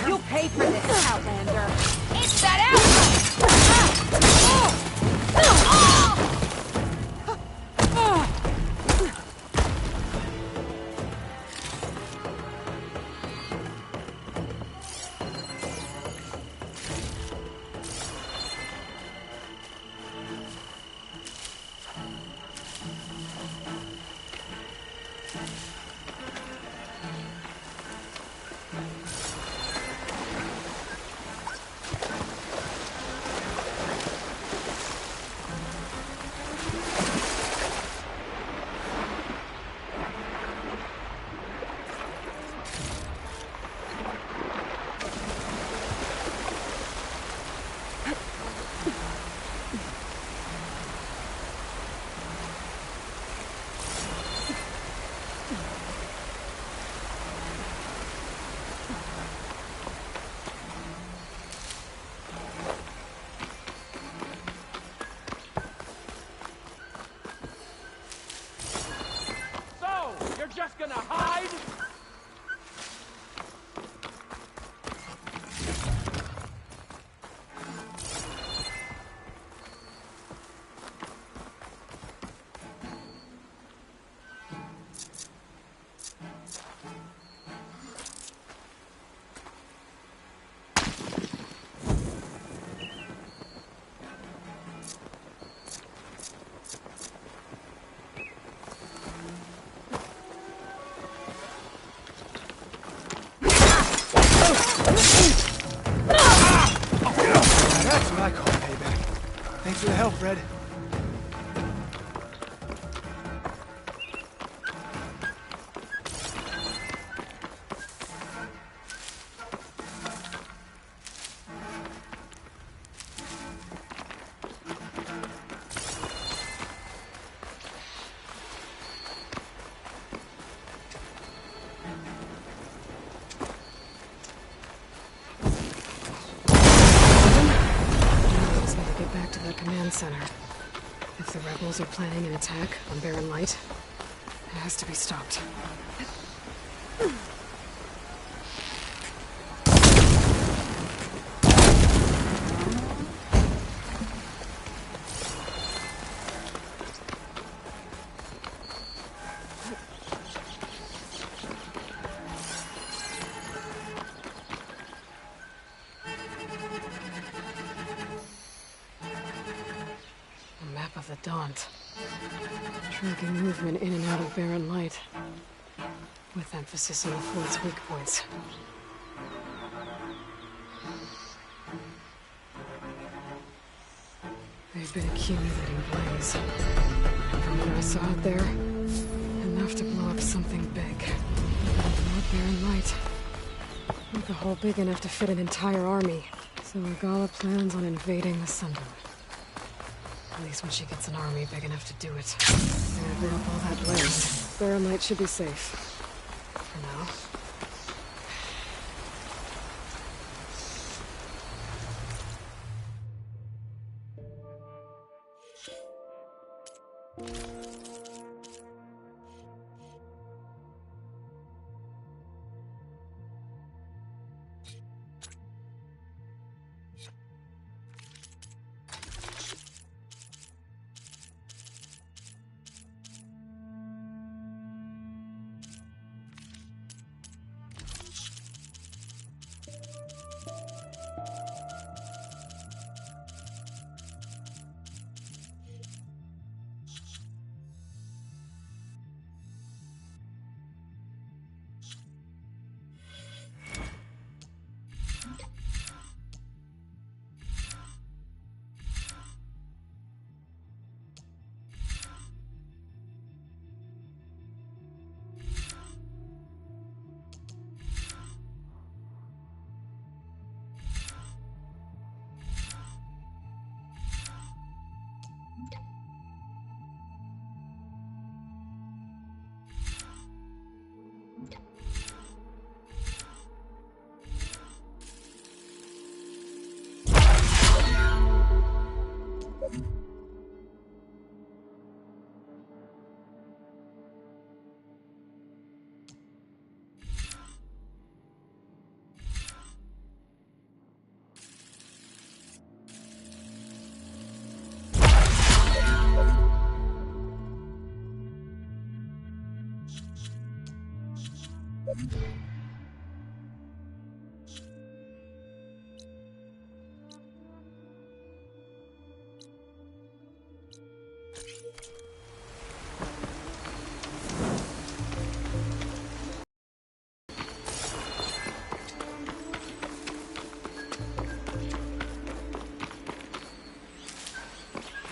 You'll pay for this, Outlander. It's that gonna hide? That's what I call payback. Thanks for the help, Fred. Center. If the rebels are planning an attack on Barren Light, it has to be stopped. Of the Daunt. Tracking movement in and out of Barren Light, with emphasis on the fort's weak points. They've been accumulating blaze. From what I saw out there, enough to blow up something big. Blow up Barren Light. Make a hole big enough to fit an entire army. So Regala plans on invading the Sundom. At least when she gets an army big enough to do it. And blow up all that blaze. Barren Light should be safe. For now.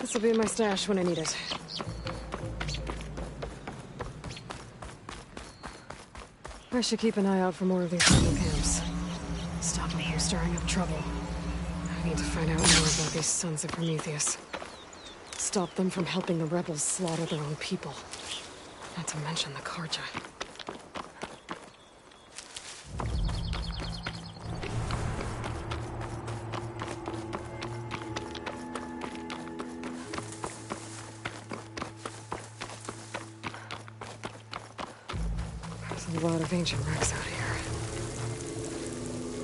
This will be in my stash when I need it. I should keep an eye out for more of these rebel camps. Stop them from stirring up trouble. I need to find out more about these sons of Prometheus. Stop them from helping the rebels slaughter their own people. Not to mention the Karja. A lot of ancient wrecks out here.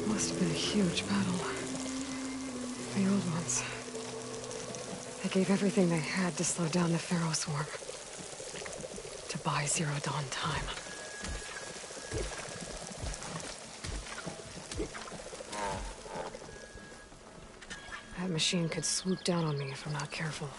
Must have been a huge battle. The old ones. They gave everything they had to slow down the Pharaoh swarm. To buy Zero Dawn time. That machine could swoop down on me if I'm not careful.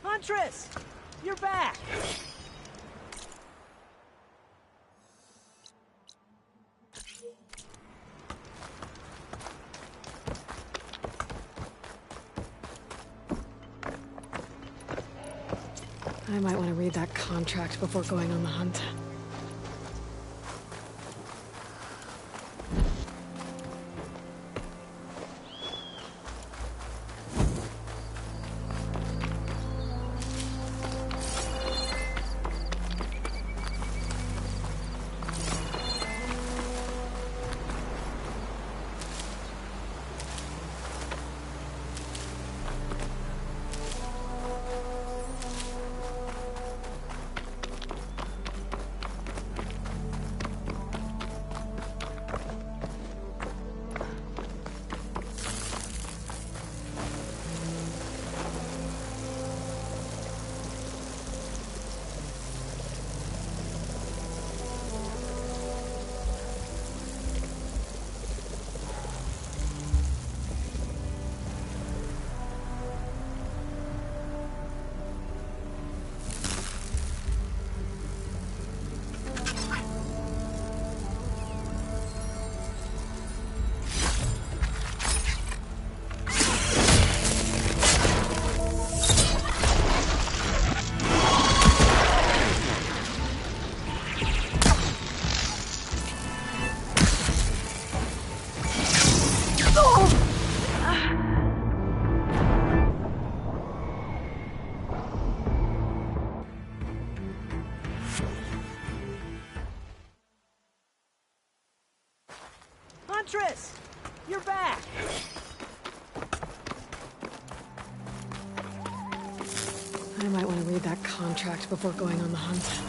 Huntress! You're back! I might want to read that contract before going on the hunt. Huntress! You're back! I might want to read that contract before going on the hunt.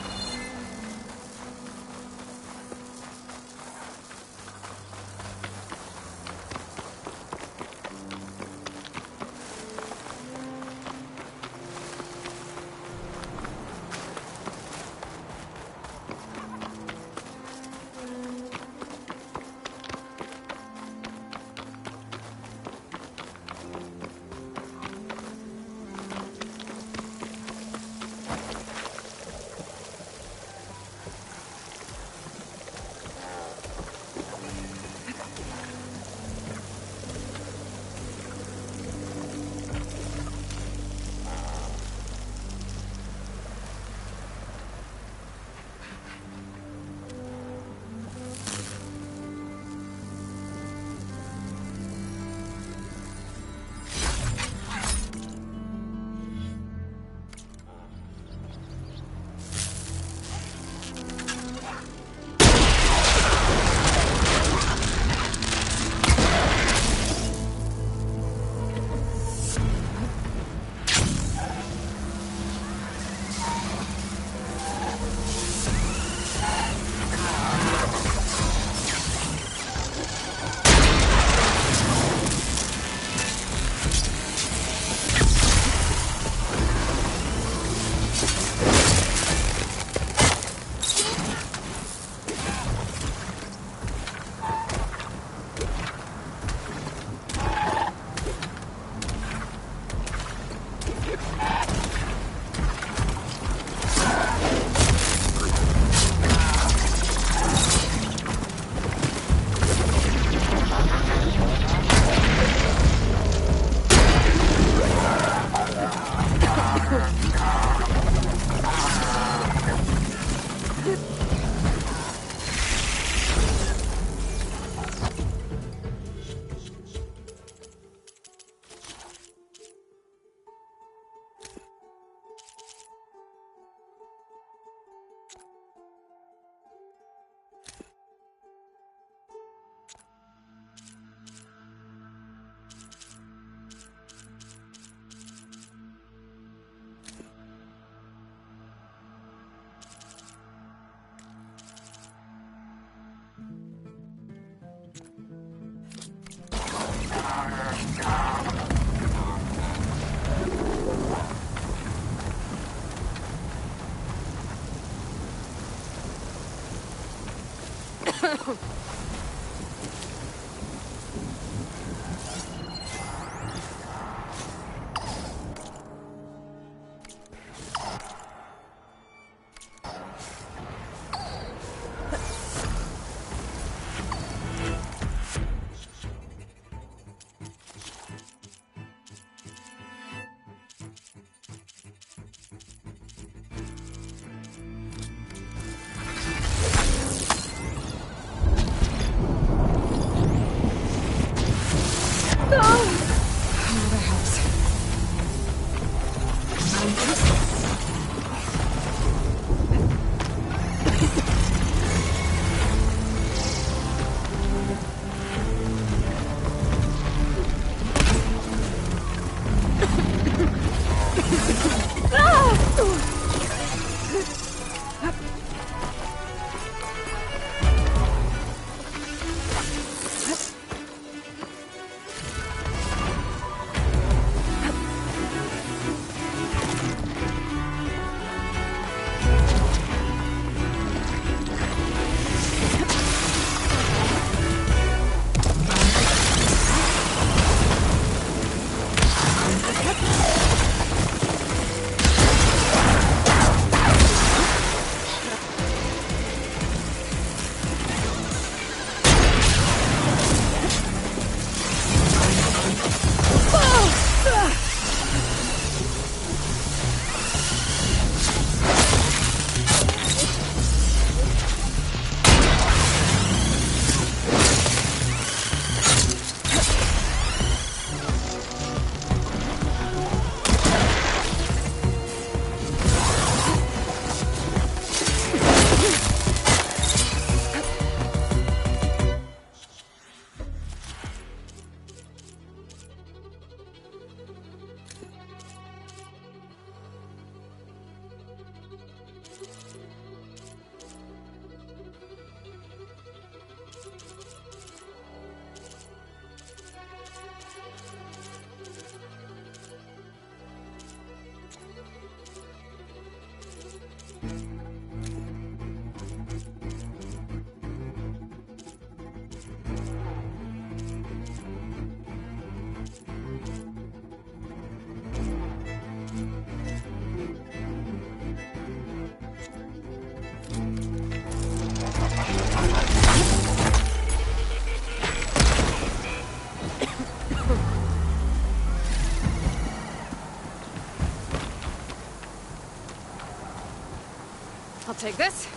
I'll take this.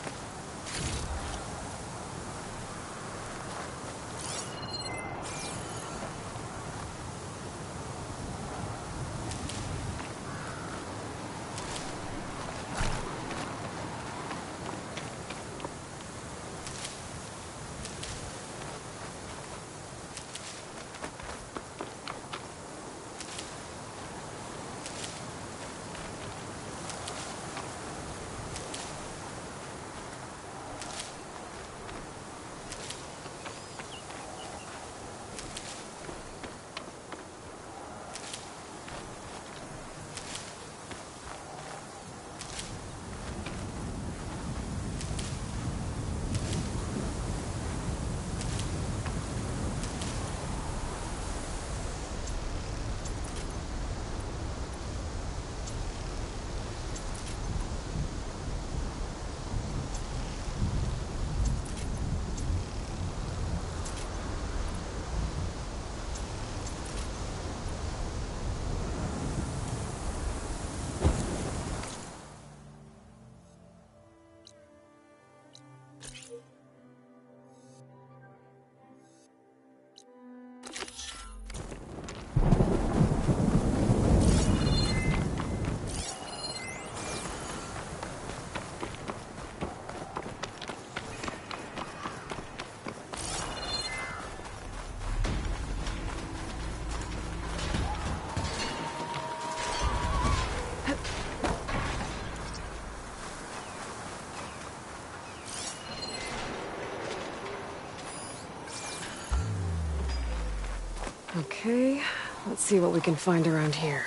Okay, let's see what we can find around here.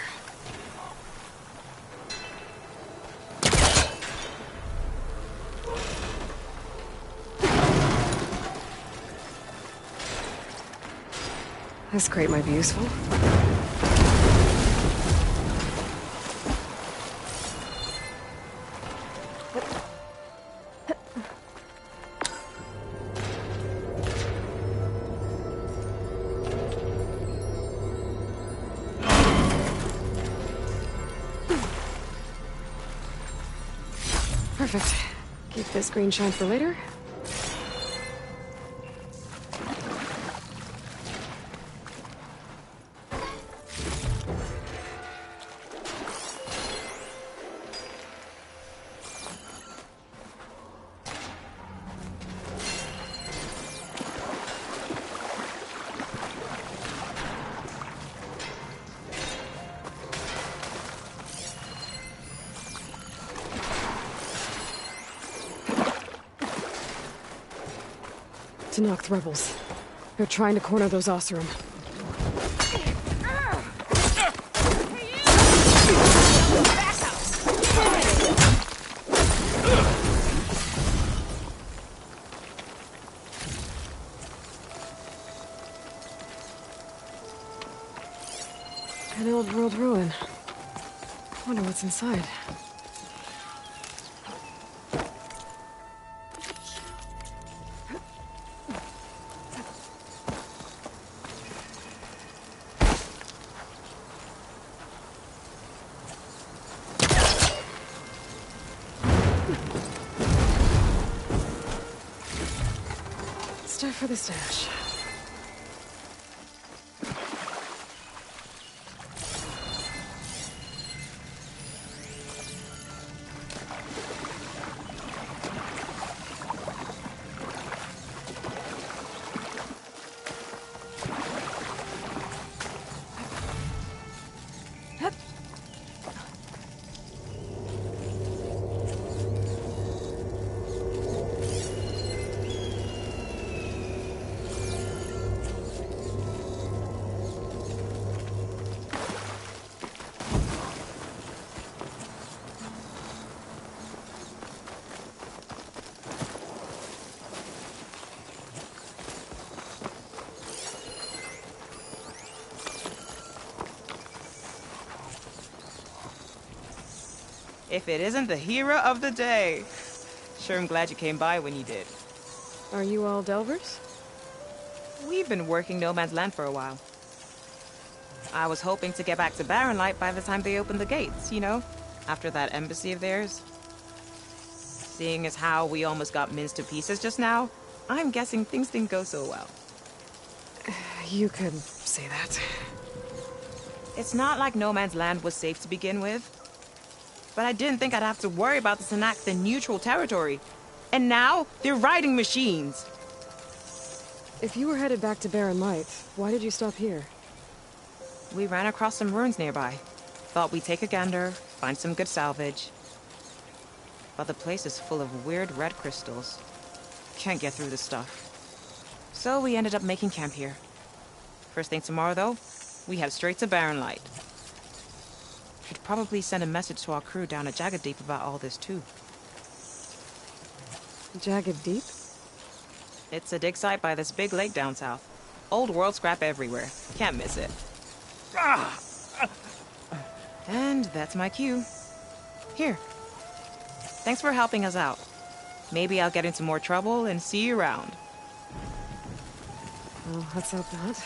This crate might be useful. Perfect. Keep this green shine for later. Tenakth rebels. They're trying to corner those Oseram. An old world ruin. Wonder what's inside. Stuff for the stash. If it isn't the hero of the day. Sure, I'm glad you came by when you did. Are you all Delvers? We've been working No Man's Land for a while. I was hoping to get back to Barren Light by the time they opened the gates, you know? After that embassy of theirs. Seeing as how we almost got minced to pieces just now, I'm guessing things didn't go so well. You could say that. It's not like No Man's Land was safe to begin with. But I didn't think I'd have to worry about the Tenakth in neutral territory. And now, they're riding machines. If you were headed back to Barren Light, why did you stop here? We ran across some ruins nearby. Thought we'd take a gander, find some good salvage. But the place is full of weird red crystals. Can't get through the stuff. So we ended up making camp here. First thing tomorrow, though, we head straight to Barren Light. Should probably send a message to our crew down at Jagged Deep about all this, too. Jagged Deep? It's a dig site by this big lake down south. Old world scrap everywhere. Can't miss it. And that's my cue. Here. Thanks for helping us out. Maybe I'll get into more trouble and see you around. Well, let's hope not.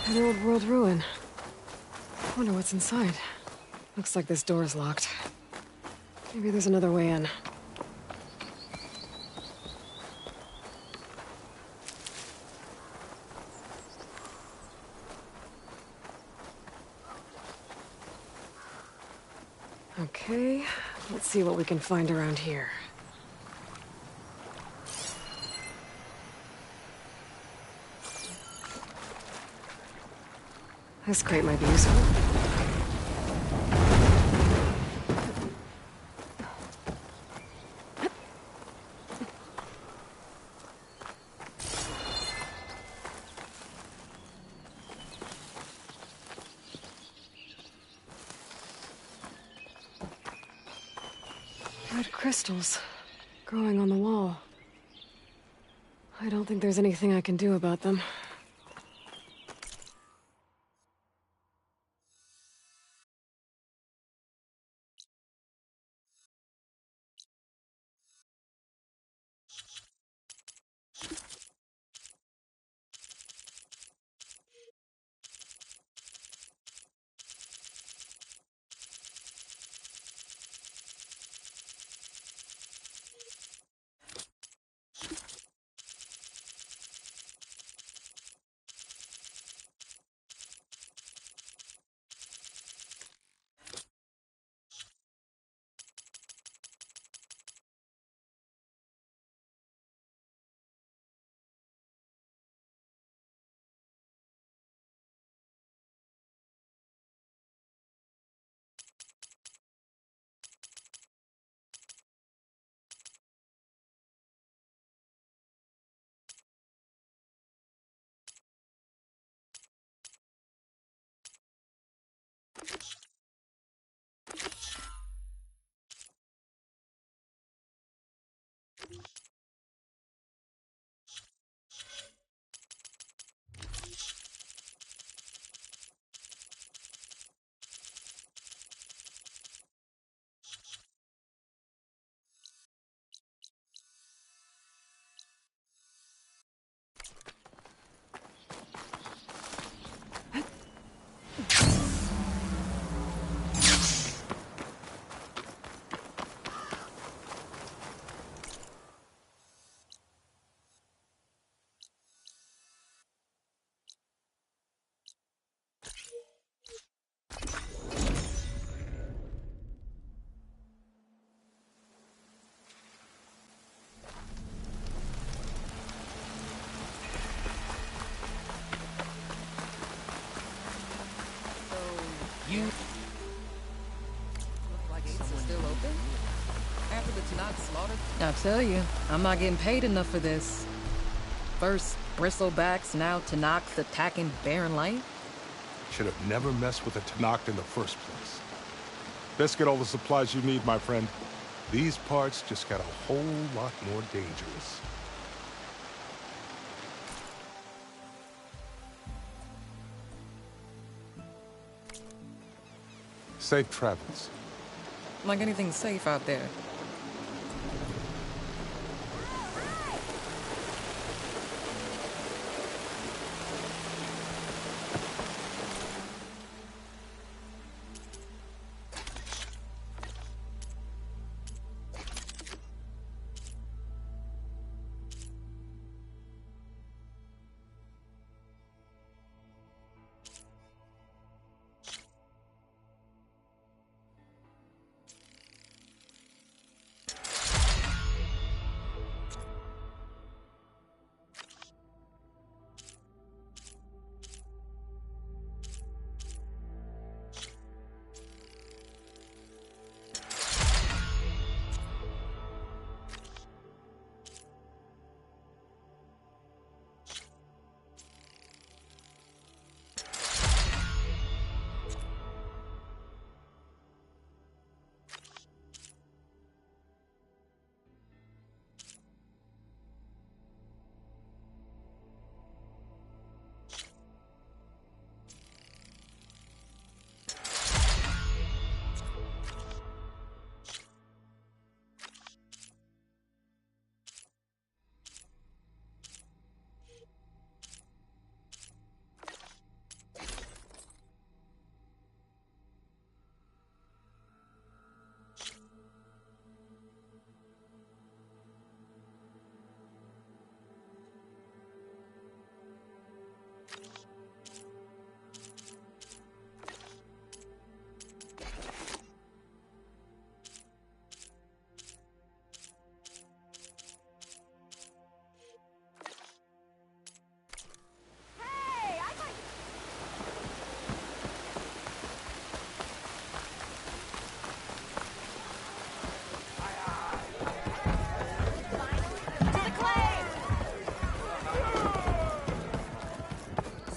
An old world ruin. Wonder what's inside. Looks like this door's locked. Maybe there's another way in. Okay, let's see what we can find around here. This crate might be useful. Red crystals growing on the wall. I don't think there's anything I can do about them. You... Look like gates are still open? After the Tanakh slaughter? I tell you, I'm not getting paid enough for this. First, bristlebacks, now Tanakh's attacking Barren Light. Should have never messed with the Tanakh in the first place. Best get all the supplies you need, my friend. These parts just got a whole lot more dangerous. Safe travels. Like anything safe out there.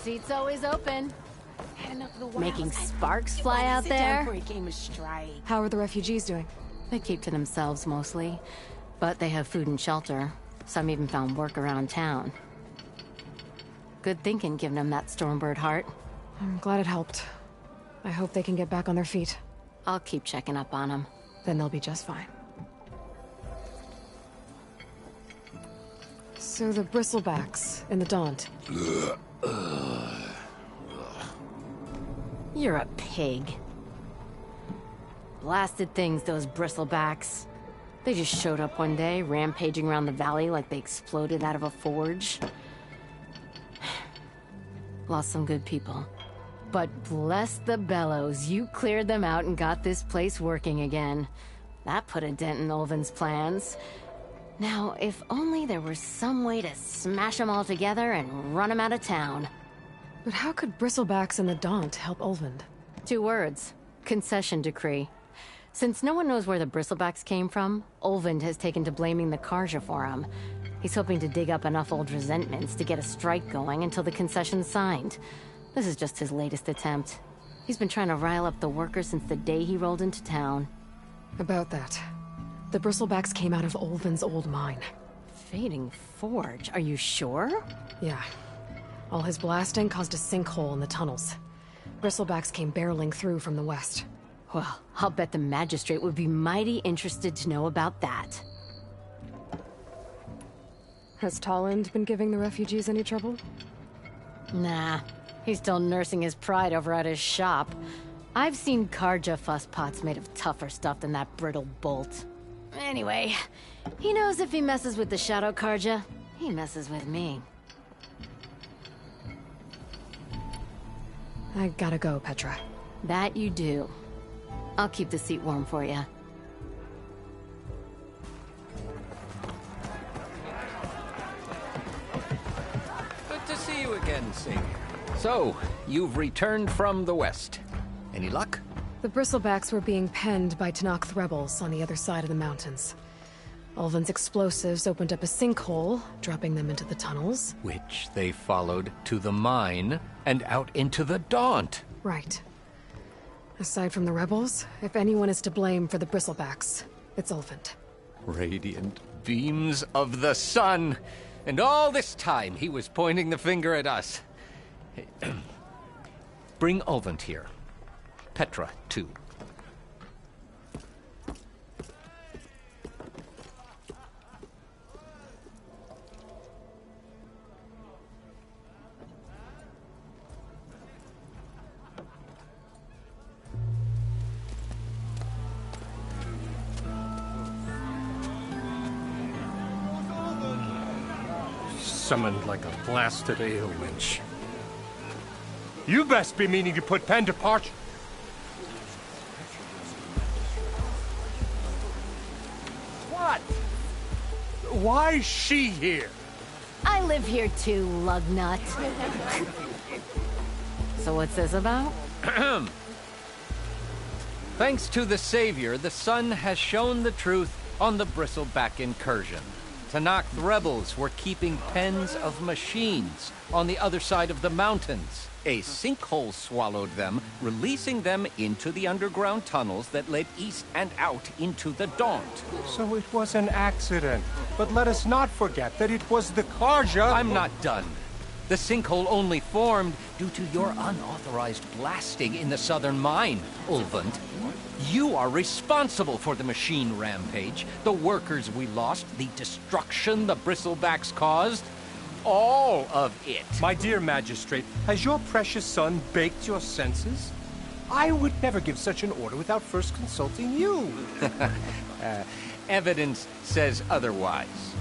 seat's always open. Heading up the Making sparks fly out there. For a game of strike. How are the refugees doing? They keep to themselves mostly, but they have food and shelter. Some even found work around town. Good thinking, giving them that Stormbird heart. I'm glad it helped. I hope they can get back on their feet. I'll keep checking up on them. Then they'll be just fine. So the bristlebacks in the Daunt. You're a pig. Blasted things, those bristlebacks. They just showed up one day, rampaging around the valley like they exploded out of a forge. Lost some good people. But bless the bellows, you cleared them out and got this place working again. That put a dent in Ulvin's plans. Now, if only there was some way to smash them all together and run them out of town. But how could bristlebacks in the Daunt help Ulvin? 2 words. Concession decree. Since no one knows where the bristlebacks came from, Ulvin has taken to blaming the Karja for them. He's hoping to dig up enough old resentments to get a strike going until the concession's signed. This is just his latest attempt. He's been trying to rile up the workers since the day he rolled into town. About that. The bristlebacks came out of Ulvin's old mine. Fading Forge, are you sure? Yeah. All his blasting caused a sinkhole in the tunnels. Bristlebacks came barreling through from the west. Well, I'll bet the magistrate would be mighty interested to know about that. Has Tolland been giving the refugees any trouble? Nah, he's still nursing his pride over at his shop. I've seen Karja fusspots made of tougher stuff than that brittle bolt. Anyway, he knows if he messes with the Shadow Karja, he messes with me. I gotta go, Petra. That you do. I'll keep the seat warm for you. Good to see you again, Savior. So, you've returned from the west. Any luck? The bristlebacks were being penned by Tenakth rebels on the other side of the mountains. Ulvin's explosives opened up a sinkhole, dropping them into the tunnels. Which they followed to the mine and out into the Daunt. Right. Aside from the rebels, if anyone is to blame for the bristlebacks, it's Ulvin. Radiant beams of the sun. And all this time he was pointing the finger at us. Bring Ulvin here. Petra, too. Summoned like a blasted ale winch. You best be meaning to put pen to parchment. What? Why's she here? I live here too, lugnut. So what's this about? Thanks to the Savior, the sun has shown the truth on the bristleback incursion. Tenakth rebels were keeping pens of machines on the other side of the mountains. A sinkhole swallowed them, releasing them into the underground tunnels that led east and out into the Daunt. So it was an accident. But let us not forget that it was the Karja... I'm not done. The sinkhole only formed due to your unauthorized blasting in the southern mine, Ulvin. You are responsible for the machine rampage, the workers we lost, the destruction the bristlebacks caused. All of it. My dear magistrate, has your precious son baked your senses? I would never give such an order without first consulting you. Evidence says otherwise.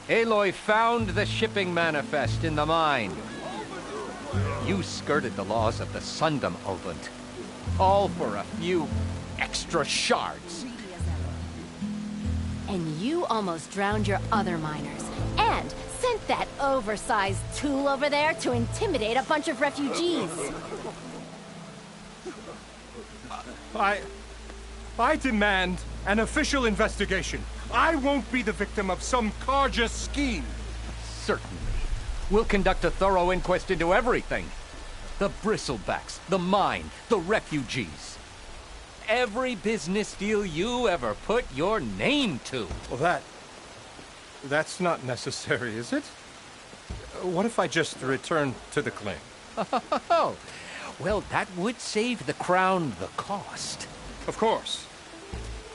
Aloy found the shipping manifest in the mine. You skirted the laws of the Sundom, Ulvin. All for a few extra shards. And you almost drowned your other miners. And sent that oversized tool over there to intimidate a bunch of refugees. I demand an official investigation. I won't be the victim of some Karja scheme. Certainly. We'll conduct a thorough inquest into everything. The bristlebacks, the mine, the refugees. Every business deal you ever put your name to. Well, that's not necessary, is it? What if I just return to the claim? Oh, well, that would save the Crown the cost. Of course.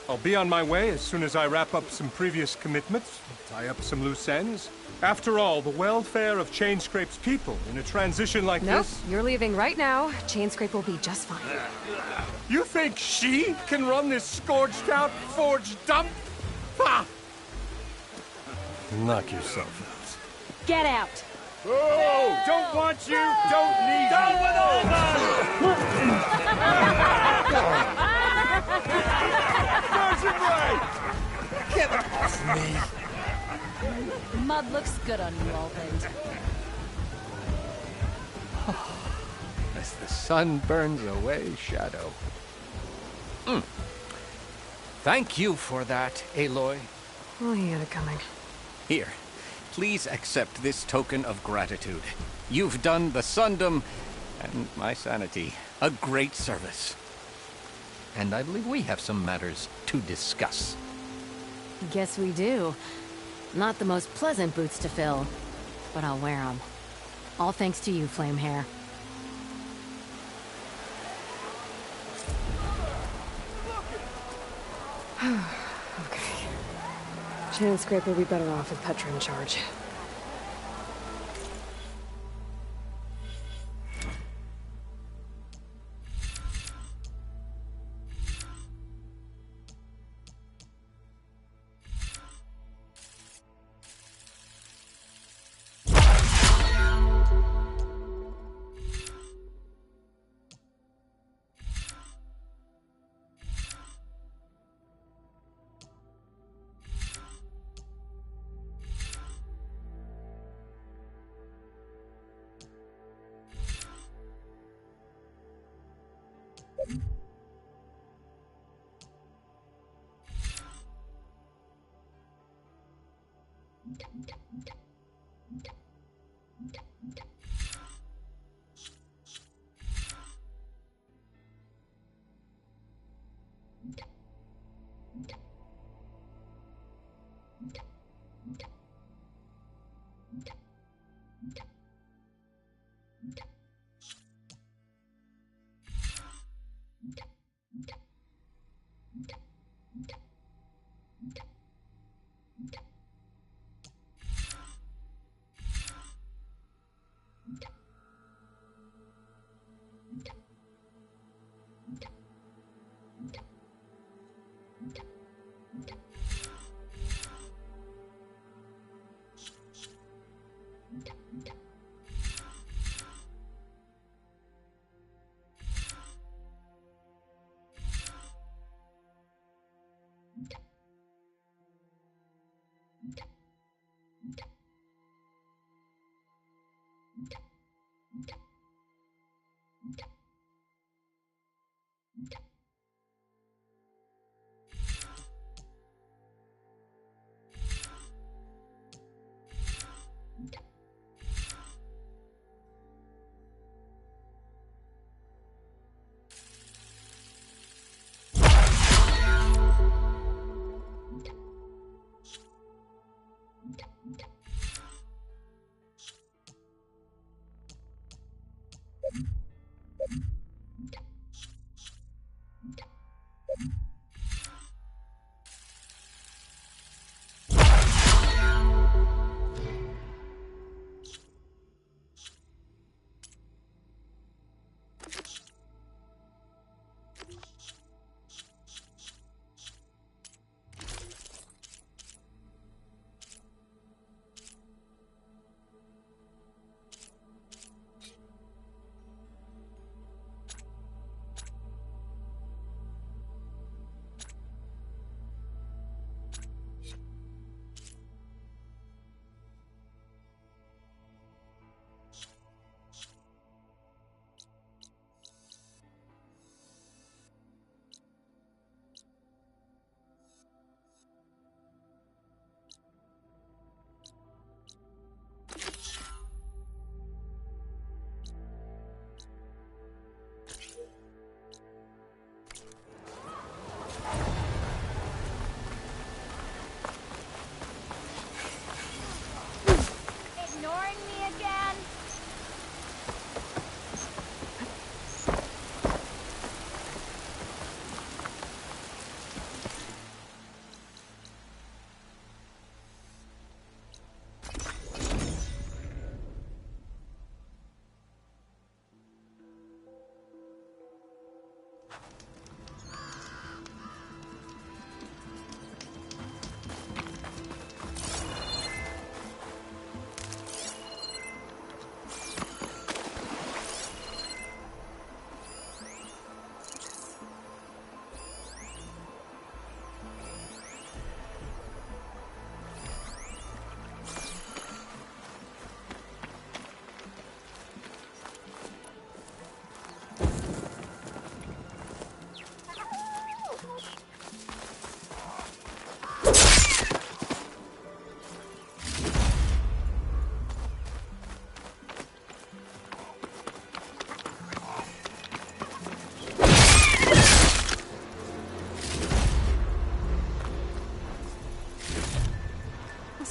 I'll be on my way as soon as I wrap up some previous commitments, tie up some loose ends. After all, the welfare of Chainscrape's people in a transition like Nope, this... you're leaving right now. Chainscrape will be just fine. You think she can run this scorched-out, forged dump? Ha! Knock yourself out. Get out! Oh, don't want you, don't need you. Down with all Get off me! Mud looks good on you, Alvin. As the sun burns away shadow. Thank you for that, Aloy. Oh, he had it coming. Here, please accept this token of gratitude. You've done the Sundom and my sanity a great service. And I believe we have some matters to discuss. Guess we do. Not the most pleasant boots to fill, but I'll wear them. All thanks to you, Flamehair. Okay. Chainscrape will be better off with Petra in charge.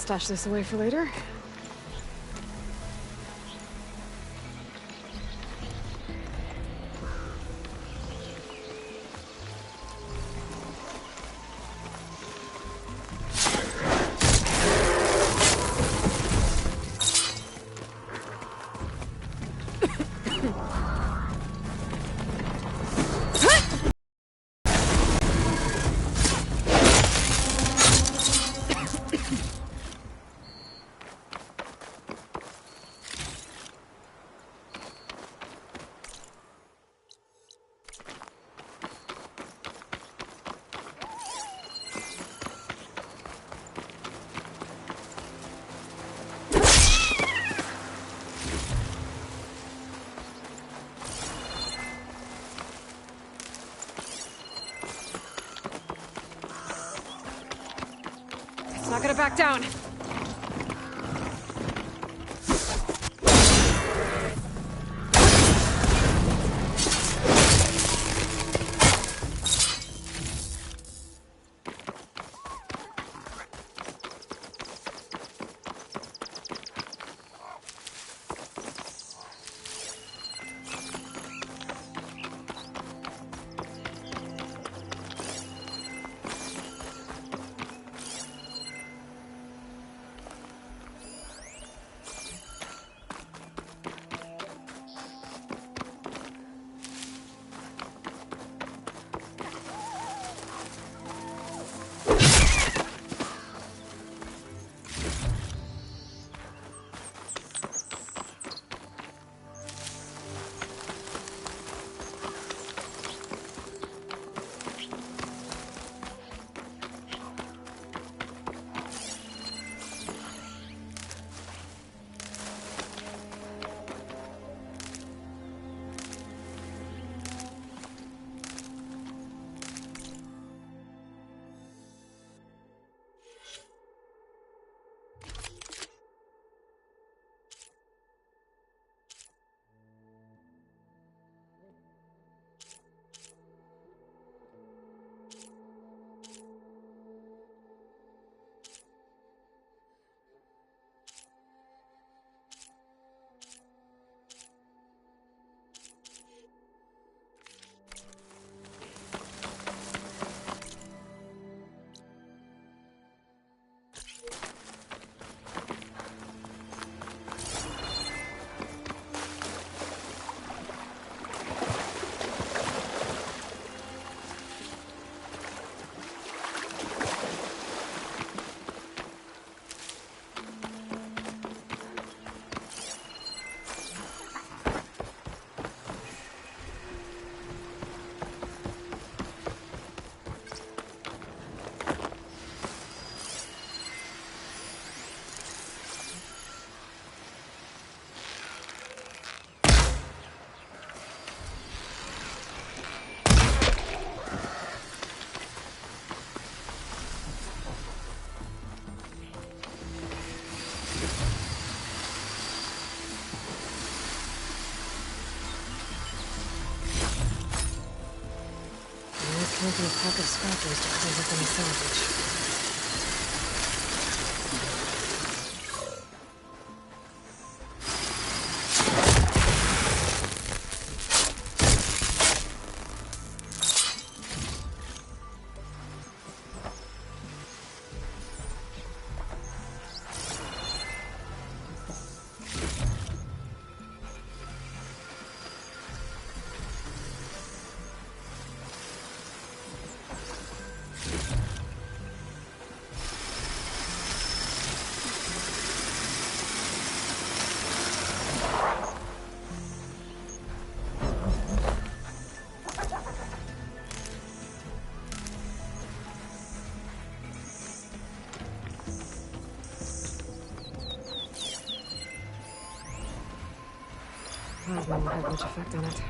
stash this away for later. Not gonna back down. Counting a pack of scrappers to close up any salvage. Plasma won't have much effect on it.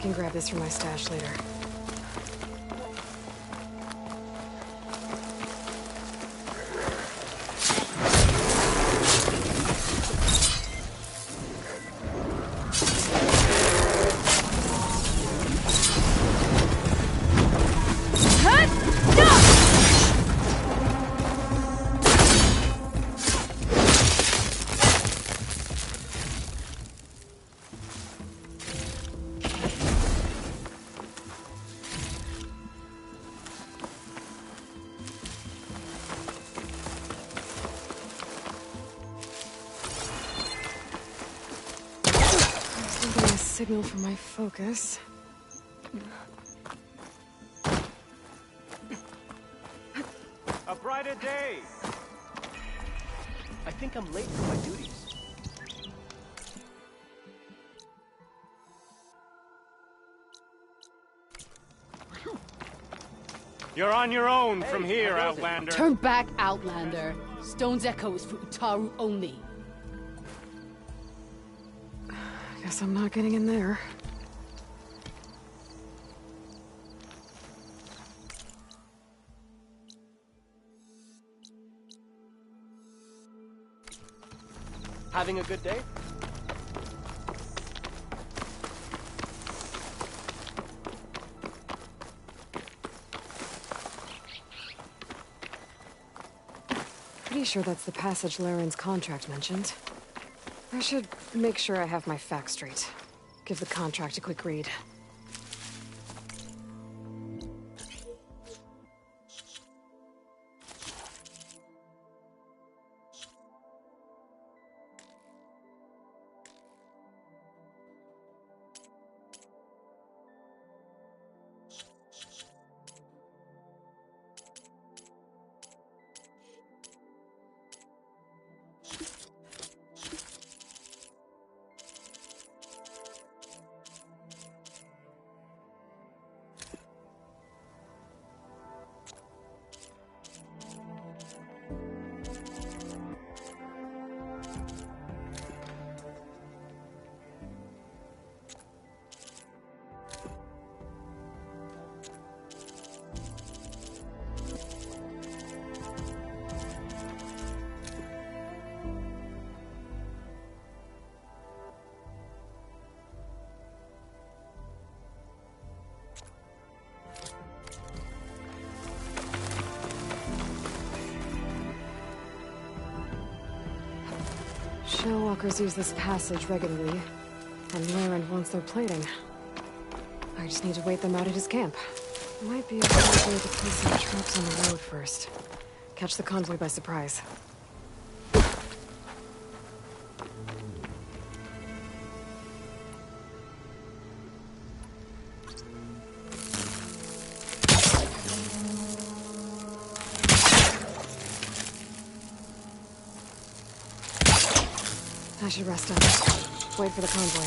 can grab this from my stash later. Signal for my focus. A brighter day! I think I'm late for my duties. You're on your own from here, Outlander. Turn back, Outlander. Stone's Echo is for Utaru only. Guess I'm not getting in there. Having a good day? Pretty sure that's the passage Laren's contract mentioned. I should make sure I have my facts straight. Give the contract a quick read. Shellwalkers use this passage regularly, and Laren wants their plating. I just need to wait them out at his camp. Might be a good idea to place some traps on the road first. Catch the convoy by surprise. I should rest up. Wait for the convoy.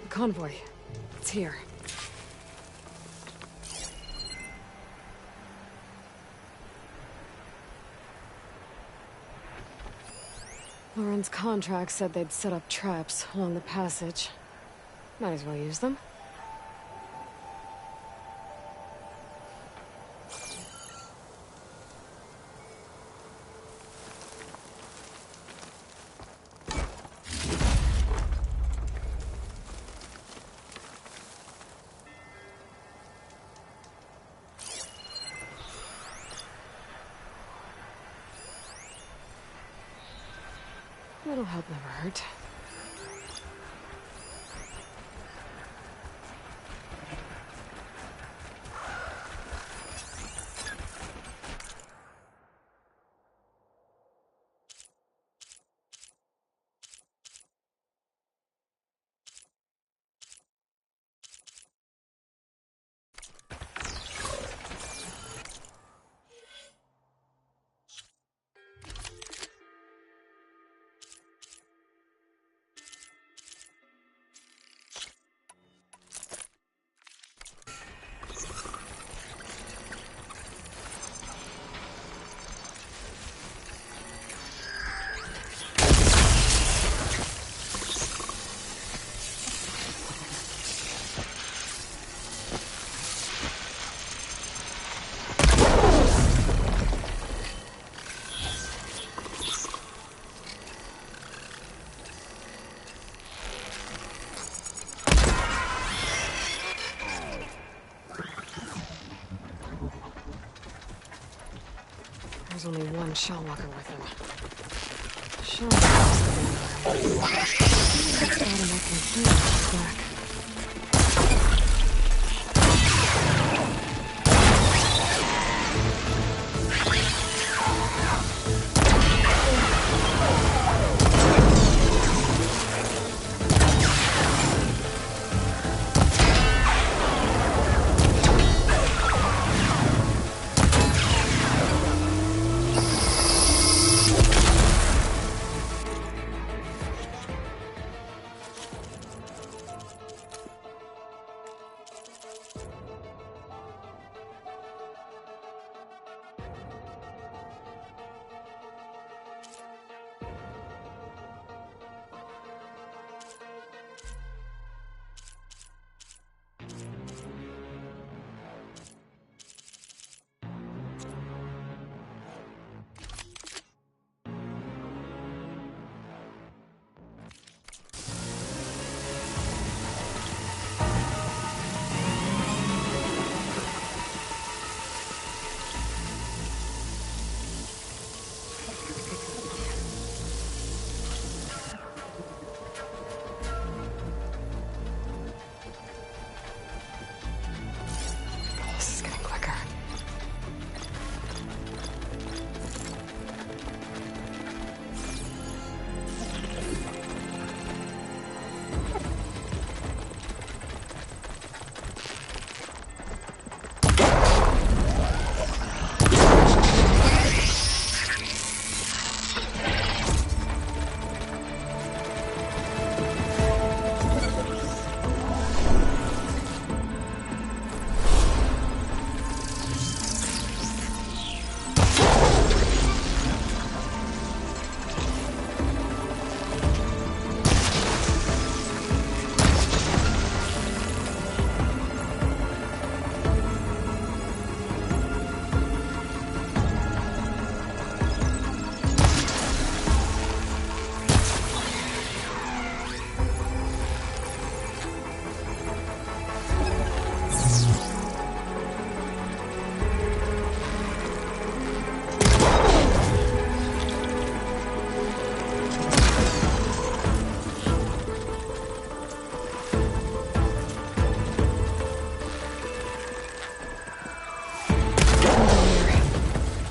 The convoy. It's here. Lauren's contract said they'd set up traps along the passage. Might as well use them. Little help never hurt. There's only one shell walker with him. Shell walker's the back.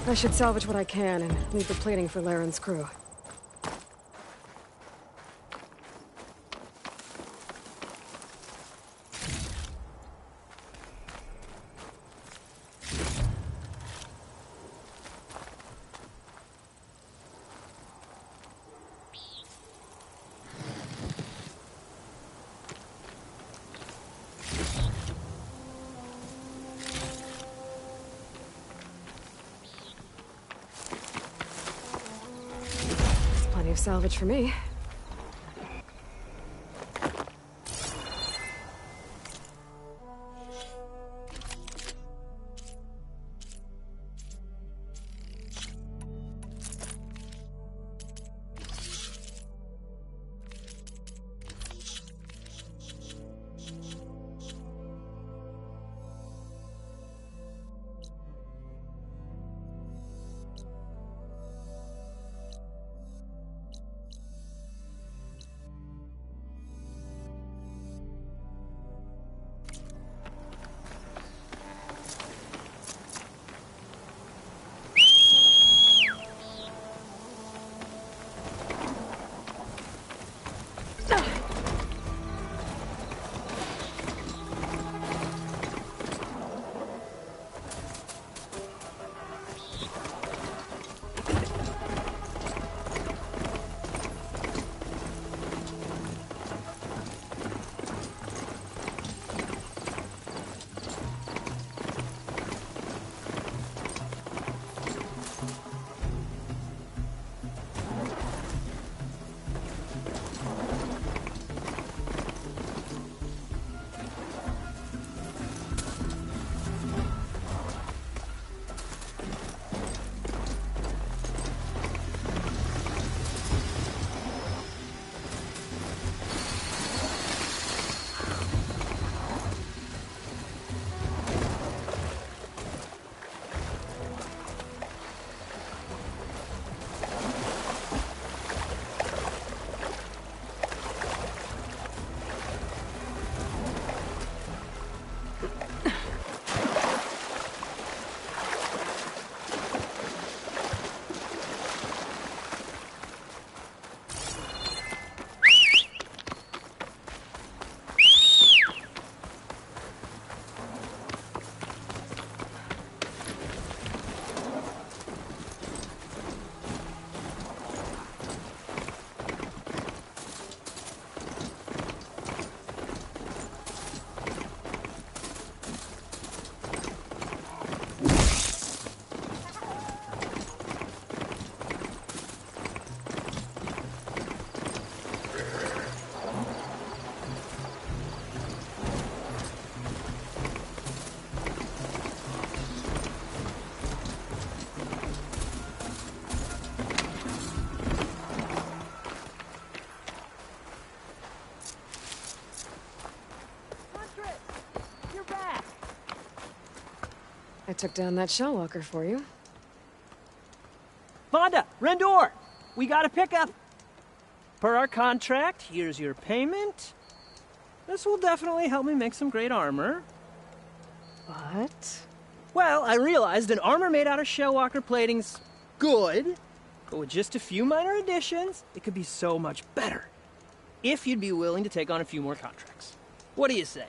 I should salvage what I can and leave the plating for Laren's crew. Plenty of salvage for me. I took down that shell walker for you. Vonda! Rendor! We got a pickup! Per our contract, here's your payment. This will definitely help me make some great armor. What? Well, I realized an armor made out of shellwalker plating's good, but with just a few minor additions, it could be so much better. If you'd be willing to take on a few more contracts. What do you say?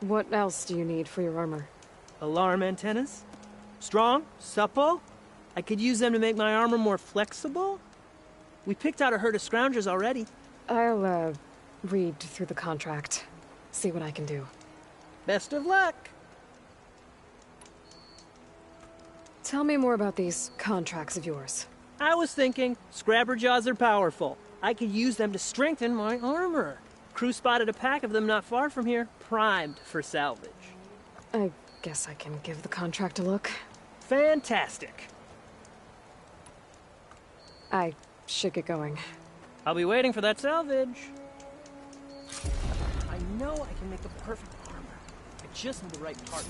What else do you need for your armor? Alarm antennas? Strong? Supple? I could use them to make my armor more flexible? We picked out a herd of scroungers already. I'll, read through the contract. See what I can do. Best of luck! Tell me more about these contracts of yours. I was thinking, scrabber jaws are powerful. I could use them to strengthen my armor. Crew spotted a pack of them not far from here, primed for salvage. I guess I can give the contract a look. Fantastic. I should get going. I'll be waiting for that salvage. I know I can make the perfect armor. I just need the right parts.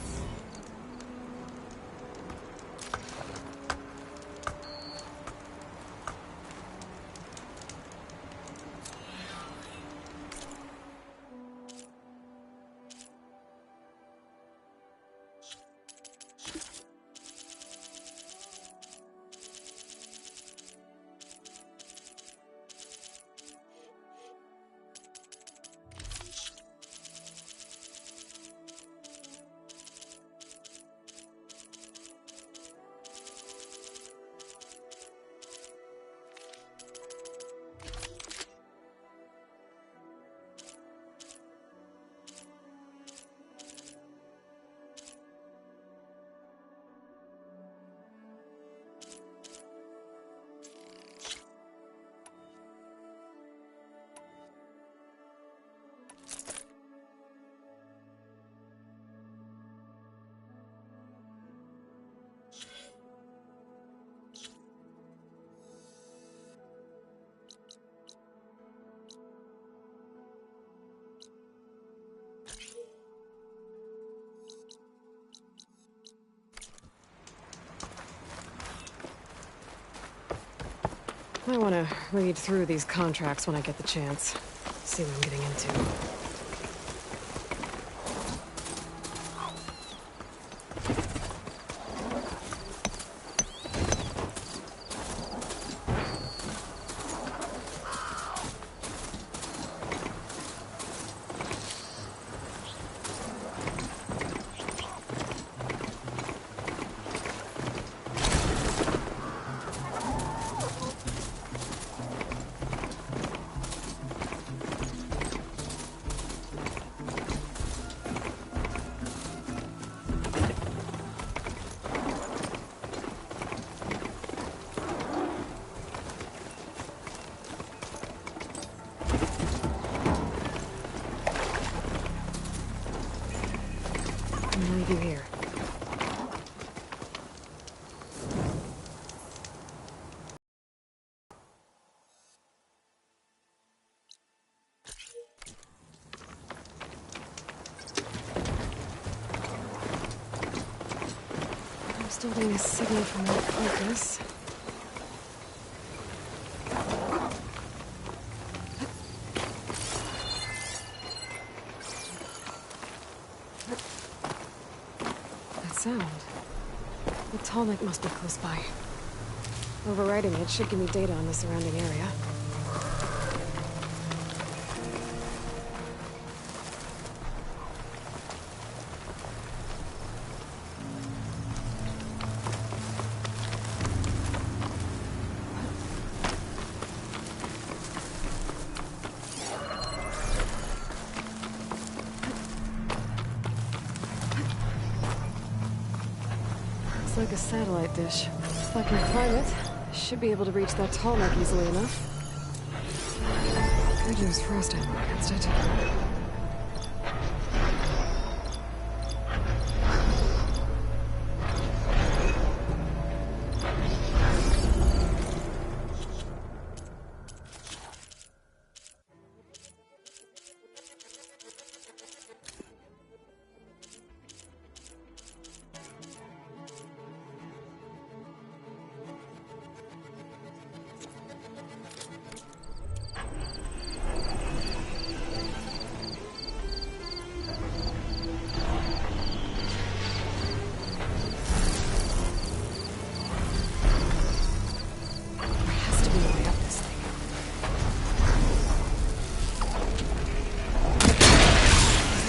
I want to read through these contracts when I get the chance. See what I'm getting into. I'll leave you here. I'm still getting a signal from that focus. Sound. The Tallneck must be close by. Overriding it should give me data on the surrounding area. Looks like a satellite dish. If I can climb it, I should be able to reach that Tallneck easily enough. Could use frost ammo against it.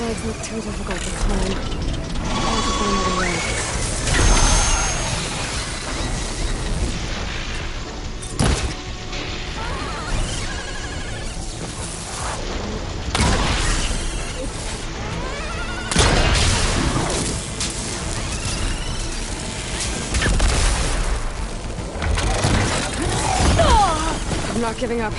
sides look too difficult to climb. I'll have to find another way. I'm not giving up.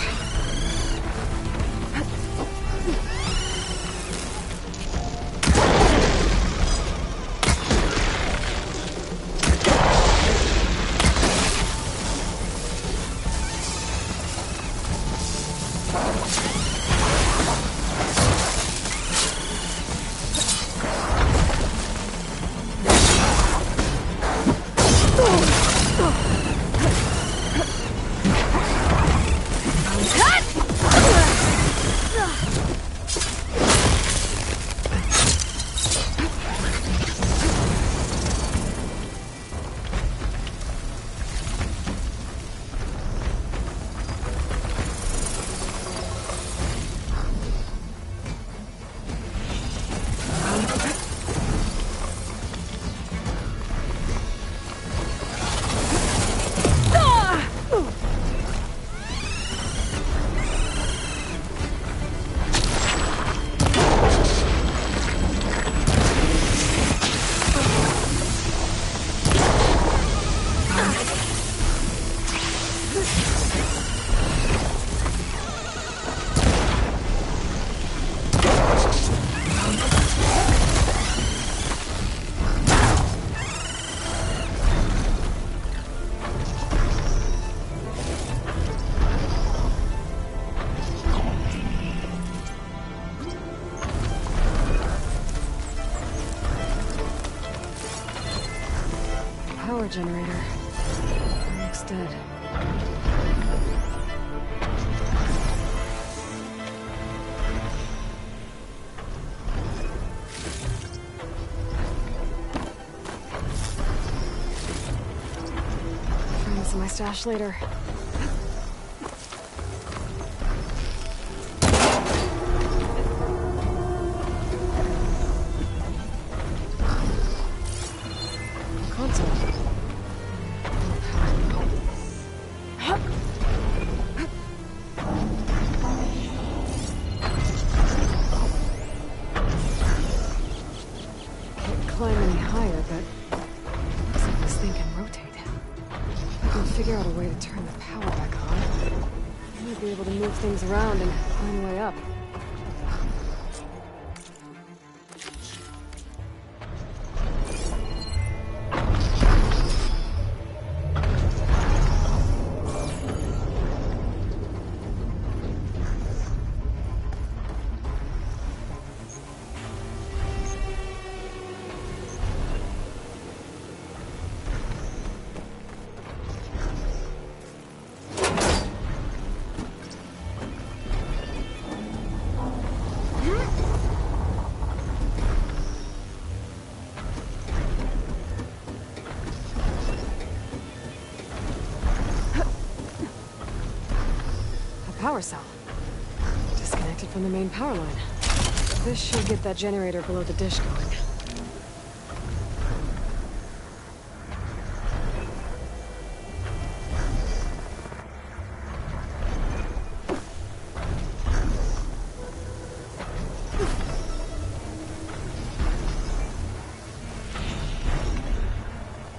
Power generator. Looks dead. Find some of my stash later. Climb any higher, but looks like this thing can rotate. If I can figure out a way to turn the power back on, I might be able to move things around and find a way up. Power cell. Disconnected from the main power line. This should get that generator below the dish going.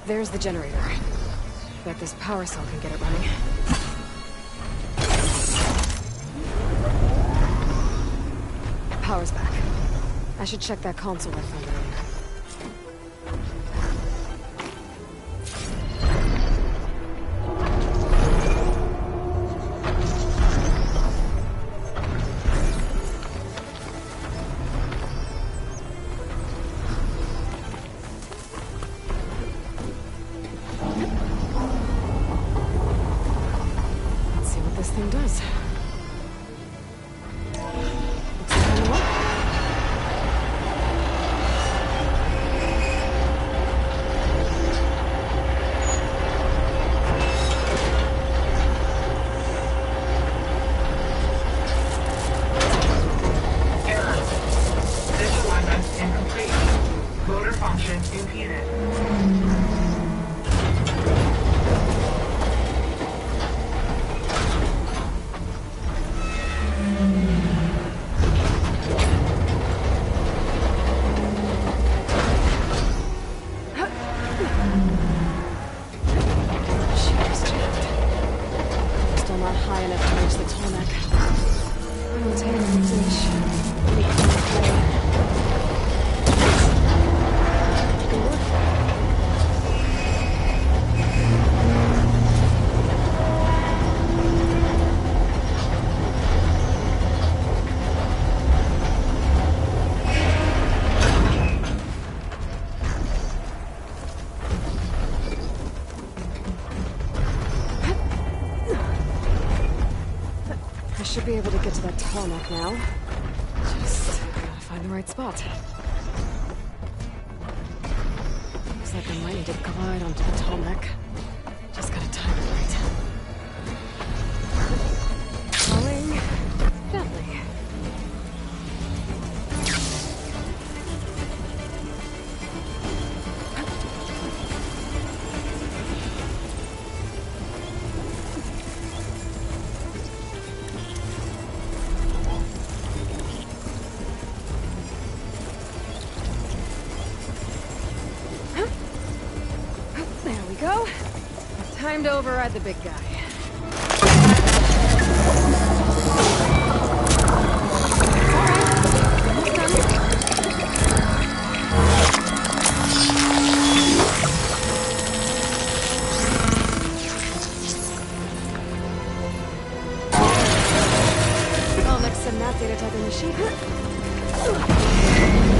There's the generator. Bet this power cell can get it running. Power's back. I should check that console I found earlier. Let's see what this thing does. option repeated. Still not high enough to reach the tarmac. I'll take the dish. I should be able to get to that tarmac now. Just gotta find the right spot. Looks like I might need to glide onto the tarmac. Just gotta time it right. Falling gently. There we go. Time to override the big guy. I'll mix some that data type in machine.